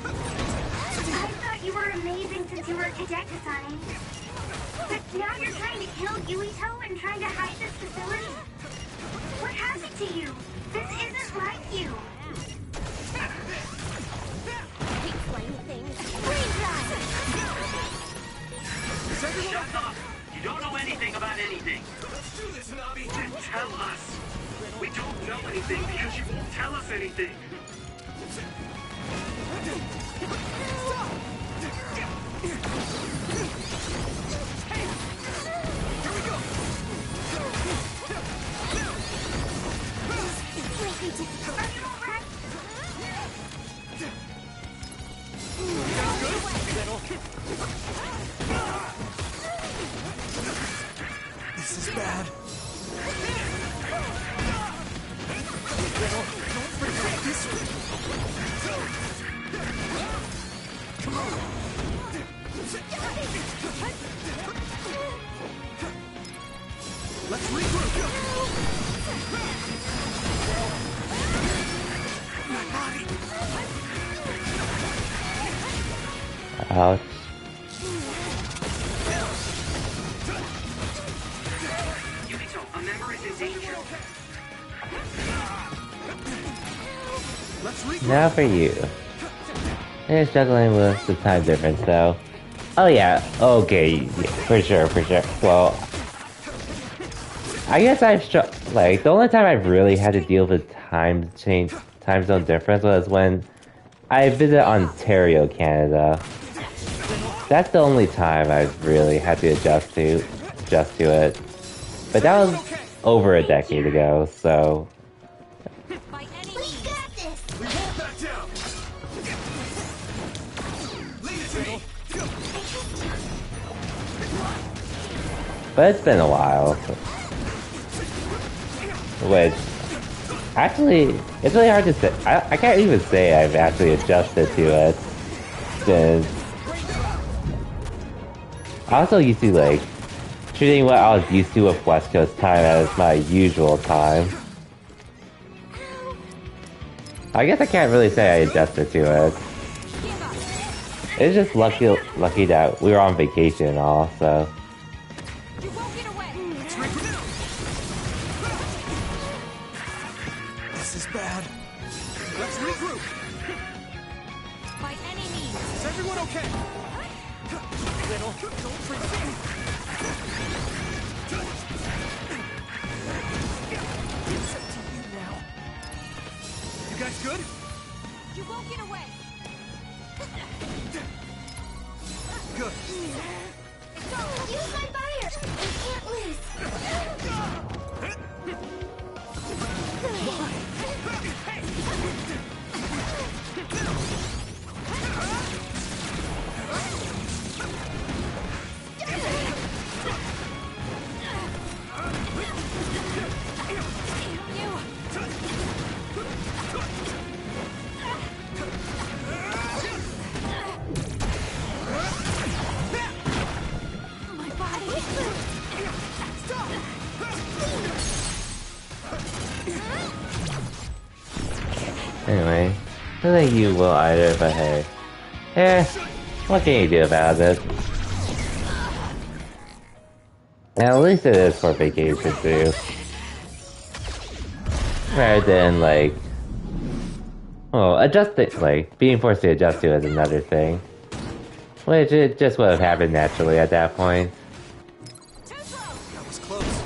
I thought you were amazing since you were a cadet design. But now you're trying to kill Yuito and trying to hide this facility? What happened to you? This isn't like you. Keep playing things. Shut up! You don't know anything about anything. Let's do this, Nabi! Then tell us! We don't know anything because you won't tell us anything! This is bad. Let's regroup. Ouch. Yuito, a member is in danger. Now for you. They're struggling with the time difference, though. Oh yeah, okay, yeah, for sure, for sure. Well, I guess like, the only time I've really had to deal with time zone difference was when I visited Ontario, Canada. That's the only time I've really had to adjust to it. But that was over a decade ago, so... But it's been a while. Which, actually, it's really hard to say. I can't even say I've actually adjusted to it. Since I also used to, like, treating what I was used to with West Coast time as my usual time. I guess I can't really say I adjusted to it. It's just lucky that we were on vacation and all, so... Anyway, I don't think you will either, but hey. What can you do about it? And at least it is for vacation too. Rather than like... Well, being forced to adjust to is another thing. Which it just would have happened naturally at that point. That was close.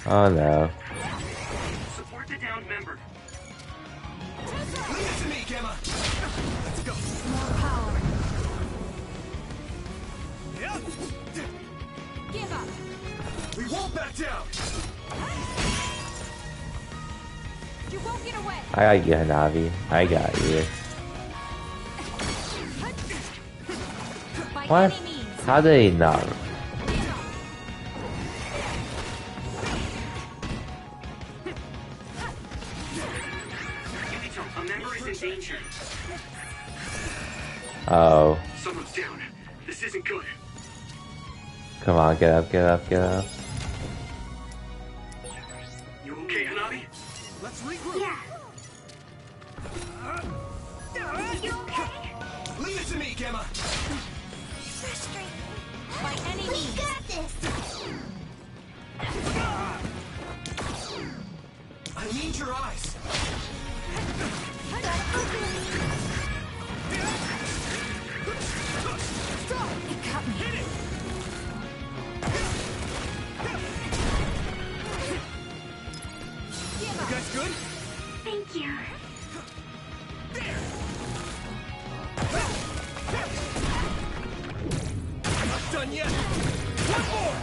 Oh no. Support the downed member. Leave it to me, Gemma. Let's go. More power. Yep. Give up. We won't back down. You won't get away. I got you, Hanabi. I got you. By What? any means. How did he not? A member is in danger. Oh. Someone's down. This isn't good. Come on, get up, get up, get up. You okay, Hanabi? Let's regroup. Yeah. You okay? Leave it to me, Gemma. Frustrating. By any We means. got this. I need your eyes. It got me. You guys good? Thank you. I'm not done yet. One more.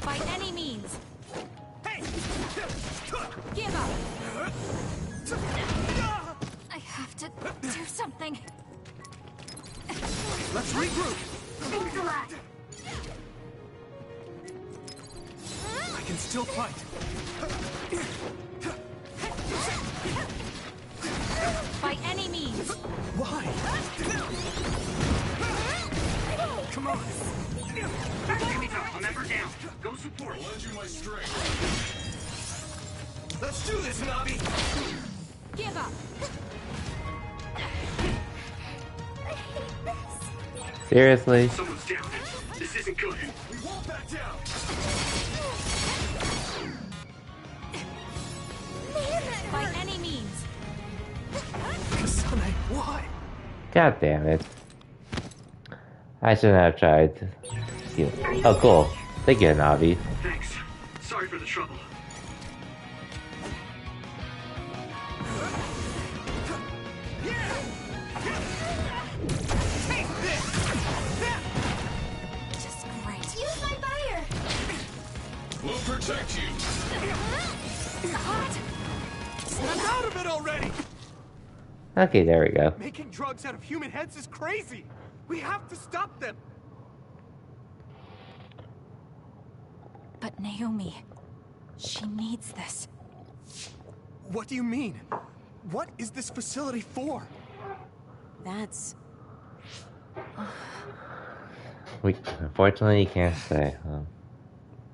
By any means. Hey. Give up. I have to do something. Let's regroup. Thanks a lot. I can still fight. By any means. Why? Come on. A member down. Go support. I'll lend you my strength. Let's do this, Hanabi. Give up. Seriously? Someone's down. This isn't good. We won't back down. By any means. Kasane, why? God damn it. I shouldn't have tried. Oh, cool. Thank you, Hanabi. Thanks. Sorry for the trouble. Just great. Use my fire. We'll protect you. It's hot. Snap out of it already. Okay, there we go. Making drugs out of human heads is crazy. We have to stop them. But Naomi, she needs this. What do you mean? What is this facility for? That's... We unfortunately can't say, huh?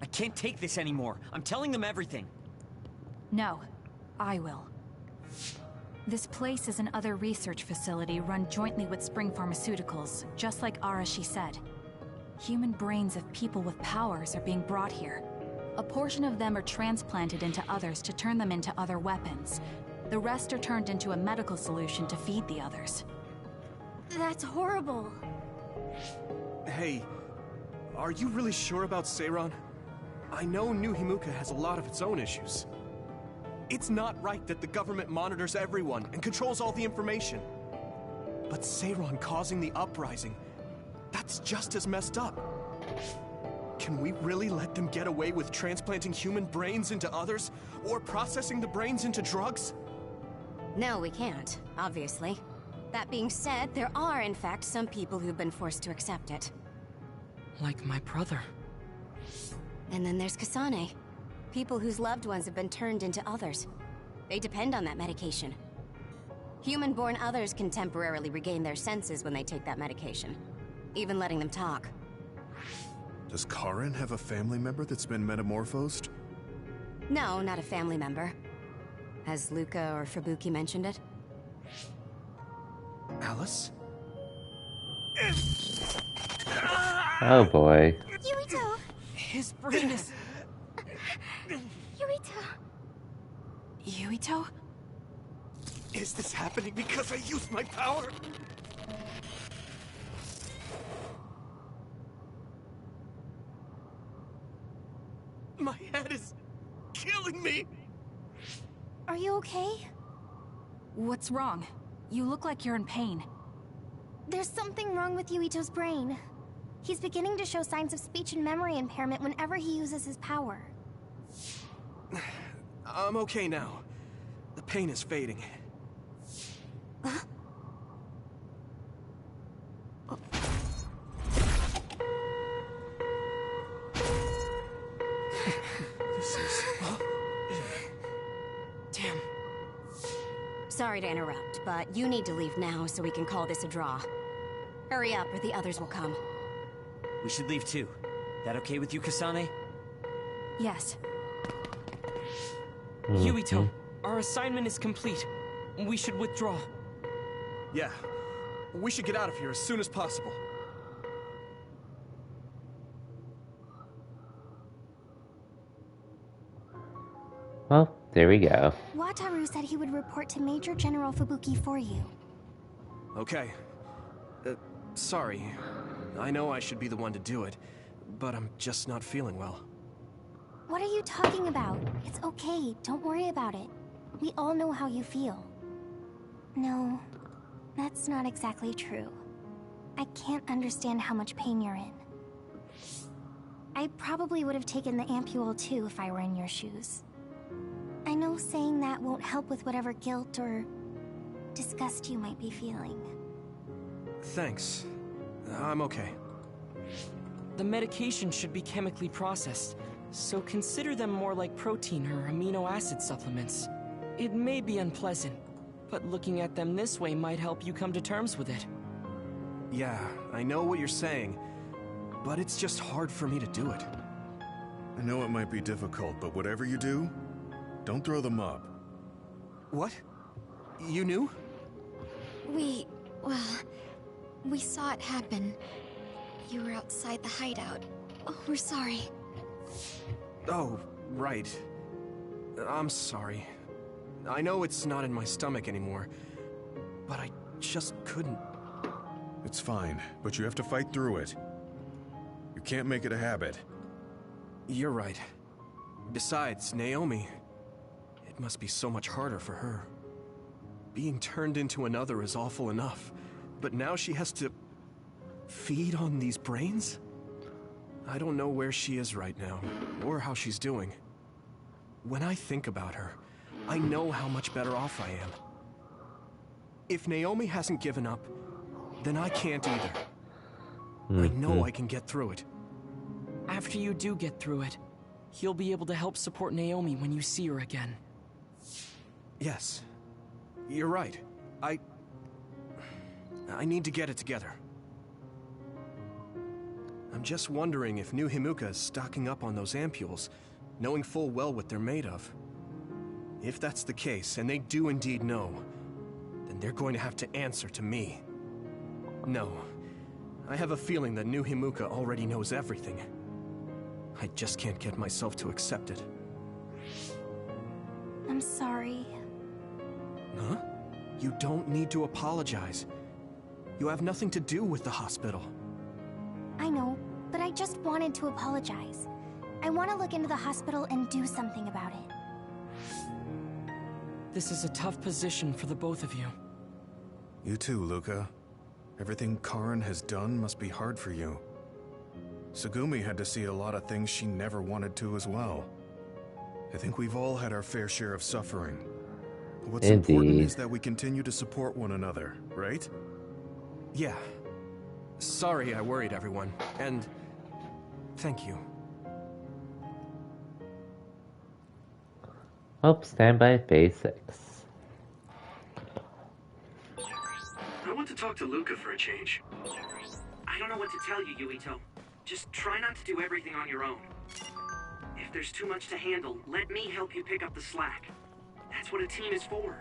I can't take this anymore. I'm telling them everything. No, I will. This place is another research facility run jointly with Spring Pharmaceuticals, just like Arashi said. Human brains of people with powers are being brought here. A portion of them are transplanted into others to turn them into other weapons. The rest are turned into a medical solution to feed the others. That's horrible. Hey, are you really sure about Seiron? I know New Himuka has a lot of its own issues. It's not right that the government monitors everyone and controls all the information. But Seiron causing the uprising, that's just as messed up. Can we really let them get away with transplanting human brains into others? Or processing the brains into drugs? No, we can't, obviously. That being said, there are, in fact, some people who've been forced to accept it. Like my brother. And then there's Kasane. People whose loved ones have been turned into others. They depend on that medication. Human-born others can temporarily regain their senses when they take that medication, even letting them talk. Does Karin have a family member that's been metamorphosed? No, not a family member. Has Luca or Fubuki mentioned it? Alice? Oh boy. Yuito! His brain is... Yuito! Yuito? Is this happening because I used my power? My head is killing me! Are you okay? What's wrong? You look like you're in pain. There's something wrong with Yuito's brain. He's beginning to show signs of speech and memory impairment whenever he uses his power. I'm okay now. The pain is fading. Damn. Sorry to interrupt, but you need to leave now so we can call this a draw. Hurry up or the others will come. We should leave too. That okay with you, Kasane? Yes. Yuito, our assignment is complete. We should withdraw. Yeah. We should get out of here as soon as possible. Well, there we go. Wataru said he would report to Major General Fubuki for you. Okay. Sorry. I know I should be the one to do it, but I'm just not feeling well. What are you talking about? It's okay, don't worry about it. We all know how you feel. No, that's not exactly true. I can't understand how much pain you're in. I probably would have taken the ampule too if I were in your shoes. I know saying that won't help with whatever guilt or disgust you might be feeling. Thanks. I'm okay. The medication should be chemically processed, so consider them more like protein or amino acid supplements. It may be unpleasant, but looking at them this way might help you come to terms with it. Yeah, I know what you're saying, but it's just hard for me to do it. I know it might be difficult, but whatever you do, don't throw them up. What? You knew? We saw it happen. You were outside the hideout. Oh, we're sorry. Oh, right. I'm sorry. I know it's not in my stomach anymore, but I just couldn't. It's fine, but you have to fight through it. You can't make it a habit. You're right. Besides, Naomi, it must be so much harder for her. Being turned into another is awful enough, but now she has to feed on these brains? I don't know where she is right now, or how she's doing. When I think about her, I know how much better off I am. If Naomi hasn't given up, then I can't either. I know I can get through it. After you do get through it, you'll be able to help support Naomi when you see her again. Yes. You're right. I need to get it together. I'm just wondering if New Himuka is stocking up on those ampules, knowing full well what they're made of. If that's the case, and they do indeed know, then they're going to have to answer to me. No. I have a feeling that New Himuka already knows everything. I just can't get myself to accept it. I'm sorry. Huh? You don't need to apologize. You have nothing to do with the hospital. I know, but I just wanted to apologize. I want to look into the hospital and do something about it. This is a tough position for the both of you. You too, Luca. Everything Karin has done must be hard for you. Tsugumi had to see a lot of things she never wanted to as well. I think we've all had our fair share of suffering. What's important Indeed. is that we continue to support one another, right? Yeah. Sorry I worried everyone, and thank you. Oh, standby phase 6. I want to talk to Luca for a change. I don't know what to tell you, Yuito. Just try not to do everything on your own. If there's too much to handle, let me help you pick up the slack. That's what a team is for.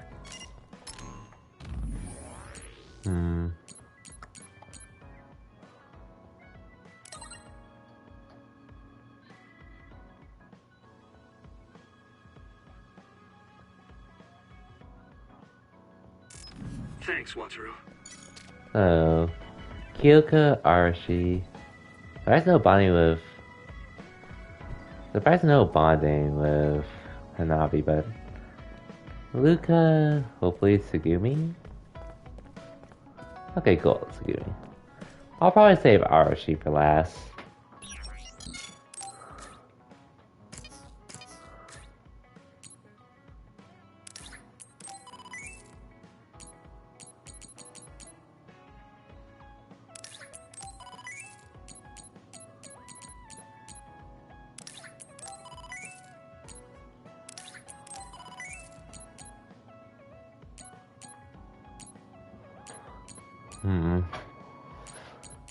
Thanks, Wataru. So, Kyoka, Arashi. Surprised no bonding with. Surprised no bonding with Hanabi, but Luca, hopefully Tsugumi. Okay, cool, Tsugumi. I'll probably save Arashi for last.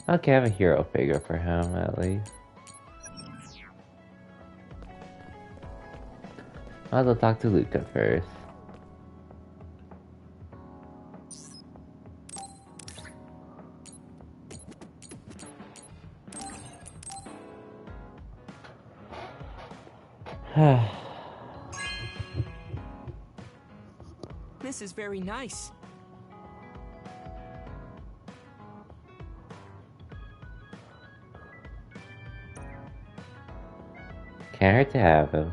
Okay, I have a hero figure for him, at least. Might as well talk to Luca first. This is very nice. Can't hurt to have him.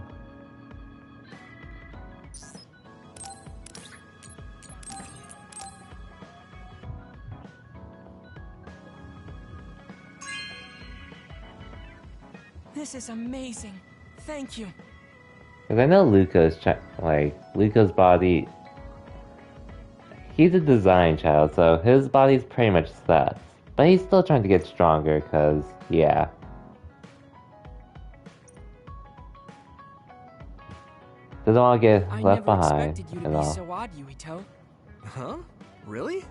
This is amazing. Thank you. Because I know Luca's Luca's body. He's a design child, so his body's pretty much set. But he's still trying to get stronger, because, yeah. Doesn't want to get left behind. I never expected you to be so odd, Yuito. Huh? Really?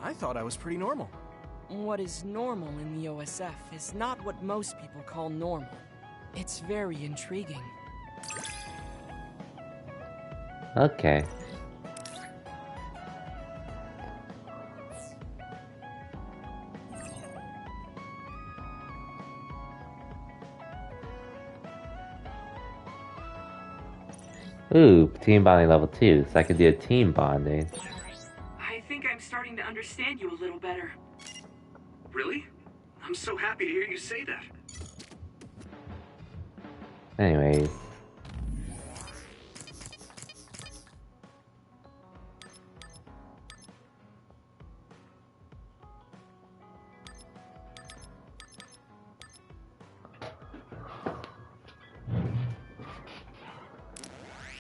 I thought I was pretty normal. What is normal in the OSF is not what most people call normal. It's very intriguing. Okay. Ooh, team bonding level 2, so I can do a team bonding. I think I'm starting to understand you a little better. Really? I'm so happy to hear you say that. Anyways.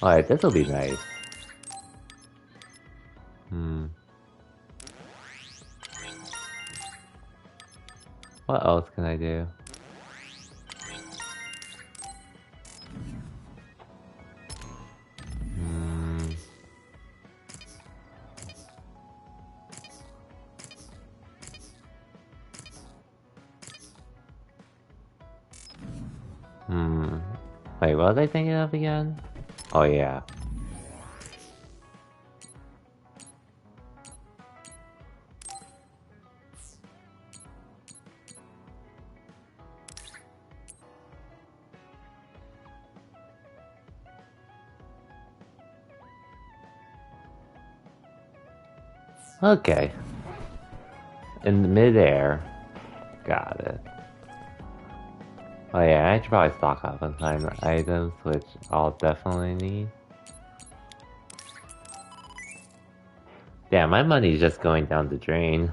Alright, this'll be nice. What else can I do? Wait, what was I thinking of again? Oh yeah. Okay. In midair. Got it. Oh yeah, I should probably stock up on time items, which I'll definitely need. Yeah, my money's just going down the drain.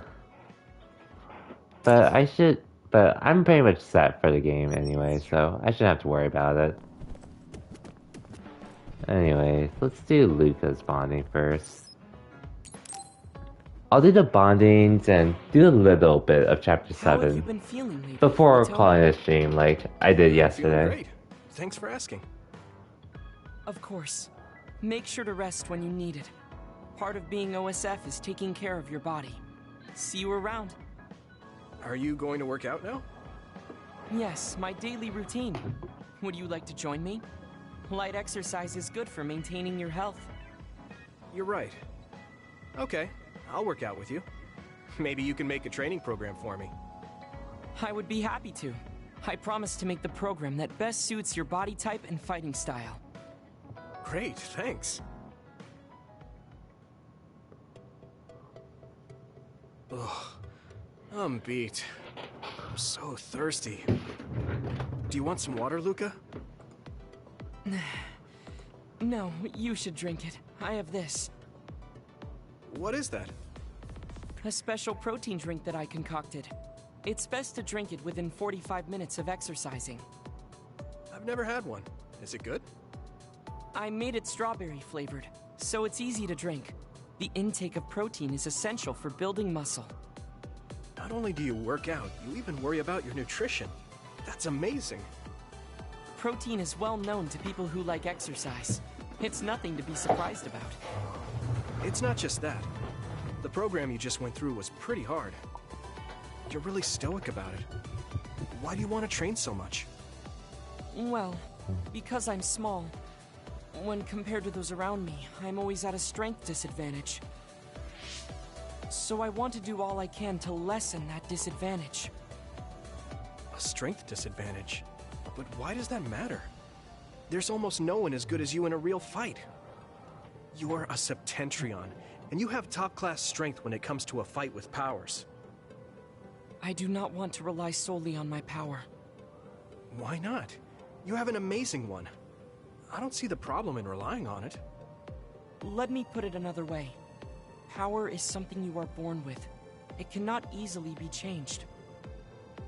But I'm pretty much set for the game anyway, so I shouldn't have to worry about it. Anyway, let's do Luca's bonding first. I'll do the bondings and do a little bit of Chapter 7 been feeling lately, before Yuito? calling a stream like I did yesterday. Feeling great. Thanks for asking. Of course. Make sure to rest when you need it. Part of being OSF is taking care of your body. See you around. Are you going to work out now? Yes, my daily routine. Would you like to join me? Light exercise is good for maintaining your health. You're right. Okay, I'll work out with you. Maybe you can make a training program for me. I would be happy to. I promise to make the program that best suits your body type and fighting style. Great, thanks. Ugh, I'm beat. I'm so thirsty. Do you want some water, Luca? No, you should drink it. I have this. What is that? A special protein drink that I concocted. It's best to drink it within 45 minutes of exercising. I've never had one. Is it good? I made it strawberry flavored, so it's easy to drink. The intake of protein is essential for building muscle. Not only do you work out, you even worry about your nutrition. That's amazing. Protein is well known to people who like exercise. It's nothing to be surprised about. It's not just that. The program you just went through was pretty hard. You're really stoic about it. Why do you want to train so much? Well, because I'm small. When compared to those around me, I'm always at a strength disadvantage. So I want to do all I can to lessen that disadvantage. A strength disadvantage? But why does that matter? There's almost no one as good as you in a real fight. You're a Septentrion, and you have top-class strength when it comes to a fight with powers. I do not want to rely solely on my power. Why not? You have an amazing one. I don't see the problem in relying on it. Let me put it another way. Power is something you are born with. It cannot easily be changed.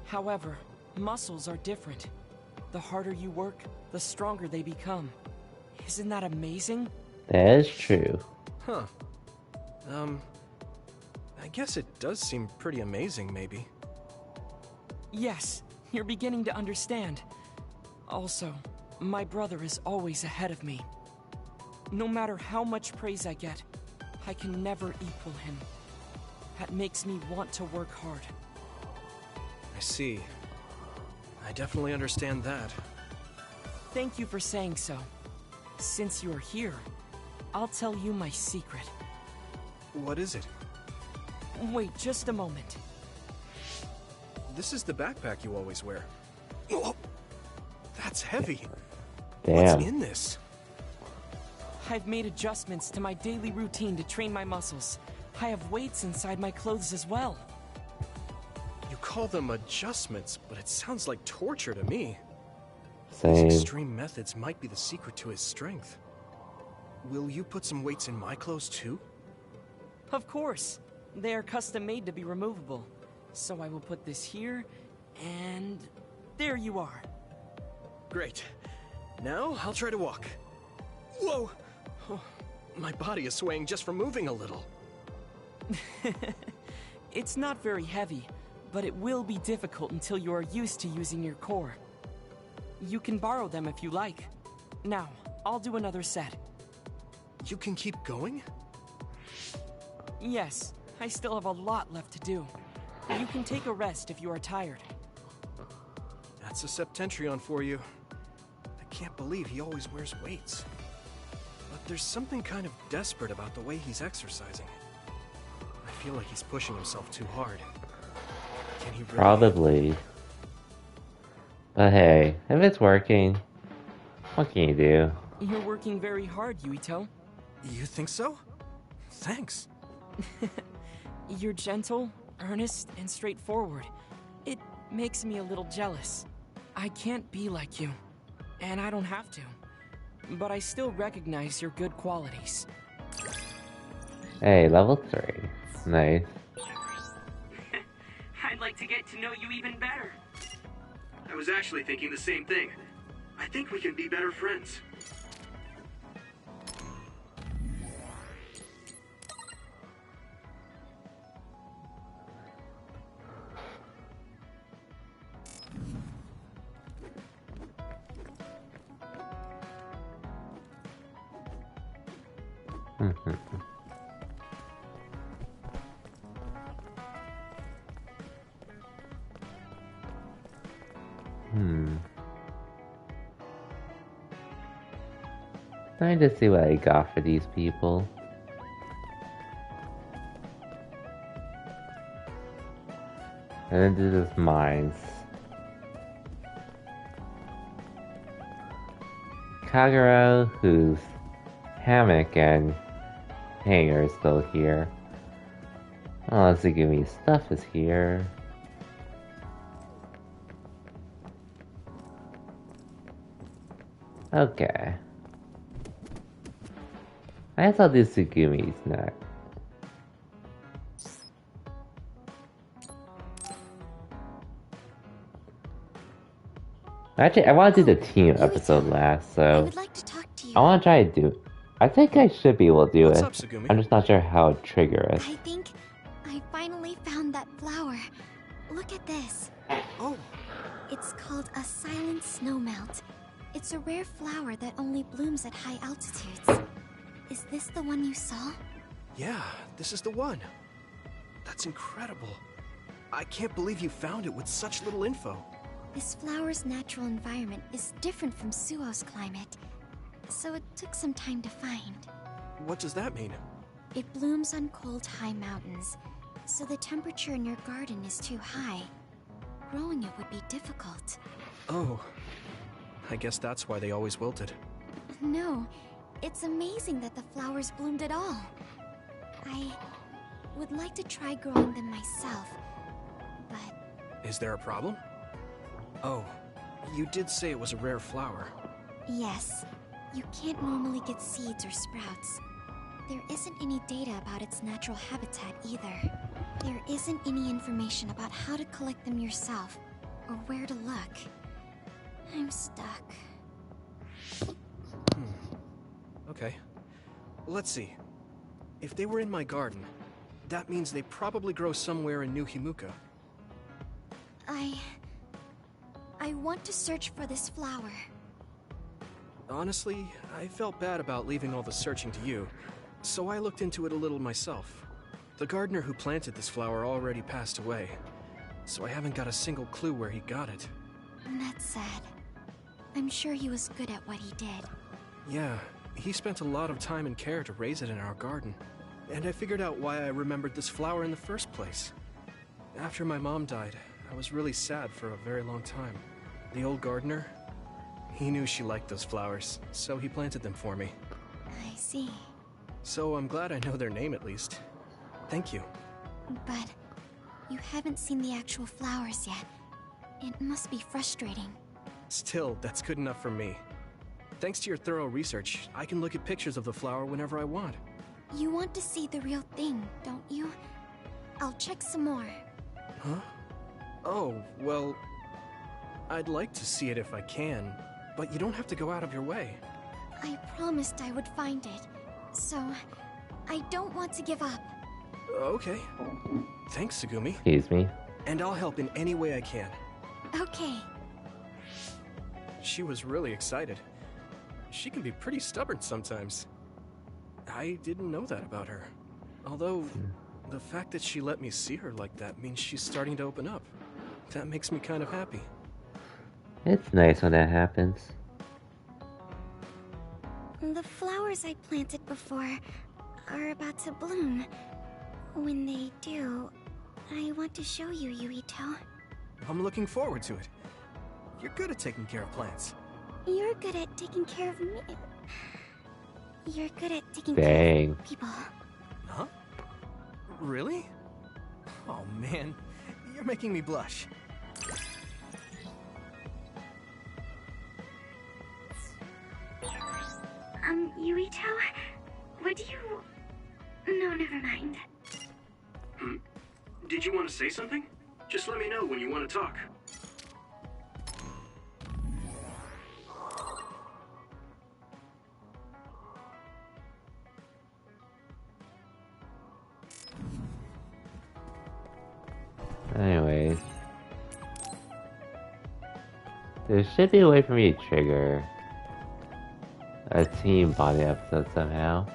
However, muscles are different. The harder you work, the stronger they become. Isn't that amazing? That is true. Huh. I guess it does seem pretty amazing, maybe. Yes, you're beginning to understand. Also, my brother is always ahead of me. No matter how much praise I get, I can never equal him. That makes me want to work hard. I see. I definitely understand that. Thank you for saying so. Since you're here, I'll tell you my secret. What is it? Wait just a moment. This is the backpack you always wear. Oh, that's heavy. Damn. What's in this? I've made adjustments to my daily routine to train my muscles. I have weights inside my clothes as well. You call them adjustments, but it sounds like torture to me. Same. These extreme methods might be the secret to his strength. Will you put some weights in my clothes too? Of course. They are custom made to be removable. So I will put this here, and there you are. Great. Now I'll try to walk. Whoa! Oh, my body is swaying just from moving a little. It's not very heavy, but it will be difficult until you are used to using your core. You can borrow them if you like. Now, I'll do another set. You can keep going? Yes, I still have a lot left to do. You can take a rest if you are tired. That's a Septentrion for you. I can't believe he always wears weights. But there's something kind of desperate about the way he's exercising. I feel like he's pushing himself too hard. Can he really? Probably. But hey, if it's working, what can you do? You're working very hard, Yuito. You think so? Thanks. You're gentle, earnest, and straightforward. It makes me a little jealous. I can't be like you, and I don't have to. But I still recognize your good qualities. Hey, level 3. Nice. I'd like to get to know you even better. I was actually thinking the same thing. I think we can be better friends. Let me just see what I got for these people. And then do this mines. Kagero, whose hammock and hanger is still here. Oh, let's see, give me stuff is here. Okay. I guess I'll do Tsugumi's next. Actually, I want to do the team episode last, so I want to try to do. I think I should be able to do it. I'm just not sure how to trigger it. I think I finally found that flower. Look at this. Oh. It's called a silent snowmelt. It's a rare flower that only blooms at high altitudes. Is this the one you saw? Yeah, this is the one. That's incredible. I can't believe you found it with such little info. This flower's natural environment is different from Suo's climate, so it took some time to find. What does that mean? It blooms on cold, high mountains, so the temperature in your garden is too high. Growing it would be difficult. Oh, I guess that's why they always wilted. No, it's amazing that the flowers bloomed at all. I would like to try growing them myself, but... Is there a problem? Oh, you did say it was a rare flower. Yes, you can't normally get seeds or sprouts. There isn't any data about its natural habitat either. There isn't any information about how to collect them yourself, or where to look. I'm stuck. Okay. Let's see. If they were in my garden, that means they probably grow somewhere in New Himuka. I want to search for this flower. Honestly, I felt bad about leaving all the searching to you, so I looked into it a little myself. The gardener who planted this flower already passed away, so I haven't got a single clue where he got it. That's sad. I'm sure he was good at what he did. Yeah, he spent a lot of time and care to raise it in our garden. And I figured out why I remembered this flower in the first place. After my mom died, I was really sad for a very long time. The old gardener, he knew she liked those flowers, so he planted them for me. I see. So I'm glad I know their name at least. Thank you. But you haven't seen the actual flowers yet. It must be frustrating. Still, that's good enough for me. Thanks to your thorough research, I can look at pictures of the flower whenever I want. You want to see the real thing, don't you? I'll check some more. Huh? Oh, well... I'd like to see it if I can, but you don't have to go out of your way. I promised I would find it, so I don't want to give up. Okay. Thanks, Tsugumi. Excuse me. And I'll help in any way I can. Okay. She was really excited. She can be pretty stubborn sometimes. I didn't know that about her. Although, the fact that she let me see her like that means she's starting to open up. That makes me kind of happy. It's nice when that happens. The flowers I planted before are about to bloom. When they do, I want to show you, Yuito. I'm looking forward to it. You're good at taking care of plants. You're good at taking care of me. You're good at taking care of people. Huh? Really? Oh man, you're making me blush. Yuito? Would you... No, never mind. Did you want to say something? Just let me know when you want to talk. Anyways. There should be a way for me to trigger a team bonding episode somehow.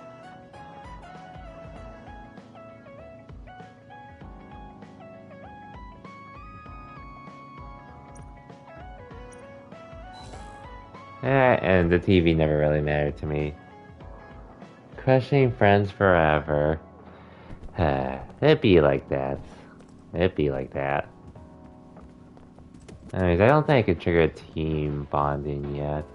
And the TV never really mattered to me. Crushing friends forever. It'd be like that. It'd be like that. Anyways, I don't think I could trigger team bonding yet.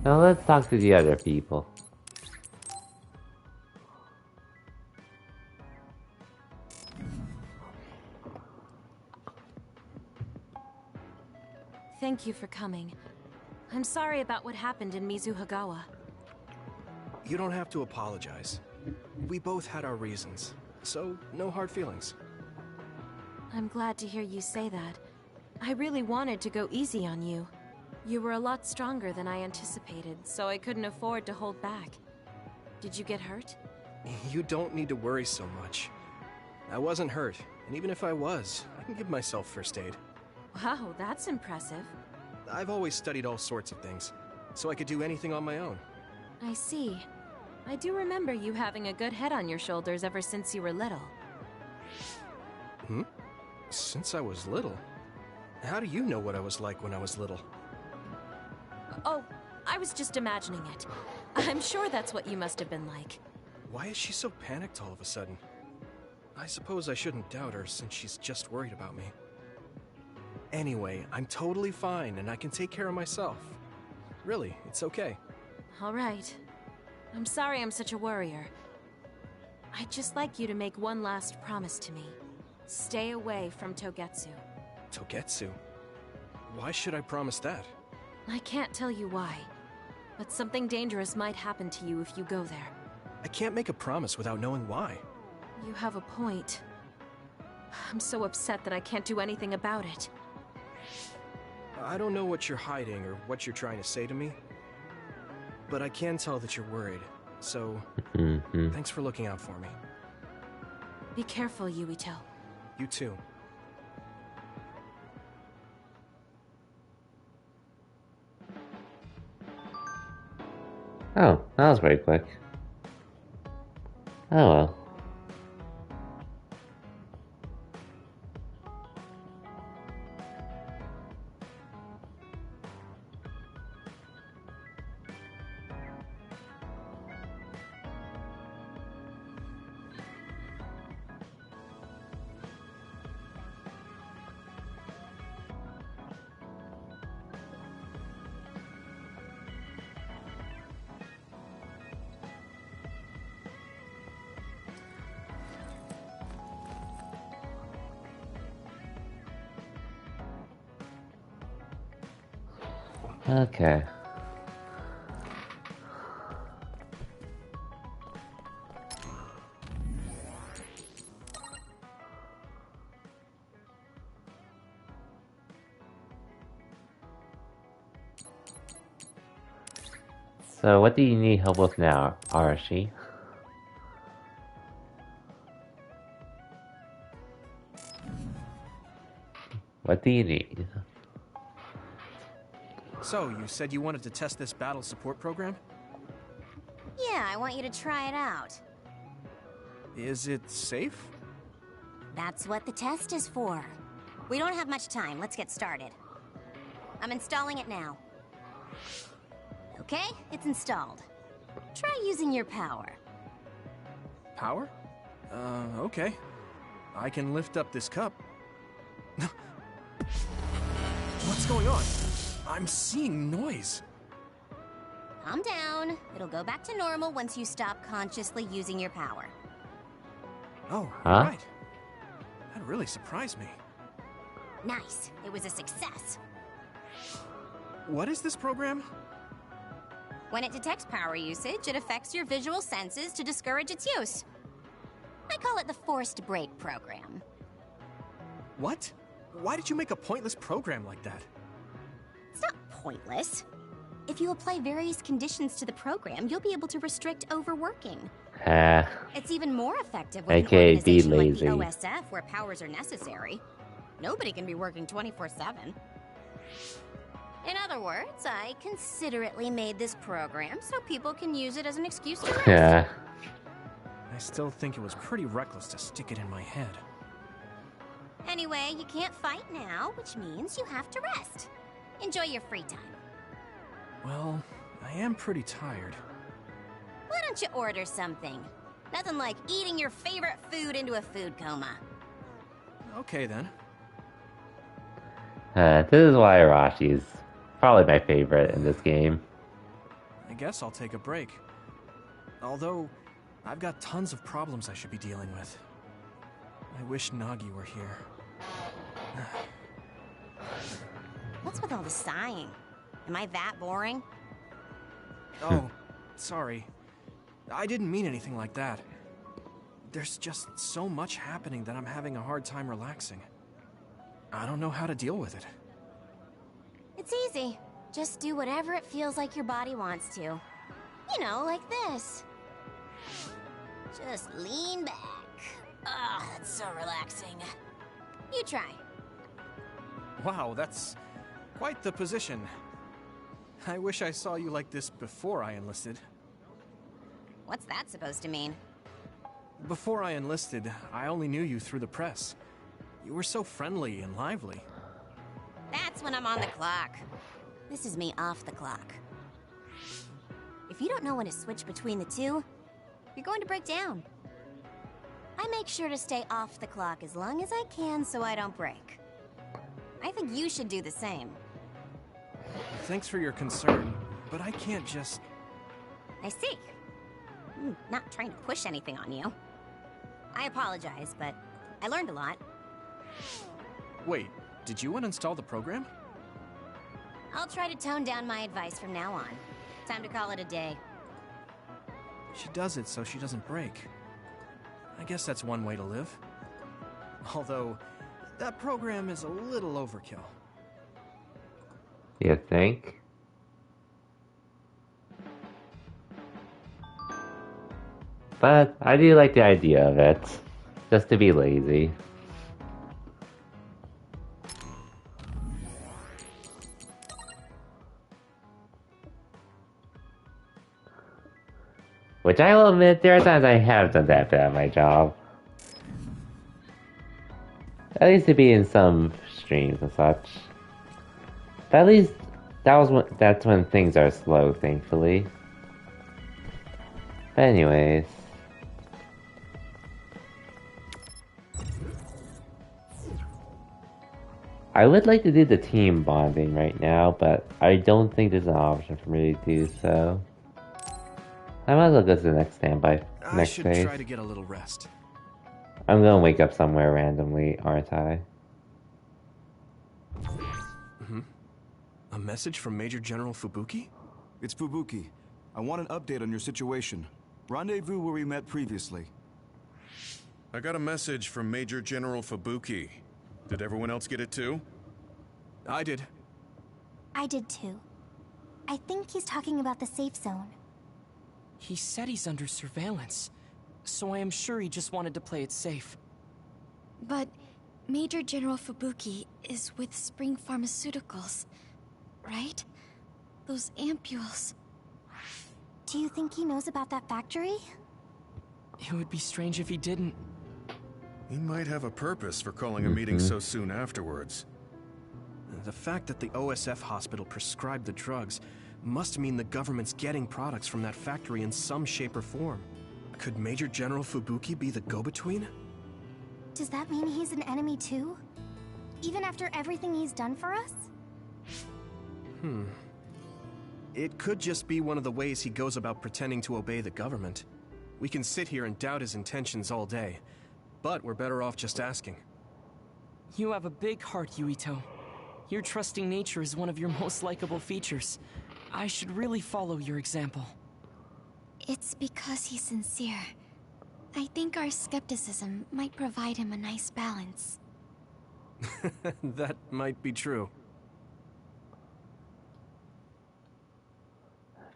Now let's talk to the other people. Thank you for coming. I'm sorry about what happened in Mizuhagawa. You don't have to apologize. We both had our reasons, so no hard feelings. I'm glad to hear you say that. I really wanted to go easy on you. You were a lot stronger than I anticipated, so I couldn't afford to hold back. Did you get hurt? You don't need to worry so much. I wasn't hurt, and even if I was, I can give myself first aid. Wow, that's impressive. I've always studied all sorts of things, so I could do anything on my own. I see. I do remember you having a good head on your shoulders ever since you were little. Since I was little? How do you know what I was like when I was little? Oh, I was just imagining it. I'm sure that's what you must have been like. Why is she so panicked all of a sudden? I suppose I shouldn't doubt her since she's just worried about me. Anyway, I'm totally fine and I can take care of myself. Really, it's okay. All right. I'm sorry I'm such a worrier. I'd just like you to make one last promise to me. Stay away from Togetsu. Togetsu? Why should I promise that? I can't tell you why, but something dangerous might happen to you if you go there. I can't make a promise without knowing why. You have a point. I'm so upset that I can't do anything about it. I don't know what you're hiding or what you're trying to say to me, but I can tell that you're worried, so thanks for looking out for me. Be careful, Yuito. You too. Oh, that was very quick. Oh well. Okay. So, what do you need help with now, Arashi? What do you need? So, you said you wanted to test this battle support program? Yeah, I want you to try it out. Is it safe? That's what the test is for. We don't have much time. Let's get started. I'm installing it now. Okay, it's installed. Try using your power. Power? Okay. I can lift up this cup. What's going on? I'm seeing noise. Calm down. It'll go back to normal once you stop consciously using your power. Oh, huh? Right. That really surprised me. Nice. It was a success. What is this program? When it detects power usage, it affects your visual senses to discourage its use. I call it the forced break program. What? Why did you make a pointless program like that? It's not pointless. If you apply various conditions to the program, you'll be able to restrict overworking. It's even more effective when an organization like the OSF, where powers are necessary. Nobody can be working 24/7. In other words, I considerately made this program so people can use it as an excuse to rest. I I still think it was pretty reckless to stick it in my head. Anyway, you can't fight now, which means you have to rest. Enjoy your free time. Well, I am pretty tired. Why don't you order something? Nothing like eating your favorite food into a food coma. Okay, then. This is why Arashi's probably my favorite in this game. I guess I'll take a break. Although, I've got tons of problems I should be dealing with. I wish Nagi were here. What's with all the sighing? Am I that boring? Oh, sorry. I didn't mean anything like that. There's just so much happening that I'm having a hard time relaxing. I don't know how to deal with it. It's easy. Just do whatever it feels like your body wants to. You know, like this. Just lean back. Ugh, it's so relaxing. You try. Wow, that's quite the position. I wish I saw you like this before I enlisted. What's that supposed to mean? Before I enlisted, I only knew you through the press. You were so friendly and lively. That's when I'm on the clock. This is me off the clock. If you don't know when to switch between the two, you're going to break down. I make sure to stay off the clock as long as I can so I don't break. I think you should do the same. Thanks for your concern, but I can't just... I see. I'm not trying to push anything on you. I apologize, but I learned a lot. Wait, did you uninstall the program? I'll try to tone down my advice from now on. Time to call it a day. She does it so she doesn't break. I guess that's one way to live. Although, that program is a little overkill. You think? But I do like the idea of it. Just to be lazy. Which I will admit, there are times I have done that bad at my job. At least to be in some streams and such. But at least that's when things are slow, thankfully. But anyways. I would like to do the team bonding right now, but I don't think there's an option for me to do so. I might as well go to the next standby. I should try to get a little rest. I'm gonna wake up somewhere randomly, aren't I? A message from Major General Fubuki? It's Fubuki. I want an update on your situation. Rendezvous where we met previously. I got a message from Major General Fubuki. Did everyone else get it too? I did. I did too. I think he's talking about the safe zone. He said he's under surveillance, so I am sure he just wanted to play it safe. But Major General Fubuki is with Spring Pharmaceuticals, right? Those ampules. Do you think he knows about that factory? It would be strange if he didn't. He might have a purpose for calling a meeting so soon afterwards. The fact that the OSF hospital prescribed the drugs must mean the government's getting products from that factory in some shape or form. Could Major General Fubuki be the go-between? Does that mean he's an enemy too? Even after everything he's done for us? It could just be one of the ways he goes about pretending to obey the government. We can sit here and doubt his intentions all day, but we're better off just asking. You have a big heart, Yuito. Your trusting nature is one of your most likable features. I should really follow your example. It's because he's sincere. I think our skepticism might provide him a nice balance. That might be true.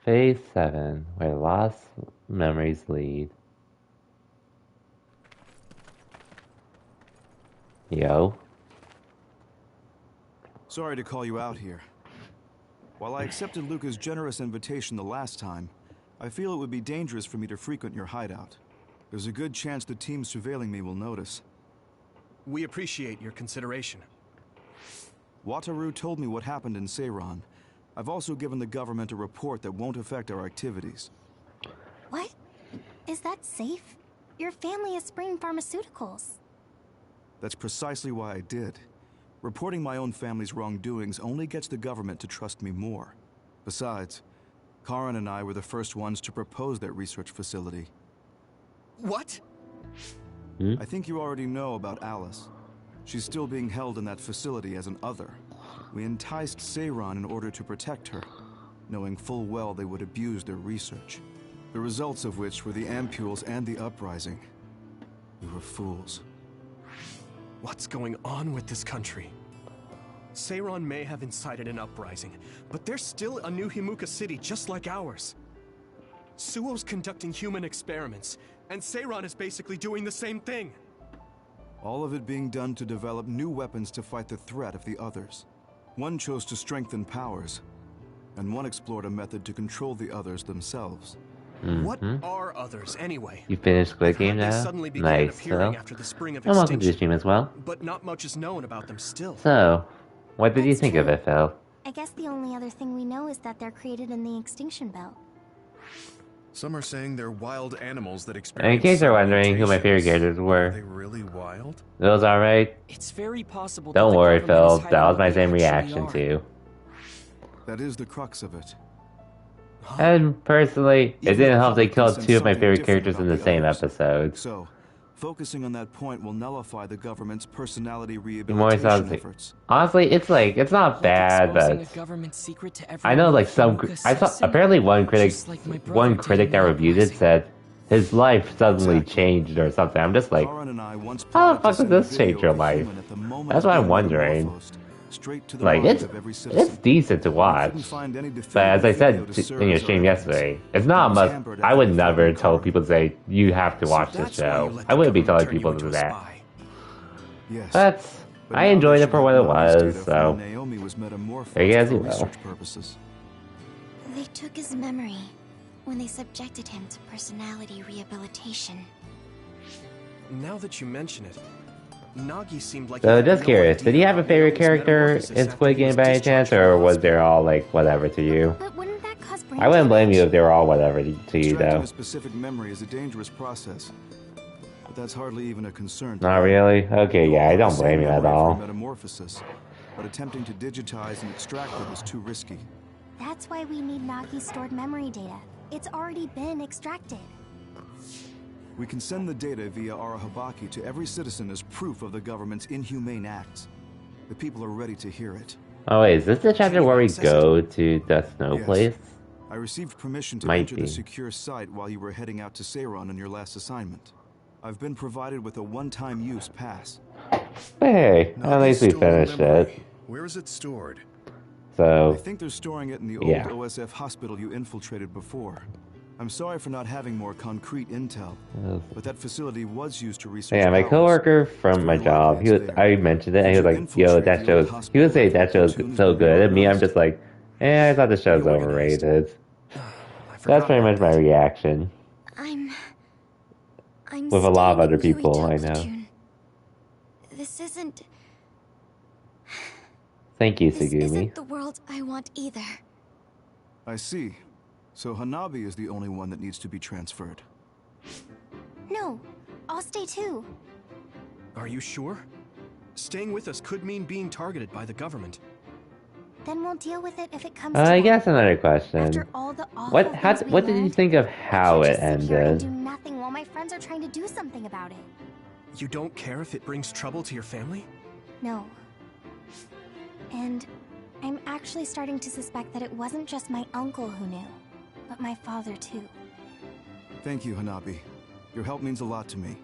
Phase 7, where lost memories lead. Yo. Sorry to call you out here. While I accepted Luca's generous invitation the last time, I feel it would be dangerous for me to frequent your hideout. There's a good chance the team surveilling me will notice. We appreciate your consideration. Wataru told me what happened in Seiran. I've also given the government a report that won't affect our activities. What? Is that safe? Your family is Spring Pharmaceuticals. That's precisely why I did. Reporting my own family's wrongdoings only gets the government to trust me more. Besides, Karin and I were the first ones to propose that research facility. What? I think you already know about Alice. She's still being held in that facility as an other. We enticed Seiran in order to protect her, knowing full well they would abuse their research. The results of which were the ampules and the uprising. We were fools. What's going on with this country? Seiran may have incited an uprising, but there's still a new Himuka city just like ours. Suo's conducting human experiments, and Seiran is basically doing the same thing. All of it being done to develop new weapons to fight the threat of the others. One chose to strengthen powers, and one explored a method to control the others themselves. What are others, anyway? You finished Squid Game now? Suddenly began Nice, appearing so. after the spring of And welcome to the extinction, stream as well. but not much is known about them still. So, what did you think of it, Phil? I guess the only other thing we know is that they're created in the extinction belt. Some are saying they're wild animals that And experience. in case you're wondering who my favorite mutations. characters Are were, they really wild? it was alright. It's very possible. Don't that the worry, government Phil. is That hiding was my what they same actually reaction are. too. That is the crux of it. And personally, it Even didn't the help they public killed can two of sense my something favorite different characters in about the the same others. episode. So, focusing on that point will nullify the government's personality More rehabilitation sounds like, efforts. honestly, it's not bad, Exposing but a government secret to I know everyone like with some Himuka I saw citizen, apparently one critic just like my brother did in that the reviewed it uprising. said his life suddenly changed or something. I'm just like, Karin and I once how the plotted to fuck does send a this change video your of a life? human at the moment That's of what I'm being wondering. metamorphosed, straight to the Like minds of every citizen. it's decent to watch. Couldn't find any But as I definitive said video to serve in your as our stream evidence. yesterday, it's not a It was must. hampered I after would the fight never in tell Karin. people to say you have to watch this That's why you show. let I the wouldn't be government telling turn you people to into do a that. spy. Yes. But But I now enjoyed they it for should what have it Nagi's data was. from So when Naomi was metamorphosed I guess for you will. research purposes. They took his memory when they subjected him to personality rehabilitation. Now that you mention it, Nagi seemed like. So he had just no curious, did idea you have a about favorite Naomi's character metamorphosis in after Squid he was Game by any discharged chance, from or the was hospital. they all like whatever to you? But wouldn't that cause brain I wouldn't blame you damage? if they were all whatever to you Extracting though. a specific memory is a dangerous process, but that's hardly even a concern. Not really? Okay, yeah, I don't blame you at all. Metamorphosis, but attempting to digitize and extract it is too risky. That's why we need Nagi's stored memory data. It's already been extracted. We can send the data via Arahabaki to every citizen as proof of the government's inhumane acts. The people are ready to hear it. Oh wait, is this the chapter where we go to the snow Yes. place? I received permission to Might enter be. the secure site while you were heading out to Seiran on your last assignment. I've been provided with a one-time use pass. Hey, at least we Nagi's stolen finished memory. it. Where is it stored? I So, think they're storing it in the Yeah. old OSF hospital you infiltrated before. I'm sorry for not having more concrete intel, but that facility was used to research. yeah, my powers. coworker from my job, I mentioned it, and he was like, yo, that show's, he would say that show's so good, and me, I'm just like, I thought the show's overrated. That's pretty much my reaction. I'm With a lot of other staying in people, Yuito, I know. Jun. This isn't Thank you, this Sugumi. isn't the world I want either. I see. So Hanabi is the only one that needs to be transferred. No, I'll stay too. Are you sure? Staying with us could mean being targeted by the government. Then we'll deal with it if it comes I to guess that. another question. After all the awful things we What did you learned, think of I how can't it just sit here and do ended? nothing while my friends are trying to do something about it. You don't care if it brings trouble to your family? No. And I'm actually starting to suspect that it wasn't just my uncle who knew, but my father too. Thank you, Hanabi. Your help means a lot to me.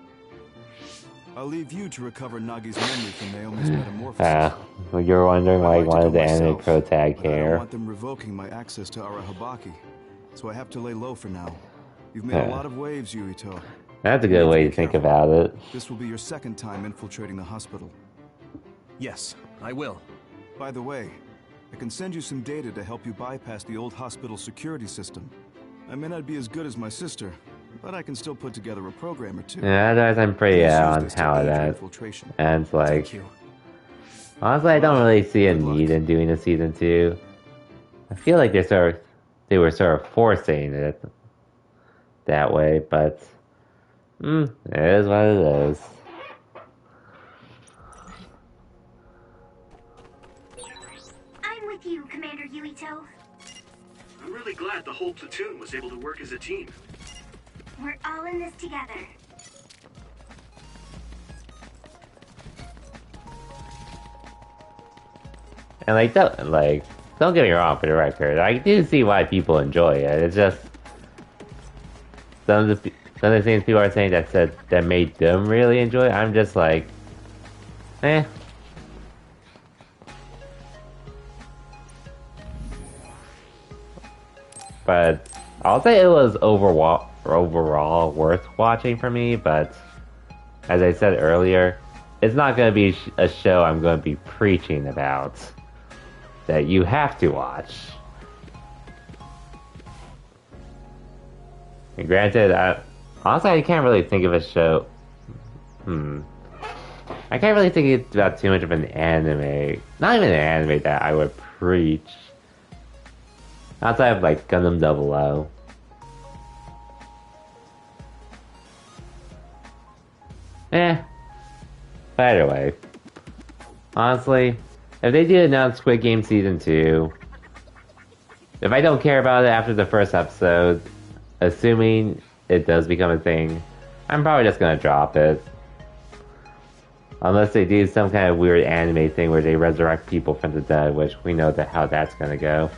I'll leave you to recover Nagi's memory from Naomi's metamorphosis. Well, you're wondering why I I'd like to wanted go the anime myself, pro tag but I don't hair. want them revoking my access to Arahabaki, so I have to lay low for now. You've made a lot of waves, Yuito. That's a good way to think about it. This will be your second time infiltrating the hospital. Yes, I will. By the way, I can send you some data to help you bypass the old hospital security system. I may not be as good as my sister, but I can still put together a program or two. Yeah, otherwise I'm pretty Please use on this to how aid your that infiltration. ends. Like, Thank you. honestly, I don't really see a need in doing a season 2. I feel like they were sort of forcing it that way, but it is what it is. I'm with you, Commander Yuito. I'm really glad the whole platoon was able to work as a team. We're all in this together. And don't get me wrong, for the record, I do see why people enjoy it. It's just some of the things people are saying that made them really enjoy it. I'm just like, eh. But I'll say it was overall worth watching for me. But as I said earlier, it's not going to be a show I'm going to be preaching about that you have to watch. And granted, honestly, I can't really think of a show. I can't really think about too much of an anime. Not even an anime that I would preach. Outside of like Gundam 00. But either way. Honestly, if they do announce Squid Game Season 2, if I don't care about it after the first episode, assuming it does become a thing, I'm probably just gonna drop it. Unless they do some kind of weird anime thing where they resurrect people from the dead, which we know how that's gonna go.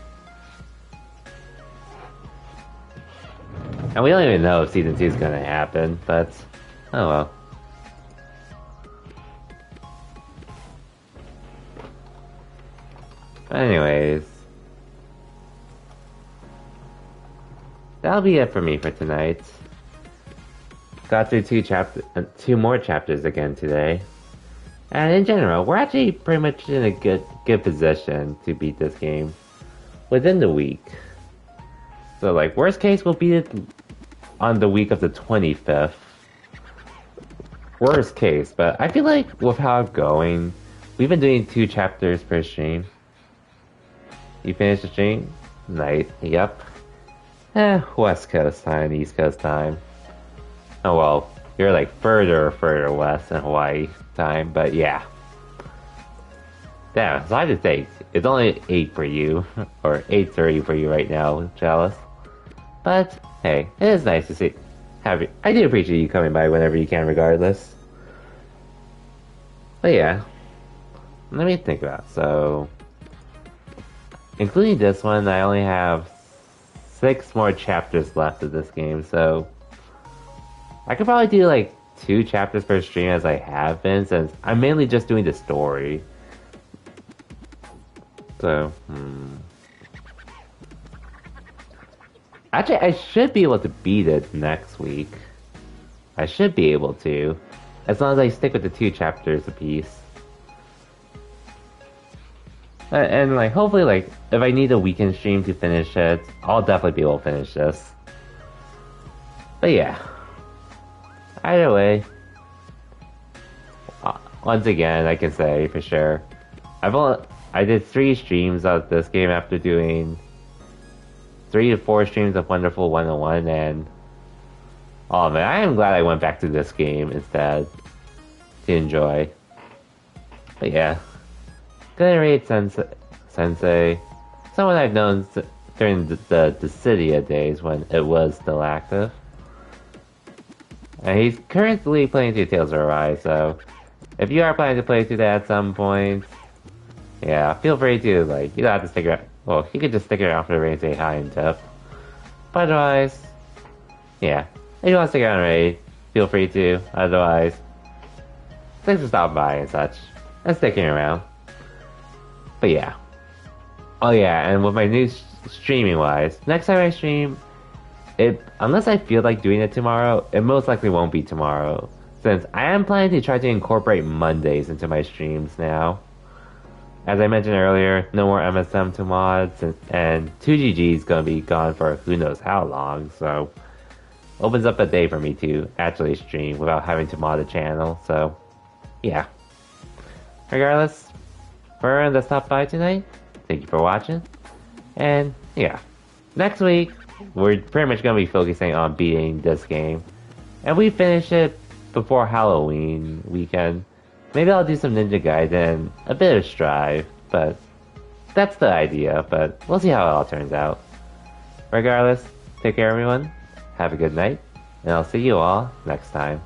And we don't even know if Season 2 is gonna happen, but oh well. Anyways, that'll be it for me for tonight. Got through two more chapters again today, and in general, we're actually pretty much in a good position to beat this game within the week. So, like, worst case, we'll beat it on the week of the 25th. Worst case, but I feel like with how I'm going, we've been doing 2 chapters per stream. You finished the stream? Night. Yep. West Coast time, East Coast time. Oh well, you're like further west in Hawaii time, but yeah. Damn, so I just say, it's only 8 for you, or 8:30 for you right now, Chalice. But, hey, it is nice to have you. I do appreciate you coming by whenever you can, regardless. But yeah, let me think about it. So, including this one, I only have 6 more chapters left of this game, so I could probably do like 2 chapters per stream as I have been, since I'm mainly just doing the story. So, Actually, I should be able to beat it next week. I should be able to, as long as I stick with the 2 chapters apiece. And like, hopefully, like, if I need a weekend stream to finish it, I'll definitely be able to finish this. But yeah. Either way, once again, I can say for sure, I did 3 streams of this game after doing 3 to 4 streams of Wonderful 101, and oh man, I am glad I went back to this game instead to enjoy. But yeah, gonna rate Sensei, someone I've known during the Dissidia days when it was still active. And he's currently playing through Tales of Arise, so if you are planning to play through that at some point, yeah, feel free to, like, you don't have to stick around. Well, you could just stick around for the raid, say hi and tip. But otherwise, yeah, if you want to stick around and raid, feel free to. Otherwise, thanks for stopping by and such, and sticking around. But yeah. Oh yeah, and with my new streaming wise, next time I stream, unless I feel like doing it tomorrow, it most likely won't be tomorrow, since I am planning to try to incorporate Mondays into my streams now. As I mentioned earlier, no more MSM to mods, and 2GG is going to be gone for who knows how long, so opens up a day for me to actually stream without having to mod the channel, so yeah. Regardless, for everyone that stopped by tonight, thank you for watching, and yeah. Next week, we're pretty much going to be focusing on beating this game, and we finish it before Halloween weekend. Maybe I'll do some Ninja Gaiden, a bit of Strive, but that's the idea, but we'll see how it all turns out. Regardless, take care everyone, have a good night, and I'll see you all next time.